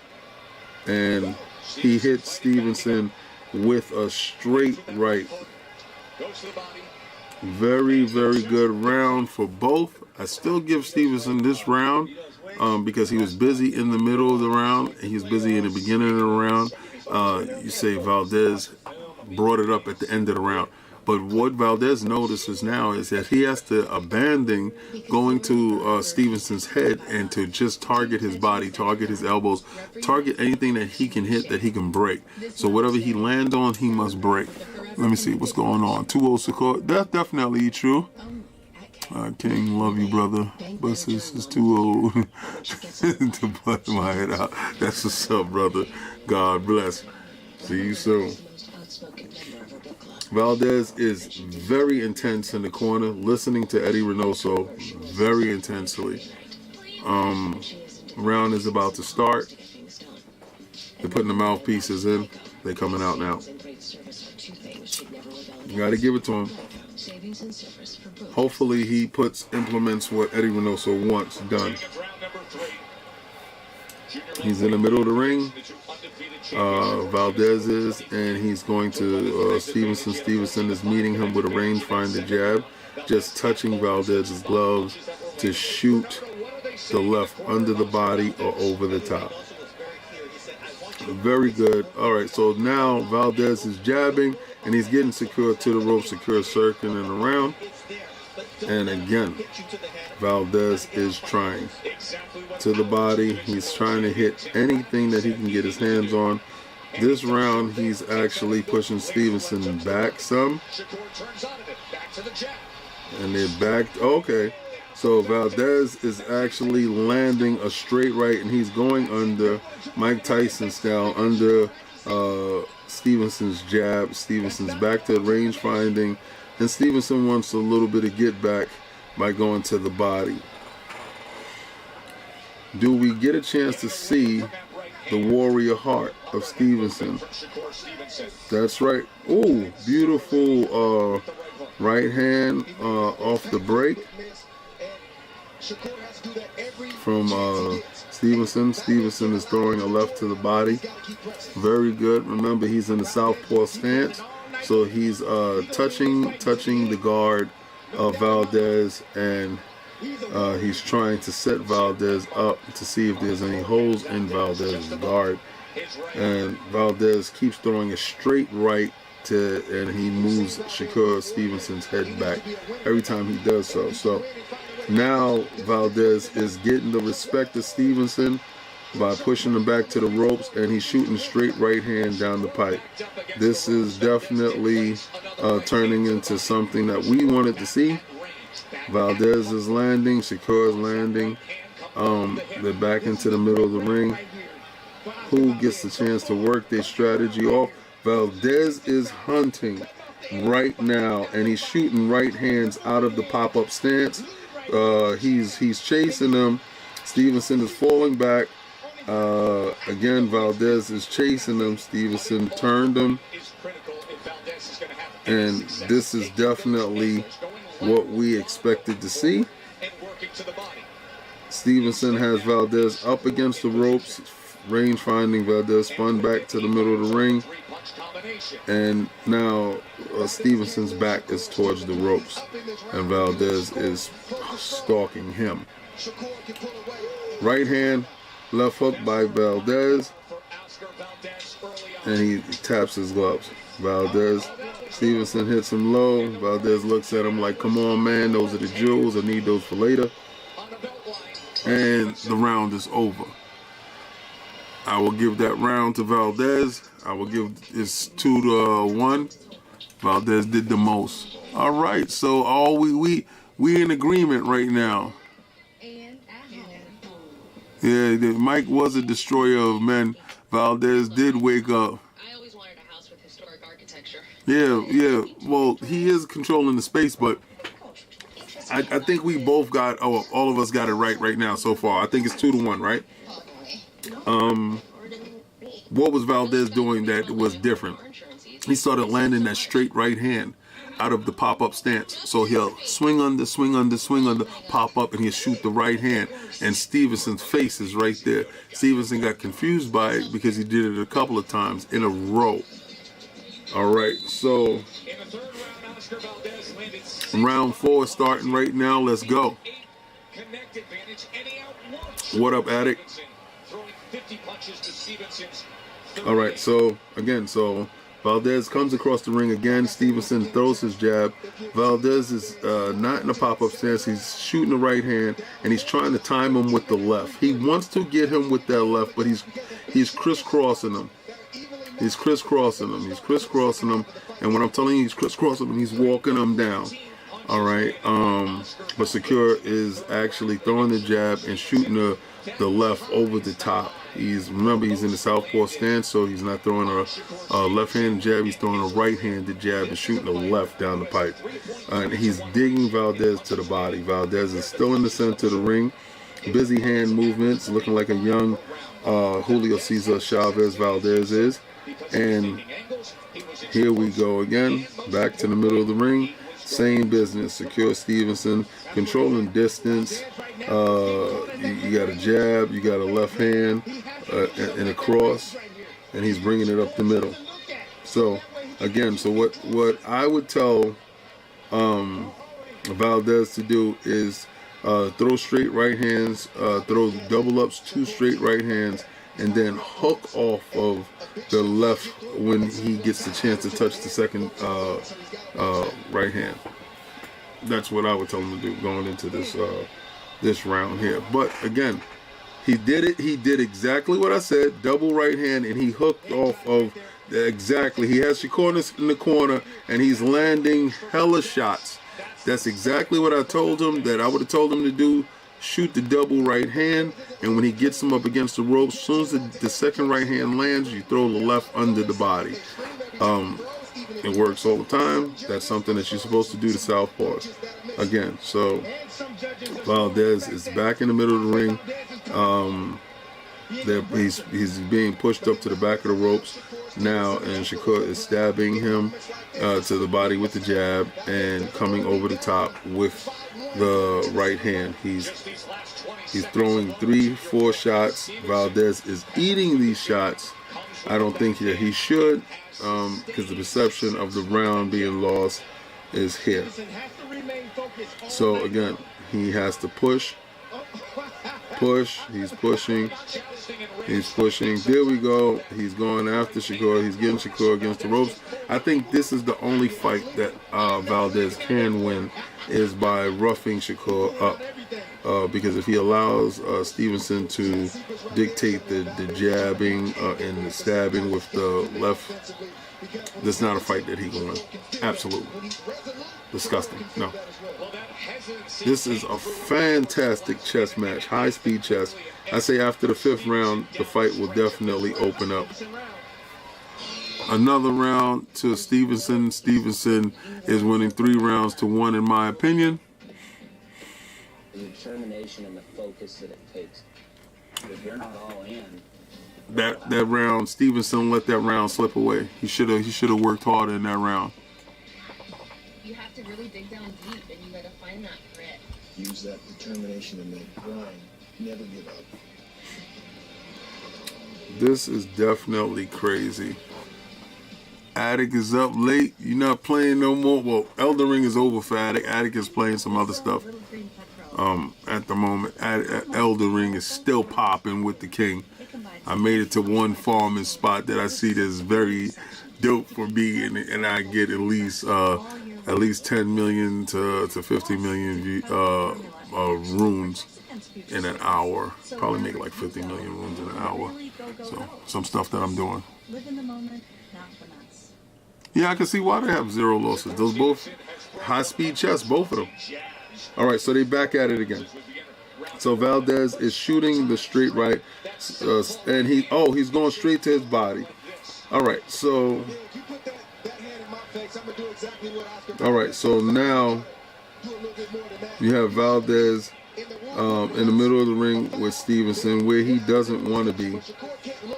And he hit Stevenson with a straight right. Very, very good round for both. I still give Stevenson this round because he was busy in the middle of the round and he was busy in the beginning of the round. You say Valdez brought it up at the end of the round. But what Valdez notices now is that he has to abandon going to Stevenson's head and to just target his body, target his elbows, target anything that he can hit, that he can break. So whatever he lands on, he must break. Let me see what's going on. 2-0 Shakur. That's definitely true. King, love you, brother. But this is 2-0 to blood my head out. That's what's up, brother. God bless. See you soon. Valdez is very intense in the corner, listening to Eddie Reynoso very intensely. Round is about to start. They're putting the mouthpieces in. They're coming out now. You got to give it to him. Hopefully he implements what Eddie Reynoso wants done. He's in the middle of the ring. Valdez is, and he's going to Stevenson. Stevenson is meeting him with a rangefinder jab, just touching Valdez's gloves to shoot the left under the body or over the top. Very good. All right, so now Valdez is jabbing, and he's getting Shakur to the rope. Shakur circling around. And again, Valdez is trying to the body. He's trying to hit anything that he can get his hands on. This round, he's actually pushing Stevenson back some. And they're back. Okay. So Valdez is actually landing a straight right, and he's going under Mike Tyson style, under Stevenson's jab. Stevenson's back to range finding, and Stevenson wants a little bit of get back by going to the body. Do we get a chance to see the warrior heart of Stevenson? That's right. Oh, beautiful right hand off the break from Stevenson. Stevenson is throwing a left to the body. Very good. Remember, he's in the southpaw stance, so he's touching the guard of Valdez, and he's trying to set Valdez up to see if there's any holes in Valdez's guard. And Valdez keeps throwing a straight right and he moves Shakur Stevenson's head back every time he does so. So now Valdez is getting the respect of Stevenson by pushing him back to the ropes, and he's shooting straight right hand down the pipe. This is definitely turning into something that we wanted to see. Valdez is landing, Shakur is landing. They're back into the middle of the ring. Who gets the chance to work their strategy off? Valdez is hunting right now, and he's shooting right hands out of the pop-up stance. He's chasing them. Stevenson is falling back. Again, Valdez is chasing them. Stevenson turned him. And this is definitely what we expected to see. Stevenson has Valdez up against the ropes, range finding. Valdez spun back to the middle of the ring, and now Stevenson's back is towards the ropes, and Valdez is stalking him. Right hand, left hook by Valdez, and he taps his gloves. Stevenson hits him low. Valdez looks at him like, come on, man, those are the jewels. I need those for later. And the round is over. I will give that round to Valdez. I will give it's 2-1. Valdez did the most. All right, so we in agreement right now. Yeah, Mike was a destroyer of men. Valdez did wake up. I always wanted a house with historic architecture. Yeah. Well, he is controlling the space, but I think we both got, all of us got it right now so far. I think it's 2-1, right? What was Valdez doing that was different? He started landing that straight right hand out of the pop-up stance. So he'll swing under, pop up, and he'll shoot the right hand. And Stevenson's face is right there. Stevenson got confused by it because he did it a couple of times in a row. All right, so round 4 starting right now. Let's go. What up, Addict? All right, so again, Valdez comes across the ring again. Stevenson throws his jab. Valdez is not in a pop-up stance. He's shooting the right hand, and he's trying to time him with the left. He wants to get him with that left, but he's crisscrossing him. He's crisscrossing him. And when I'm telling you he's crisscrossing him, he's walking him down. All right. But Shakur is actually throwing the jab and shooting the left over the top. Remember, he's in the southpaw stance, so he's not throwing a left-handed jab. He's throwing a right-handed jab and shooting the left down the pipe. And he's digging Valdez to the body. Valdez is still in the center of the ring. Busy hand movements, looking like a young Julio Cesar Chavez Valdez is. And here we go again, back to the middle of the ring. Same business. Shakur Stevenson controlling distance. You got a jab, you got a left hand, and a cross, and he's bringing it up the middle. So again, what I would tell Valdez to do is throw straight right hands, throw double ups, 2 straight right hands, and then hook off of the left when he gets the chance to touch the second right hand. That's what I would tell him to do going into this round here. But again, he did it. He did exactly what I said. Double right hand, and he hooked off of exactly. He has Shakur in the corner, and he's landing hella shots That's exactly what I told him that I would have told him to do. Shoot the double right hand, and when he gets him up against the ropes, as soon as the second right hand lands, you throw the left under the body. It works all the time. That's something that you're supposed to do to southpaws. Again, so Valdez is back in the middle of the ring. He's being pushed up to the back of the ropes now, and Shakur is stabbing him to the body with the jab and coming over the top with the right hand. He's throwing 3-4 shots. Valdez is eating these shots. I don't think that he should, because the perception of the round being lost is here. So again, he has to push. He's pushing. There we go. He's going after Shakur. He's getting Shakur against the ropes. I think this is the only fight that Valdez can win, is by roughing Shakur up. Because if he allows Stevenson to dictate the jabbing and the stabbing with the left, that's not a fight that he can win. Absolutely. Disgusting. No. This is a fantastic chess match. High-speed chess. I say after the 5th round, the fight will definitely open up. Another round to Stevenson. Stevenson is winning 3-1 in my opinion. The determination and the focus that it takes. If you're not all in. That round, Stevenson let that round slip away. He should have worked harder in that round. You have to really dig down deep, and you got to find that grit. Use that determination and that grind. Never give up. This is definitely crazy. Attic is up late. You're not playing no more. Well, Elden Ring is over for Attic. Attic is playing some other stuff. At the moment, Elden Ring is still popping with the king. I made it to one farming spot that I see that's very dope for me, and I get at least 10 million to 50 million runes in an hour. Probably make like 50 million runes in an hour. So some stuff that I'm doing. Live in the moment, not for us. Yeah, I can see why they have 0 losses. Those both high-speed chess, both of them. All right, so they back at it again. So Valdez is shooting the straight right, and he's going straight to his body. All right, so now you have Valdez in the middle of the ring with Stevenson, where he doesn't want to be,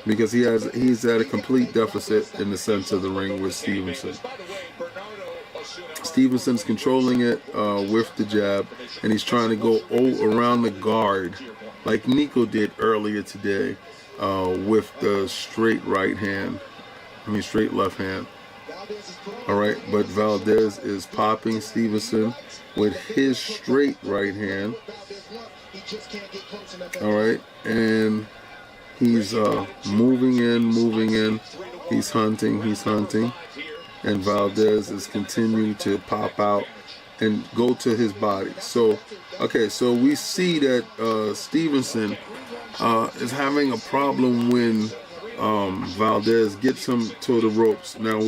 because he's at a complete deficit in the center of the ring with Stevenson. Stevenson's controlling it with the jab, and he's trying to go around the guard like Nico did earlier today with the straight left hand. All right, but Valdez is popping Stevenson with his straight right hand. All right, and he's moving in. He's hunting. And Valdez is continuing to pop out and go to his body. So we see that Stevenson is having a problem when Valdez gets him to the ropes. Now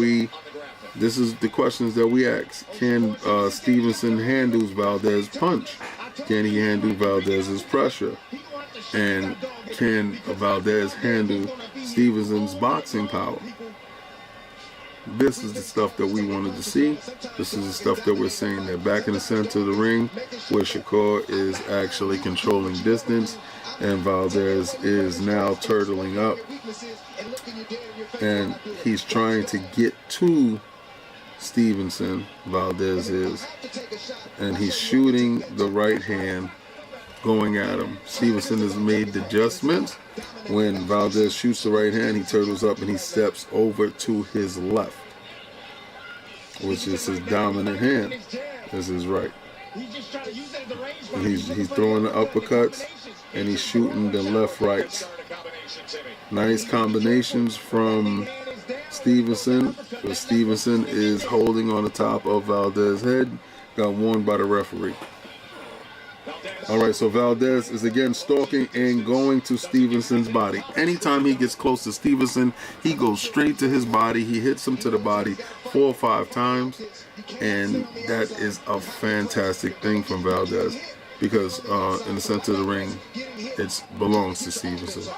this is the questions that we ask. Can Stevenson handle Valdez's punch? Can he handle Valdez's pressure? And can Valdez handle Stevenson's boxing power? This is the stuff that we wanted to see. This is the stuff that we're saying, that back in the center of the ring, where Shakur is actually controlling distance, and Valdez is now turtling up, and he's trying to get to Stevenson. Valdez is, and he's shooting the right hand, going at him. Stevenson has made the adjustments. When Valdez shoots the right hand, he turtles up and he steps over to his left, which is his dominant hand. This is right. He's throwing the uppercuts and he's shooting the left rights. Nice combinations from Stevenson, but Stevenson is holding on the top of Valdez's head. Got warned by the referee. All right, so Valdez is again stalking and going to Stevenson's body. Anytime he gets close to Stevenson, he goes straight to his body. He hits him to the body 4 or 5 times, and that is a fantastic thing from Valdez, because in the center of the ring, it belongs to Stevenson.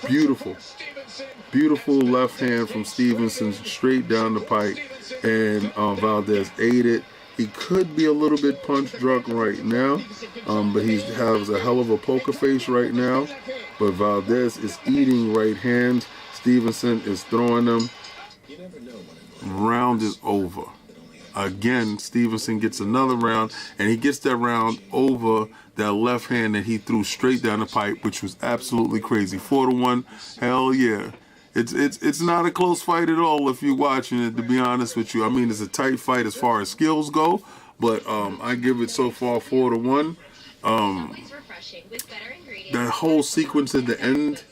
Beautiful, beautiful left hand from Stevenson straight down the pipe, and Valdez ate it. He could be a little bit punch drunk right now, but he has a hell of a poker face right now. But Valdez is eating right hands. Stevenson is throwing them. Round is over. Again, Stevenson gets another round, and he gets that round over that left hand that he threw straight down the pipe, which was absolutely crazy. 4-1, hell yeah. It's not a close fight at all if you're watching it, to be honest with you. I mean, it's a tight fight as far as skills go, but I give it so far 4-1. That whole sequence at the end,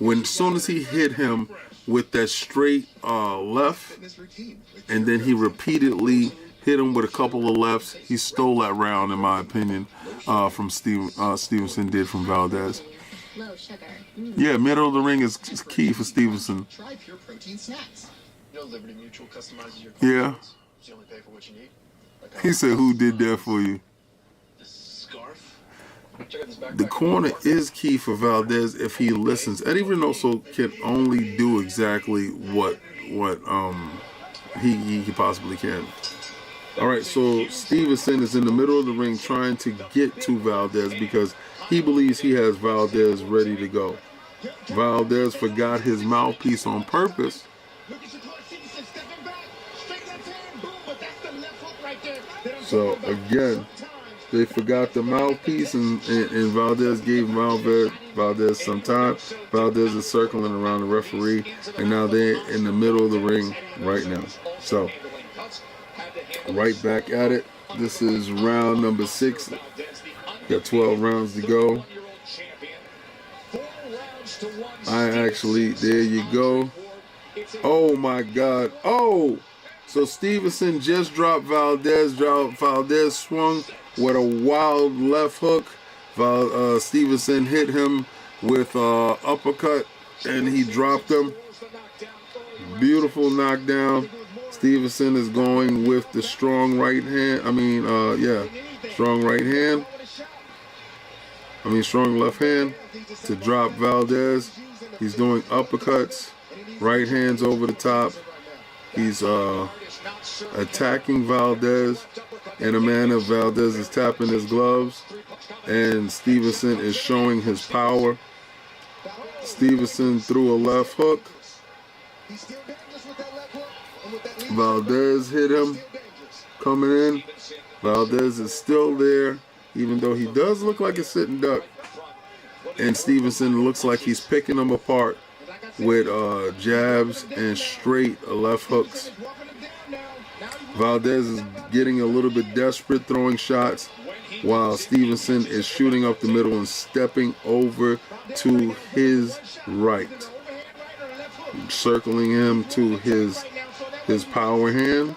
as soon as he hit him with that straight left, and then he repeatedly hit him with a couple of lefts, he stole that round, in my opinion, from Stevenson did from Valdez. Low sugar. Yeah, middle of the ring is key for Stevenson. Try Pure Protein snacks. You know, Liberty Mutual customizes your Yeah. You only pay for what you need. He said, who did that for you? Scarf. Check out this backpack. The corner is key for Valdez if he listens. Eddie Reynoso can only do exactly what he possibly can. All right, so Stevenson is in the middle of the ring trying to get to Valdez because he believes he has Valdez ready to go. Valdez forgot his mouthpiece on purpose. So again, they forgot the mouthpiece, and Valdez gave Valdez some time. Valdez is circling around the referee, and now they're in the middle of the ring right now. So right back at it. This is round number 6. Got 12 rounds to go. There you go. Oh my God. Oh, so Stevenson just dropped Valdez. Valdez swung with a wild left hook. Stevenson hit him with uppercut, and he dropped him. Beautiful knockdown. Stevenson is going with the strong right hand. Strong right hand. Strong left hand to drop Valdez. He's doing uppercuts, right hands over the top. He's attacking Valdez in a manner Valdez is tapping his gloves, and Stevenson is showing his power. Stevenson threw a left hook. Valdez hit him coming in. Valdez is still there, even though he does look like a sitting duck. And Stevenson looks like he's picking them apart with jabs and straight left hooks. Valdez is getting a little bit desperate, throwing shots, while Stevenson is shooting up the middle and stepping over to his right, circling him to his power hand.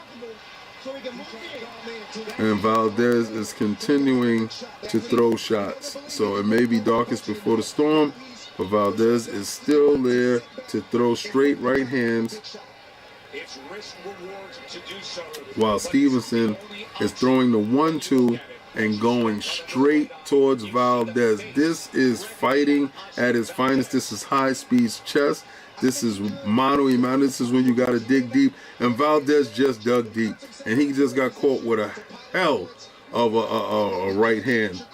And Valdez is continuing to throw shots. So it may be darkest before the storm, but Valdez is still there to throw straight right hands, while Stevenson is throwing the 1-2 and going straight towards Valdez. This is fighting at its finest. This is high-speed chess. This is mano a mano. This is when you got to dig deep. And Valdez just dug deep. And he just got caught with a hell of a right hand.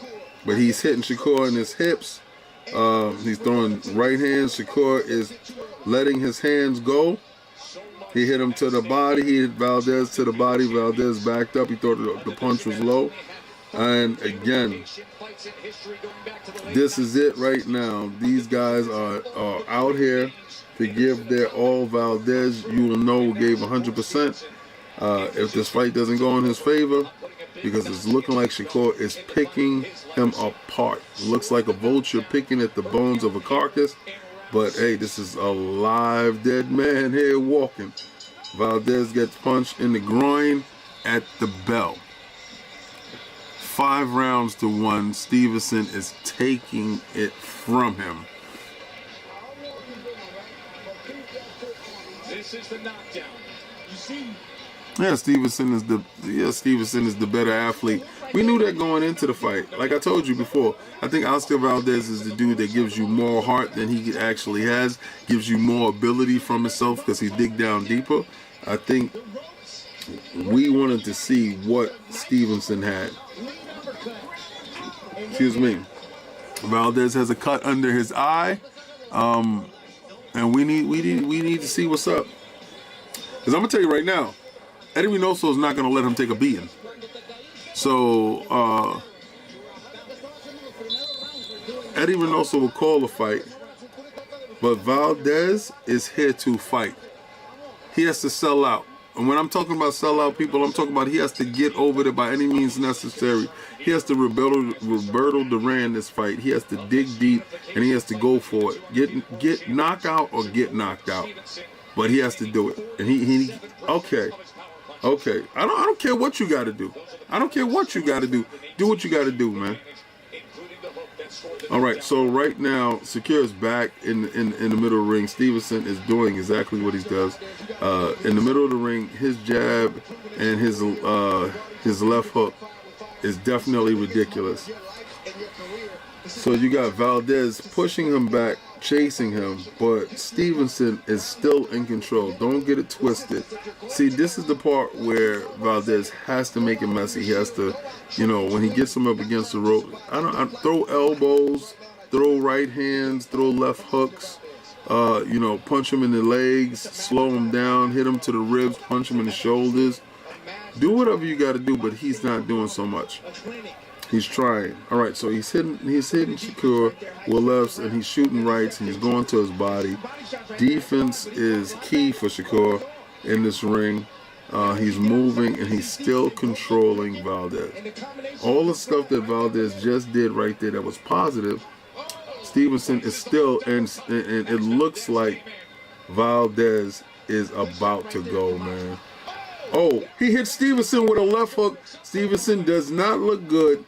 But he's hitting Shakur in his hips. He's throwing right hands. Shakur is letting his hands go. He hit him to the body. He hit Valdez to the body. Valdez backed up. He thought the punch was low. And again, this is it right now. These guys are out here to give their all. Valdez, you will know, gave 100%. If this fight doesn't go in his favor, because it's looking like Shakur is picking him apart. Looks like a vulture picking at the bones of a carcass. But hey, this is a live dead man here walking. Valdez gets punched in the groin at the bell. 5 rounds to 1. Stevenson is taking it from him. This is the knockdown. You see. Yeah, Stevenson is the better athlete. We knew that going into the fight. Like I told you before, I think Oscar Valdez is the dude that gives you more heart than he actually has, gives you more ability from himself because he dig down deeper. I think we wanted to see what Stevenson had. Excuse me. Valdez has a cut under his eye, and we need to see what's up. Because I'm gonna tell you right now, Eddie Reynoso is not gonna let him take a beating. So Eddie Reynoso will call the fight, but Valdez is here to fight. He has to sell out. And when I'm talking about sell out, people, I'm talking about he has to get over there by any means necessary. He has to Roberto Duran this fight. He has to dig deep and he has to go for it. Get knocked out or get knocked out. But he has to do it. And he okay. I don't care what you got to do. I don't care what you got to do. Do what you got to do, man. All right, so right now, Secure is back in the middle of the ring. Stevenson is doing exactly what he does. In the middle of the ring, his jab and his left hook is definitely ridiculous. So you got Valdez pushing him back, chasing him, but Stevenson is still in control. Don't get it twisted. See, this is the part where Valdez has to make it messy. He has to, when he gets him up against the rope, I throw elbows, throw right hands, throw left hooks, punch him in the legs, slow him down, hit him to the ribs, punch him in the shoulders. Do whatever you got to do, but he's not doing so much. He's trying. All right, so he's hitting Shakur with lefts, and he's shooting rights, and he's going to his body. Defense is key for Shakur in this ring. He's moving, and he's still controlling Valdez. All the stuff that Valdez just did right there that was positive, Stevenson is still, and it looks like Valdez is about to go, man. Oh, he hit Stevenson with a left hook. Stevenson does not look good.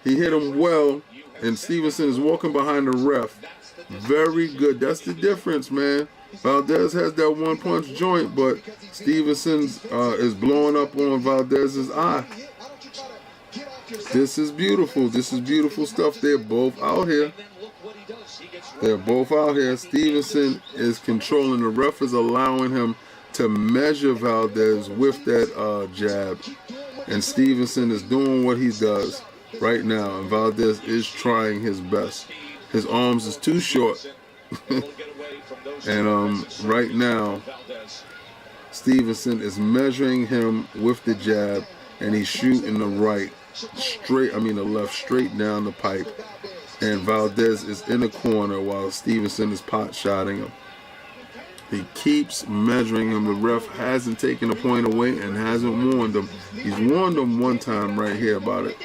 He hit him well, and Stevenson is walking behind the ref. Very good. That's the difference, man. Valdez has that one-punch joint, but Stevenson's is blowing up on Valdez's eye. This is beautiful. This is beautiful stuff. They're both out here. They're both out here. Stevenson is controlling. The ref is allowing him to measure Valdez with that jab. And Stevenson is doing what he does right now. And Valdez is trying his best. His arms is too short. And right now, Stevenson is measuring him with the jab. And he's shooting the left straight down the pipe. And Valdez is in the corner while Stevenson is pot-shotting him. He keeps measuring him. The ref hasn't taken a point away and hasn't warned him. He's warned him one time right here about it.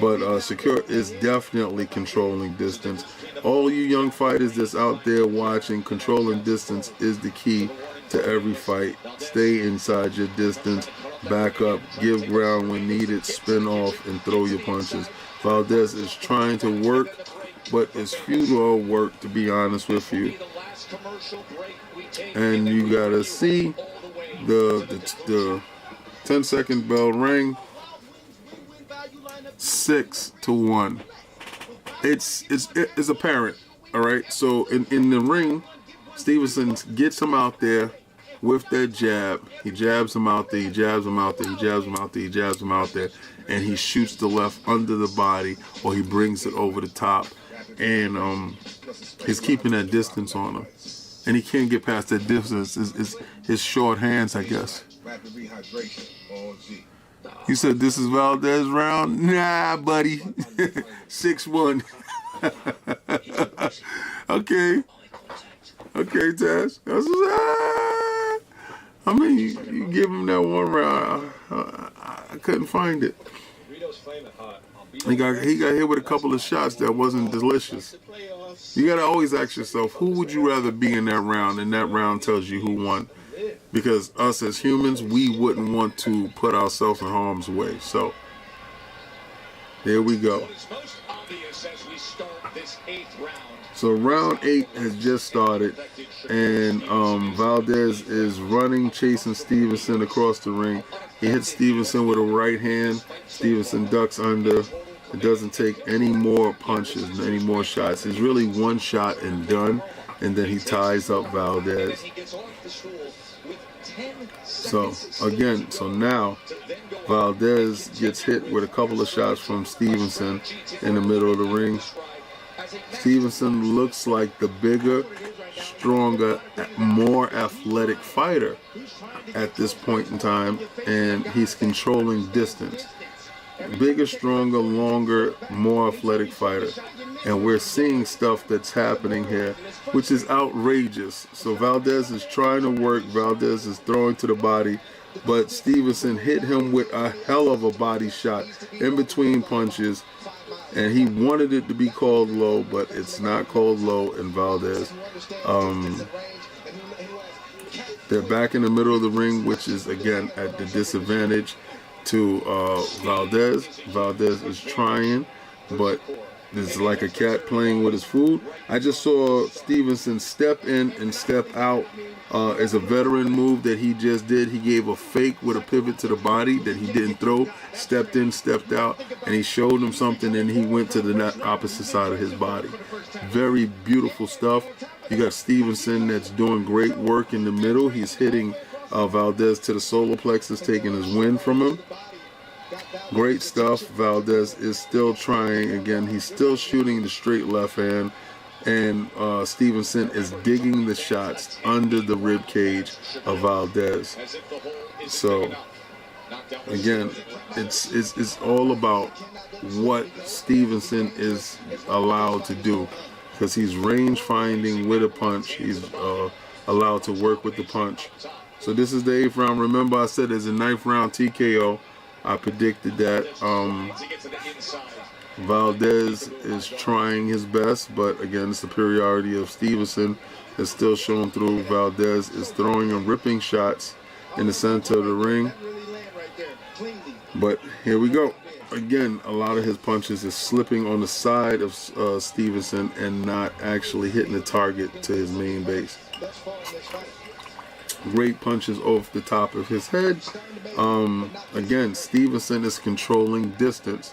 But Secure is definitely controlling distance. All you young fighters that's out there watching, controlling distance is the key to every fight. Stay inside your distance, back up, give ground when needed, spin off, and throw your punches. Valdez is trying to work, but it's futile work, to be honest with you. And you gotta see the 10-second bell ring. 6-1. It's apparent. All right. So in the ring, Stevenson gets him out there with that jab. He jabs him out there. He jabs him out there. He jabs him out there. He jabs him out there, and he shoots the left under the body, or he brings it over the top, and he's keeping that distance on him. And he can't get past that distance. It's his short hands, I guess. You said this is Valdez round? Nah, buddy. 6-1. Okay, Taz. I mean, you give him that one round. I couldn't find it. He got hit with a couple of shots that wasn't delicious. You gotta always ask yourself, who would you rather be in that round? And that round tells you who won. Because us as humans, we wouldn't want to put ourselves in harm's way. So, here we go. So round 8 has just started, and Valdez is running, chasing Stevenson across the ring. He hits Stevenson with a right hand. Stevenson ducks under. It doesn't take any more punches, any more shots. It's really one shot and done, and then he ties up Valdez. So again, now Valdez gets hit with a couple of shots from Stevenson in the middle of the ring. Stevenson looks like the bigger, stronger, more athletic fighter at this point in time, and he's controlling distance. Bigger, stronger, longer, more athletic fighter. And we're seeing stuff that's happening here, which is outrageous. So Valdez is trying to work. Valdez is throwing to the body, but Stevenson hit him with a hell of a body shot in between punches, and he wanted it to be called low, but it's not called low in Valdez. They're back in the middle of the ring, which is again at the disadvantage to Valdez. Valdez is trying, but it's like a cat playing with his food. I just saw Stevenson step in and step out as a veteran move that he just did. He gave a fake with a pivot to the body that he didn't throw, stepped in, stepped out, and he showed him something, and he went to the opposite side of his body. Very beautiful stuff. You got Stevenson that's doing great work in the middle. He's hitting Valdez to the solar plexus, taking his win from him. Great stuff. Valdez is still trying. Again, he's still shooting the straight left hand, and Stevenson is digging the shots under the rib cage of Valdez. So again, it's all about what Stevenson is allowed to do, because he's range finding with a punch. He's allowed to work with the punch. So this is the 8th round. Remember, I said there's a 9th round TKO. I predicted that. Valdez is trying his best, but again, the superiority of Stevenson is still shown through. Valdez is throwing and ripping shots in the center of the ring. But here we go. Again, a lot of his punches is slipping on the side of Stevenson and not actually hitting the target to his main base. Great punches off the top of his head. Again, Stevenson is controlling distance.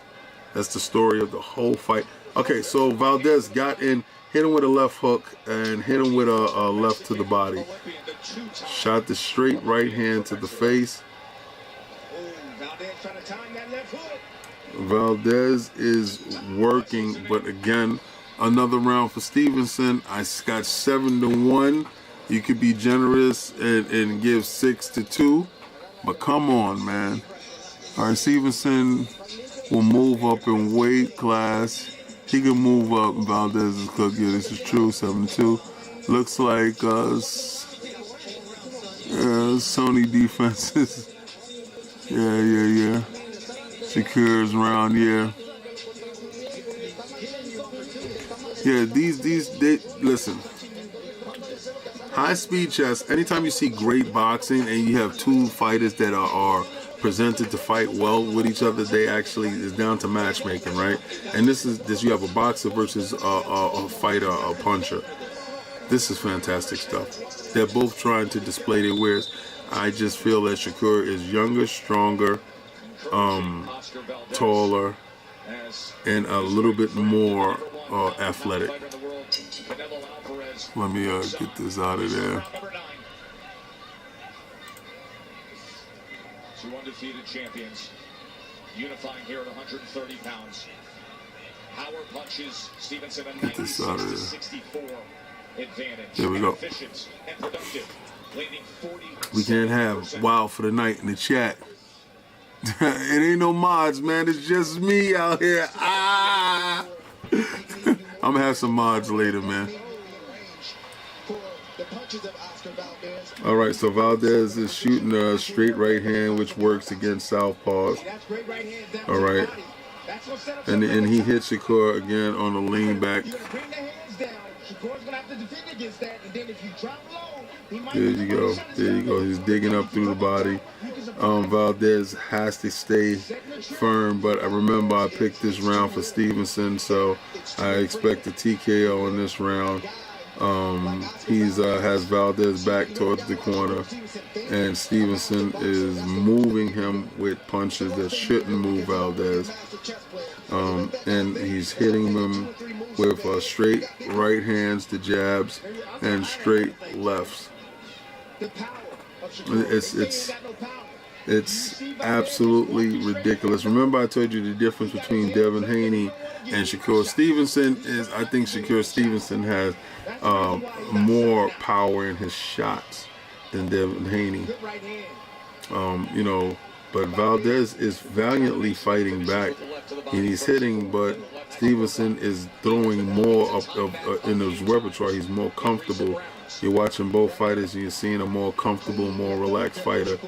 That's the story of the whole fight. Okay, so Valdez got in, hit him with a left hook, and hit him with a left to the body. Shot the straight right hand to the face. Valdez is working, but again, another round for Stevenson. I got 7-1. You could be generous and give 6-2, but come on, man. All right, Stevenson will move up in weight class. He can move up. Valdez is cooked. Yeah, this is true. 7-2. Looks like Sony defenses. Yeah. Secures around. Yeah. They listen. High speed chess, anytime you see great boxing and you have two fighters that are presented to fight well with each other, they actually is down to matchmaking, right? And this you have a boxer versus a fighter, a puncher. This is fantastic stuff. They're both trying to display their wares. I just feel that Shakur is younger, stronger, taller, and a little bit more athletic. Let me get this out of there. Two undefeated champions unifying here at 130 pounds. Power punches. Stevenson a 96-64 advantage. There we go. And productive, we can't have Wild for the Night in the chat. It ain't no mods, man. It's just me out here. I'm gonna have some mods later, man. All right, so Valdez is shooting a straight right hand, which works against southpaws. All right, and he hits Shakur again on the lean back. There you go. He's digging up through the body. Valdez has to stay firm, but I remember I picked this round for Stevenson, so I expect a TKO in this round. He's has Valdez back towards the corner, and Stevenson is moving him with punches that shouldn't move Valdez, and he's hitting him with straight right hands to jabs and straight lefts. It's absolutely ridiculous. Remember I told you the difference between Devin Haney and Shakur Stevenson is I think Shakur Stevenson has more power in his shots than Devin Haney. You know, but Valdez is valiantly fighting back, and he's hitting, but Stevenson is throwing more up in his repertoire. He's more comfortable. You're watching both fighters, and you're seeing a more comfortable, more relaxed fighter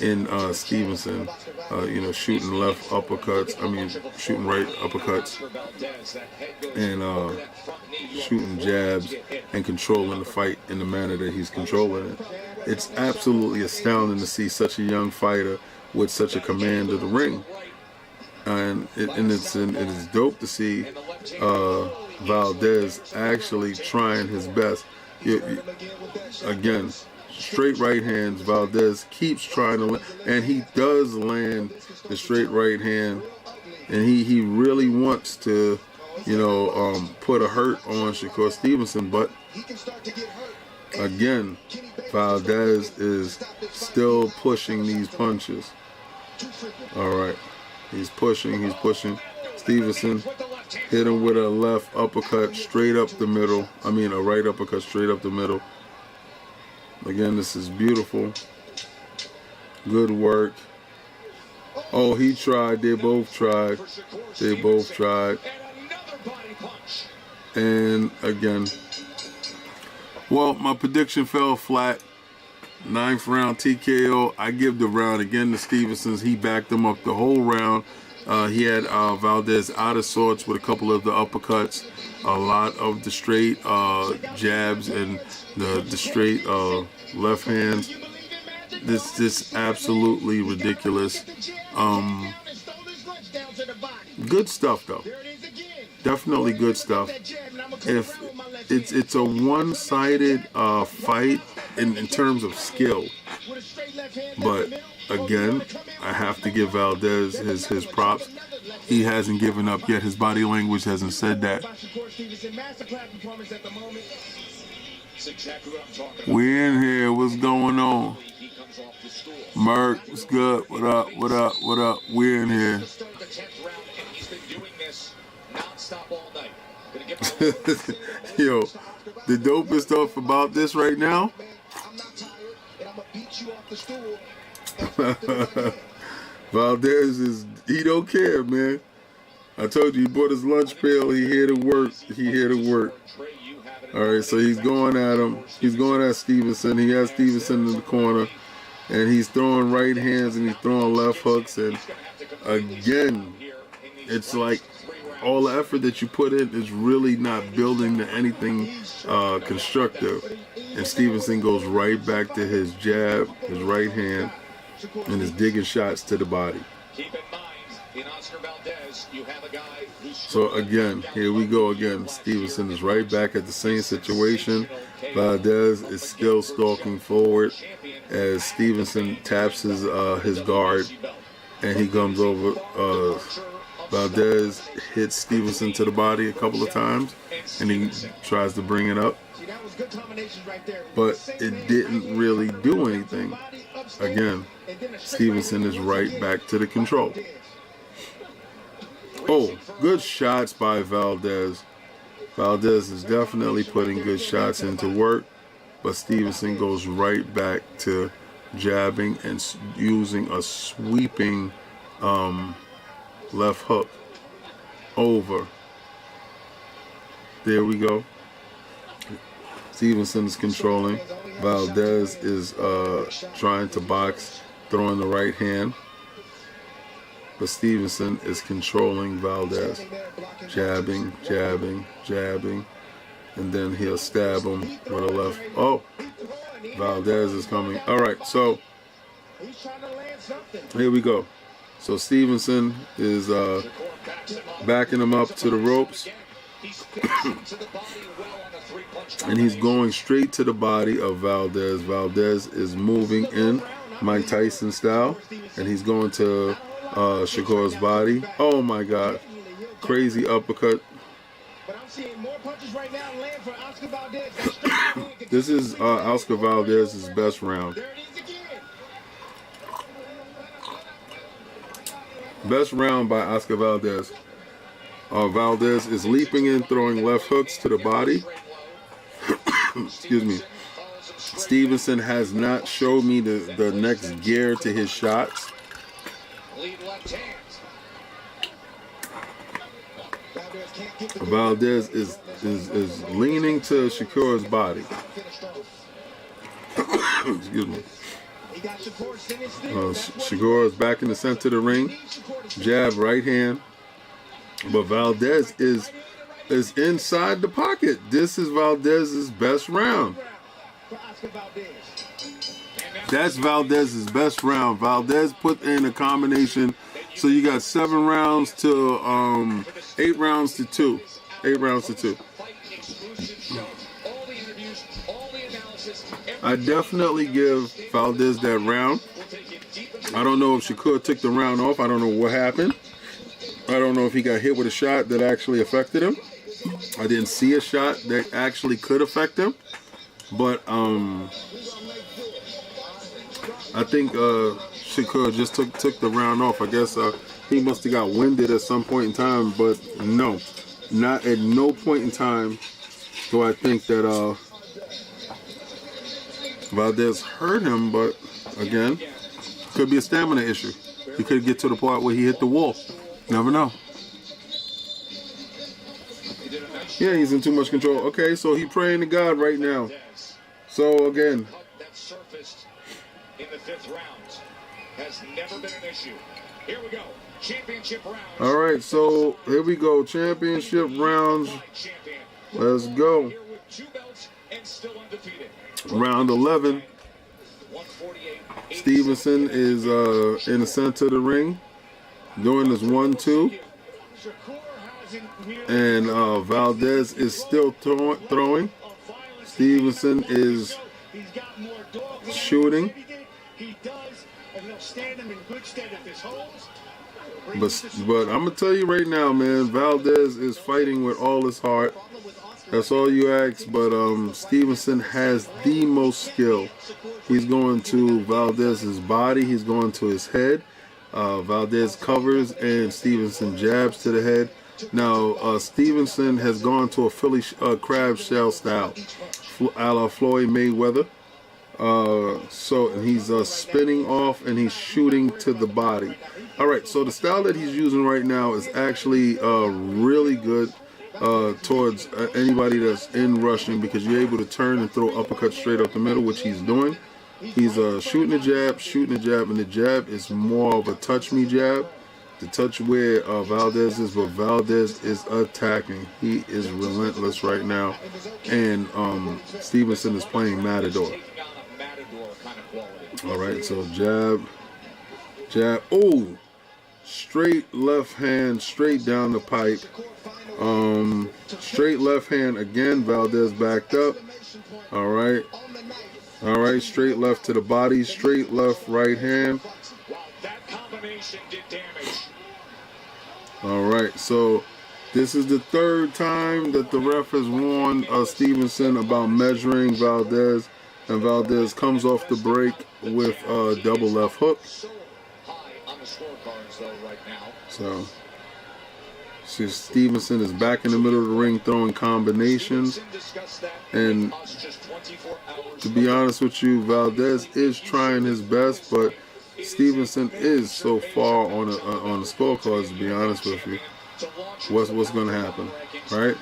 in Stevenson. You know, shooting left uppercuts. I mean, shooting right uppercuts, and shooting jabs, and controlling the fight in the manner that he's controlling it. It's absolutely astounding to see such a young fighter with such a command of the ring, and it is dope to see Valdez actually trying his best. Again, straight right hands. Valdez keeps trying to land, and he does land the straight right hand, and he really wants to, you know, put a hurt on Shakur Stevenson, but again, Valdez is still pushing these punches. All right, he's pushing. Stevenson hit him with a left uppercut straight up the middle. I mean, a right uppercut straight up the middle. Again, this is beautiful. Good work. Oh, he tried. They both tried. And again, well, my prediction fell flat. 9th round TKO. I give the round again to Stevenson's. He backed him up the whole round. He had Valdez out of sorts with a couple of the uppercuts, a lot of the straight jabs, and the straight left hands. This absolutely ridiculous. Good stuff though. Definitely good stuff. If it's a one-sided fight in terms of skill, but again, I have to give Valdez his props. He hasn't given up yet. His body language hasn't said that. We in here. What's going on? Merc, what's good? What up? We're in here. Yo, the dopest stuff about this right now. Valdez he don't care, man. I told you, he bought his lunch pail. He here to work. All right, so he's going at him. He's going at Stevenson. He has Stevenson in the corner, and he's throwing right hands and he's throwing left hooks. And again, it's like all the effort that you put in is really not building to anything constructive. And Stevenson goes right back to his jab, his right hand, and is digging shots to the body. So again, here we go again. Stevenson is right back at the same situation. Valdez is still stalking forward as Stevenson taps his guard, and he comes over. Valdez hits Stevenson to the body a couple of times, and he tries to bring it up, but it didn't really do anything. Again, Stevenson is right back to the control. Oh, good shots by Valdez. Valdez is definitely putting good shots into work, but Stevenson goes right back to jabbing and using a sweeping left hook over. There we go. Stevenson is controlling. Valdez is trying to box, throwing the right hand. But Stevenson is controlling Valdez. Jabbing, and then he'll stab him with a left. Oh, Valdez is coming. All right, so He's trying to land something. Here we go. So Stevenson is backing him up to the ropes. And he's going straight to the body of Valdez. Valdez is moving in Mike Tyson style. And he's going to Shakur's body. Oh my God. Crazy uppercut. But I'm seeing more punches right now land for Oscar Valdez. This is Oscar Valdez's best round. Best round by Oscar Valdez. Valdez is leaping in, throwing left hooks to the body. Excuse me. Stevenson has not showed me the next gear to his shots. Valdez is leaning to Shakur's body. Excuse me. Shakur is back in the center of the ring. Jab, right hand. But Valdez is inside the pocket. This is Valdez's best round. That's Valdez's best round. Valdez put in a combination. So you got 7 rounds to 8 rounds to 2. 8 rounds to 2. I definitely give Valdez that round. I don't know if Shakur took the round off. I don't know what happened. I don't know if he got hit with a shot that actually affected him. I didn't see a shot that actually could affect him. But I think Shakur just took the round off. I guess he must have got winded at some point in time. But no, not at no point in time do I think that Valdez hurt him. But again, could be a stamina issue. He could get to the part where he hit the wall. Never know. Yeah, he's in too much control. Okay, so he praying to God right now. So again, that surfaced in the 5th round has never been an issue. Here we go. Championship rounds. All right, so here we go. Championship rounds. Let's go. Round 11. Stevenson is in the center of the ring, doing this 1-2. And Valdez is still throwing. Stevenson is shooting. But I'm gonna tell you right now, man, Valdez is fighting with all his heart. That's all you ask. But Stevenson has the most skill. He's going to Valdez's body. He's going to his head. Valdez covers and Stevenson jabs to the head. Now Stevenson has gone to a Philly crab shell style, a la Floyd Mayweather. And he's spinning off and he's shooting to the body. All right, so the style that he's using right now is actually really good towards anybody that's in rushing, because you're able to turn and throw uppercuts straight up the middle, which he's doing. He's shooting a jab, and the jab is more of a touch me jab. The touch where Valdez is, but Valdez is attacking. He is relentless right now. And Stevenson is playing Matador. All right, so jab. Oh, straight left hand, straight down the pipe. Straight left hand again. Valdez backed up. All right, straight left to the body, straight left right hand. All right, so this is the 3rd time that the ref has warned Stevenson about measuring Valdez, and Valdez comes off the break with a double left hook. So see, Stevenson is back in the middle of the ring throwing combinations, and to be honest with you, Valdez is trying his best, but Stevenson is so far on the scorecards, to be honest with you. What's going to happen, right?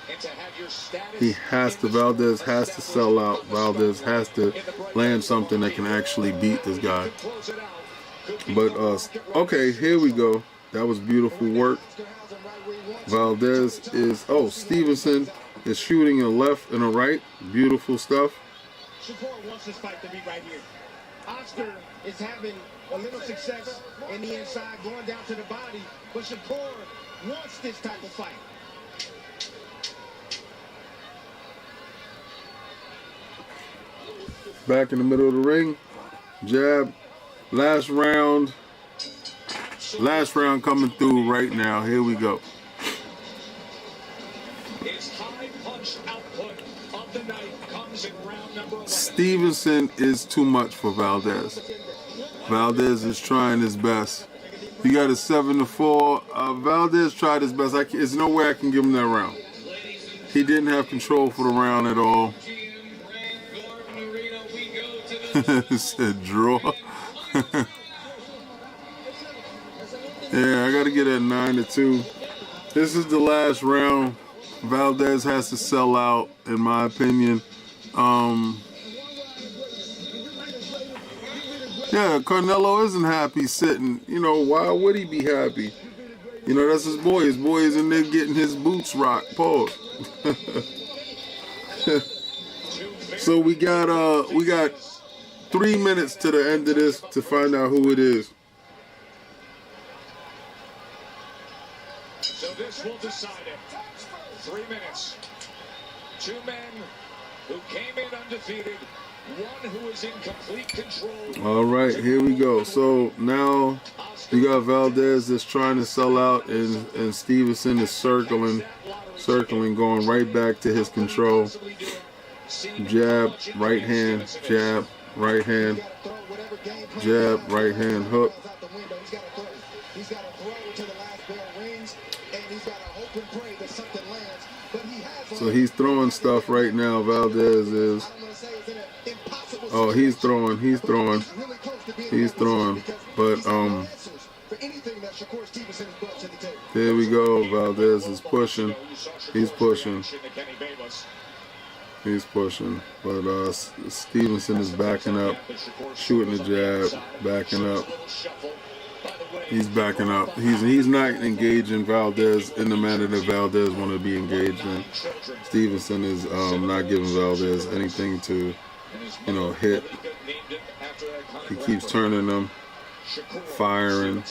Valdez has to sell out. Valdez has to land something that can actually beat this guy. But, okay, here we go. That was beautiful work. Valdez is, Stevenson is shooting a left and a right. Beautiful stuff. Oscar is having a little success in the inside, going down to the body, but Shakur wants this type of fight. Back in the middle of the ring, jab, last round coming through right now. Here we go. His high punch output of the night comes in round number 11. Stevenson is too much for Valdez. Valdez is trying his best. He got a 7-4. Valdez tried his best. There's no way I can give him that round. He didn't have control for the round at all. It said draw. Yeah, I got to get at 9-2. This is the last round. Valdez has to sell out, in my opinion. Yeah, Canelo isn't happy sitting. You know, why would he be happy? You know, that's his boy. His boy is in there getting his boots rocked. Pause. So we got 3 minutes to the end of this to find out who it is. So this will decide it. 3 minutes. 2 men who came in undefeated. One who is in complete control. All right, here we go. So now you got Valdez that's trying to sell out, and Stevenson is circling, going right back to his control. Jab, right hand, jab, right hand, jab, right hand, hook. He's got to throw to the last bell rings, and he's got to hope and pray that something lands. But he has. So he's throwing stuff right now. Valdez is. Oh, he's throwing. But there we go. Valdez is pushing. He's pushing. But Stevenson is backing up, shooting the jab, backing up. He's backing up. He's not engaging Valdez in the manner that Valdez want to be engaged in. Stevenson is not giving Valdez anything to, you know, hit. He keeps turning them, firing.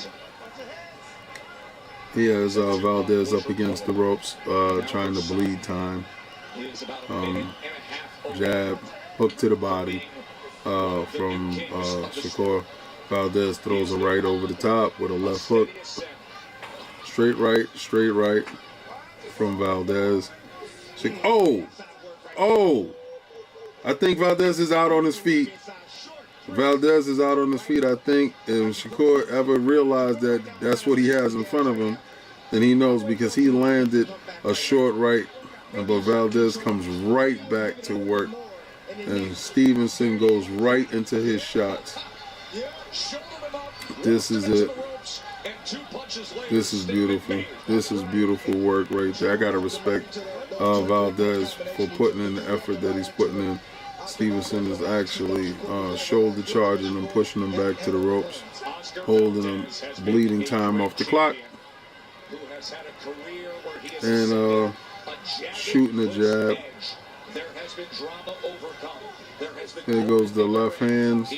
He has Valdez up against the ropes, trying to bleed time. Jab, hook to the body from Shakur. Valdez throws a right over the top with a left hook. Straight right from Valdez. Oh! I think Valdez is out on his feet. I think if Shakur ever realized that that's what he has in front of him, then he knows, because he landed a short right, but Valdez comes right back to work, and Stevenson goes right into his shots. This is it. This is beautiful. This is beautiful work right there. I gotta respect Valdez for putting in the effort that he's putting in. Stevenson is actually shoulder charging and pushing him back to the ropes, holding him, bleeding time off the clock, and shooting a jab. There goes the left hands,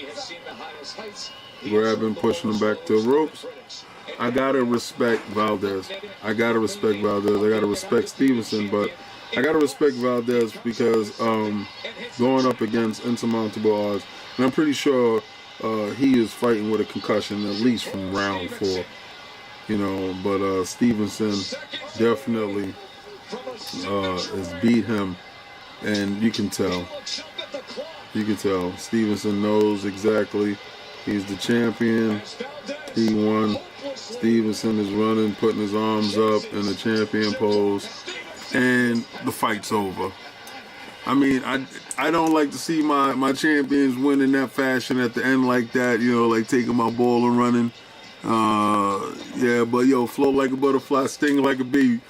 grabbing, pushing him back to the ropes. I gotta respect Valdez. I gotta respect Stevenson, but I gotta respect Valdez because going up against insurmountable odds, and I'm pretty sure he is fighting with a concussion at least from round 4, you know. But Stevenson definitely has beat him, and you can tell. Stevenson knows exactly. He's the champion. He won. Stevenson is running, putting his arms up in the champion pose, and the fight's over. I mean, I don't like to see my champions win in that fashion at the end like that, you know, like taking my ball and running. Yeah, but yo, float like a butterfly, sting like a bee.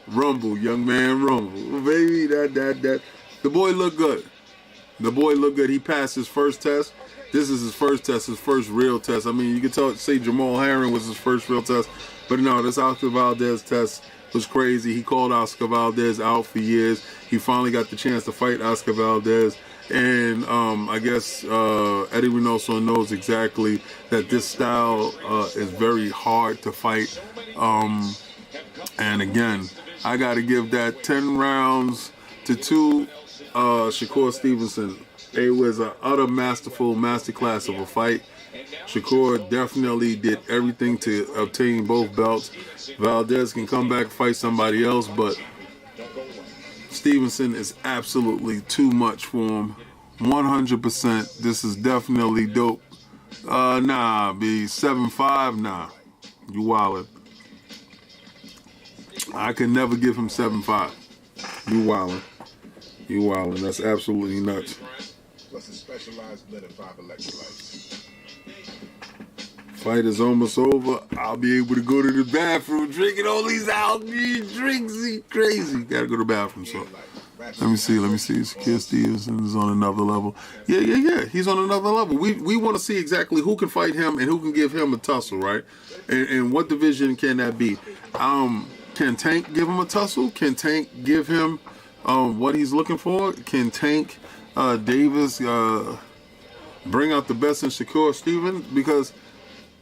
Rumble, young man, rumble. Baby, that. The boy looked good. He passed his first test. This is his first test, his first real test. I mean, you could say Jamal Herring was his first real test, but no, this Oscar Valdez test was crazy. He called Oscar Valdez out for years. He finally got the chance to fight Oscar Valdez, And I guess Eddie Reynoso knows exactly that this style is very hard to fight. And again, I got to give that 10 rounds to 2 Shakur Stevenson. It was an utter masterclass of a fight. Shakur definitely did everything to obtain both belts. Valdez can come back and fight somebody else, but Stevenson is absolutely too much for him. 100%. This is definitely dope. Nah, be 7-5. Nah, you wildin'. I can never give him 7-5. You wildin'. You wildin'. That's absolutely nuts. Plus a specialized blend of 5 electrolytes. Fight is almost over. I'll be able to go to the bathroom drinking all these algae drinks. He's crazy. Gotta go to the bathroom. So let me see. Shakur Stevenson is on another level. Yeah. He's on another level. We want to see exactly who can fight him and who can give him a tussle, right? And what division can that be? Can Tank give him a tussle? Can Tank give him what he's looking for? Can Tank Davis bring out the best in Shakur Stevenson? Because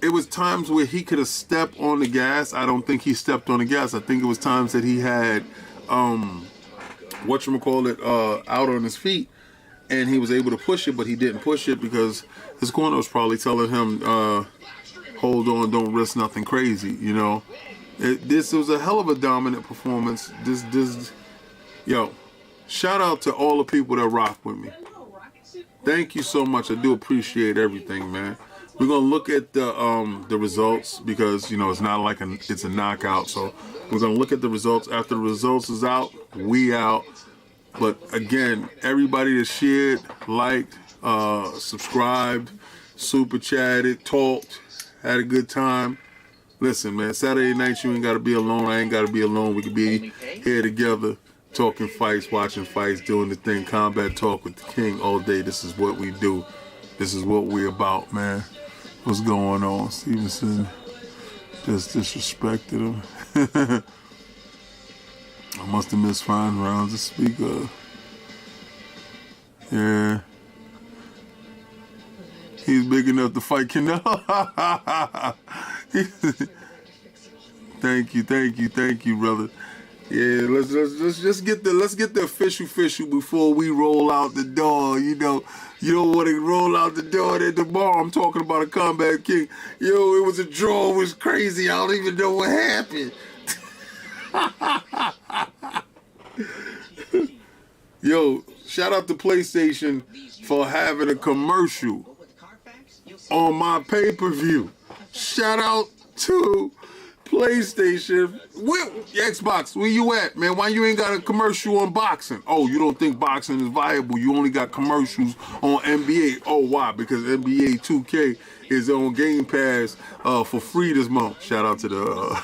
it was times where he could have stepped on the gas. I don't think he stepped on the gas. I think it was times that he had out on his feet, and he was able to push it, but he didn't push it because his corner was probably telling him, hold on, don't risk nothing crazy, you know. This was a hell of a dominant performance. Yo, shout out to all the people that rock with me. Thank you so much. I do appreciate everything, man. We're gonna look at the results because, you know, it's not like it's a knockout. So we're gonna look at the results. After the results is out, we out. But again, everybody that shared, liked, subscribed, super chatted, talked, had a good time. Listen, man, Saturday nights you ain't gotta be alone. I ain't gotta be alone. We could be here together, talking fights, watching fights, doing the thing. Combat Talk with the King all day. This is what we do. This is what we about, man. What's going on? Stevenson just disrespected him. I must have missed 5 rounds to speak of. Yeah. He's big enough to fight Canelo. Thank you, brother. Yeah, let's get the official before we roll out the door. You know, you don't want to roll out the door at the bar. I'm talking about a Combat King. Yo, it was a draw. It was crazy. I don't even know what happened. Yo, shout out to PlayStation for having a commercial on my pay-per-view. Shout out to PlayStation. Xbox, where you at, man? Why you ain't got a commercial on boxing? Oh, you don't think boxing is viable? You only got commercials on NBA. Oh, why? Because NBA 2K is on Game Pass for free this month. Shout out to the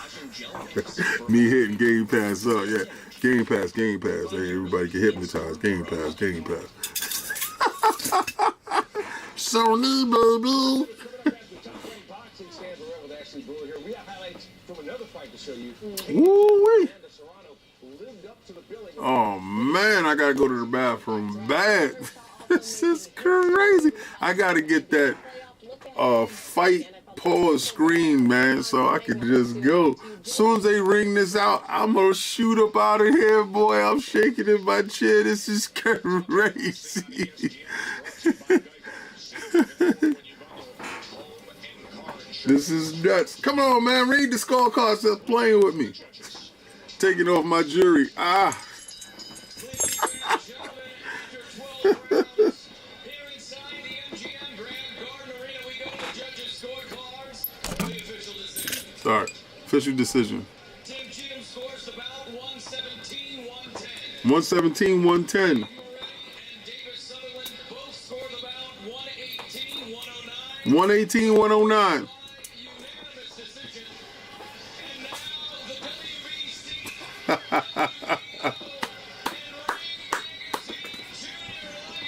me hitting Game Pass up. Yeah, Game Pass. Hey, everybody get hypnotized. Game Pass. Sony, baby. Woo-wee. Oh man, I gotta go to the bathroom bad. This is crazy. I gotta get that fight pause screen, man, so I can just go. As soon as they ring this out, I'm gonna shoot up out of here, boy. I'm shaking in my chair. This is crazy. This is nuts. Come on, man. Read the scorecard. Stop playing with me. Taking off my jury. Sorry. Official decision. 117-110. 118-109.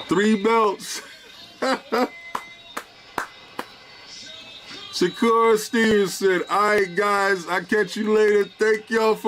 Three belts. Shakur Stevenson. All right, guys. I'll catch you later. Thank y'all for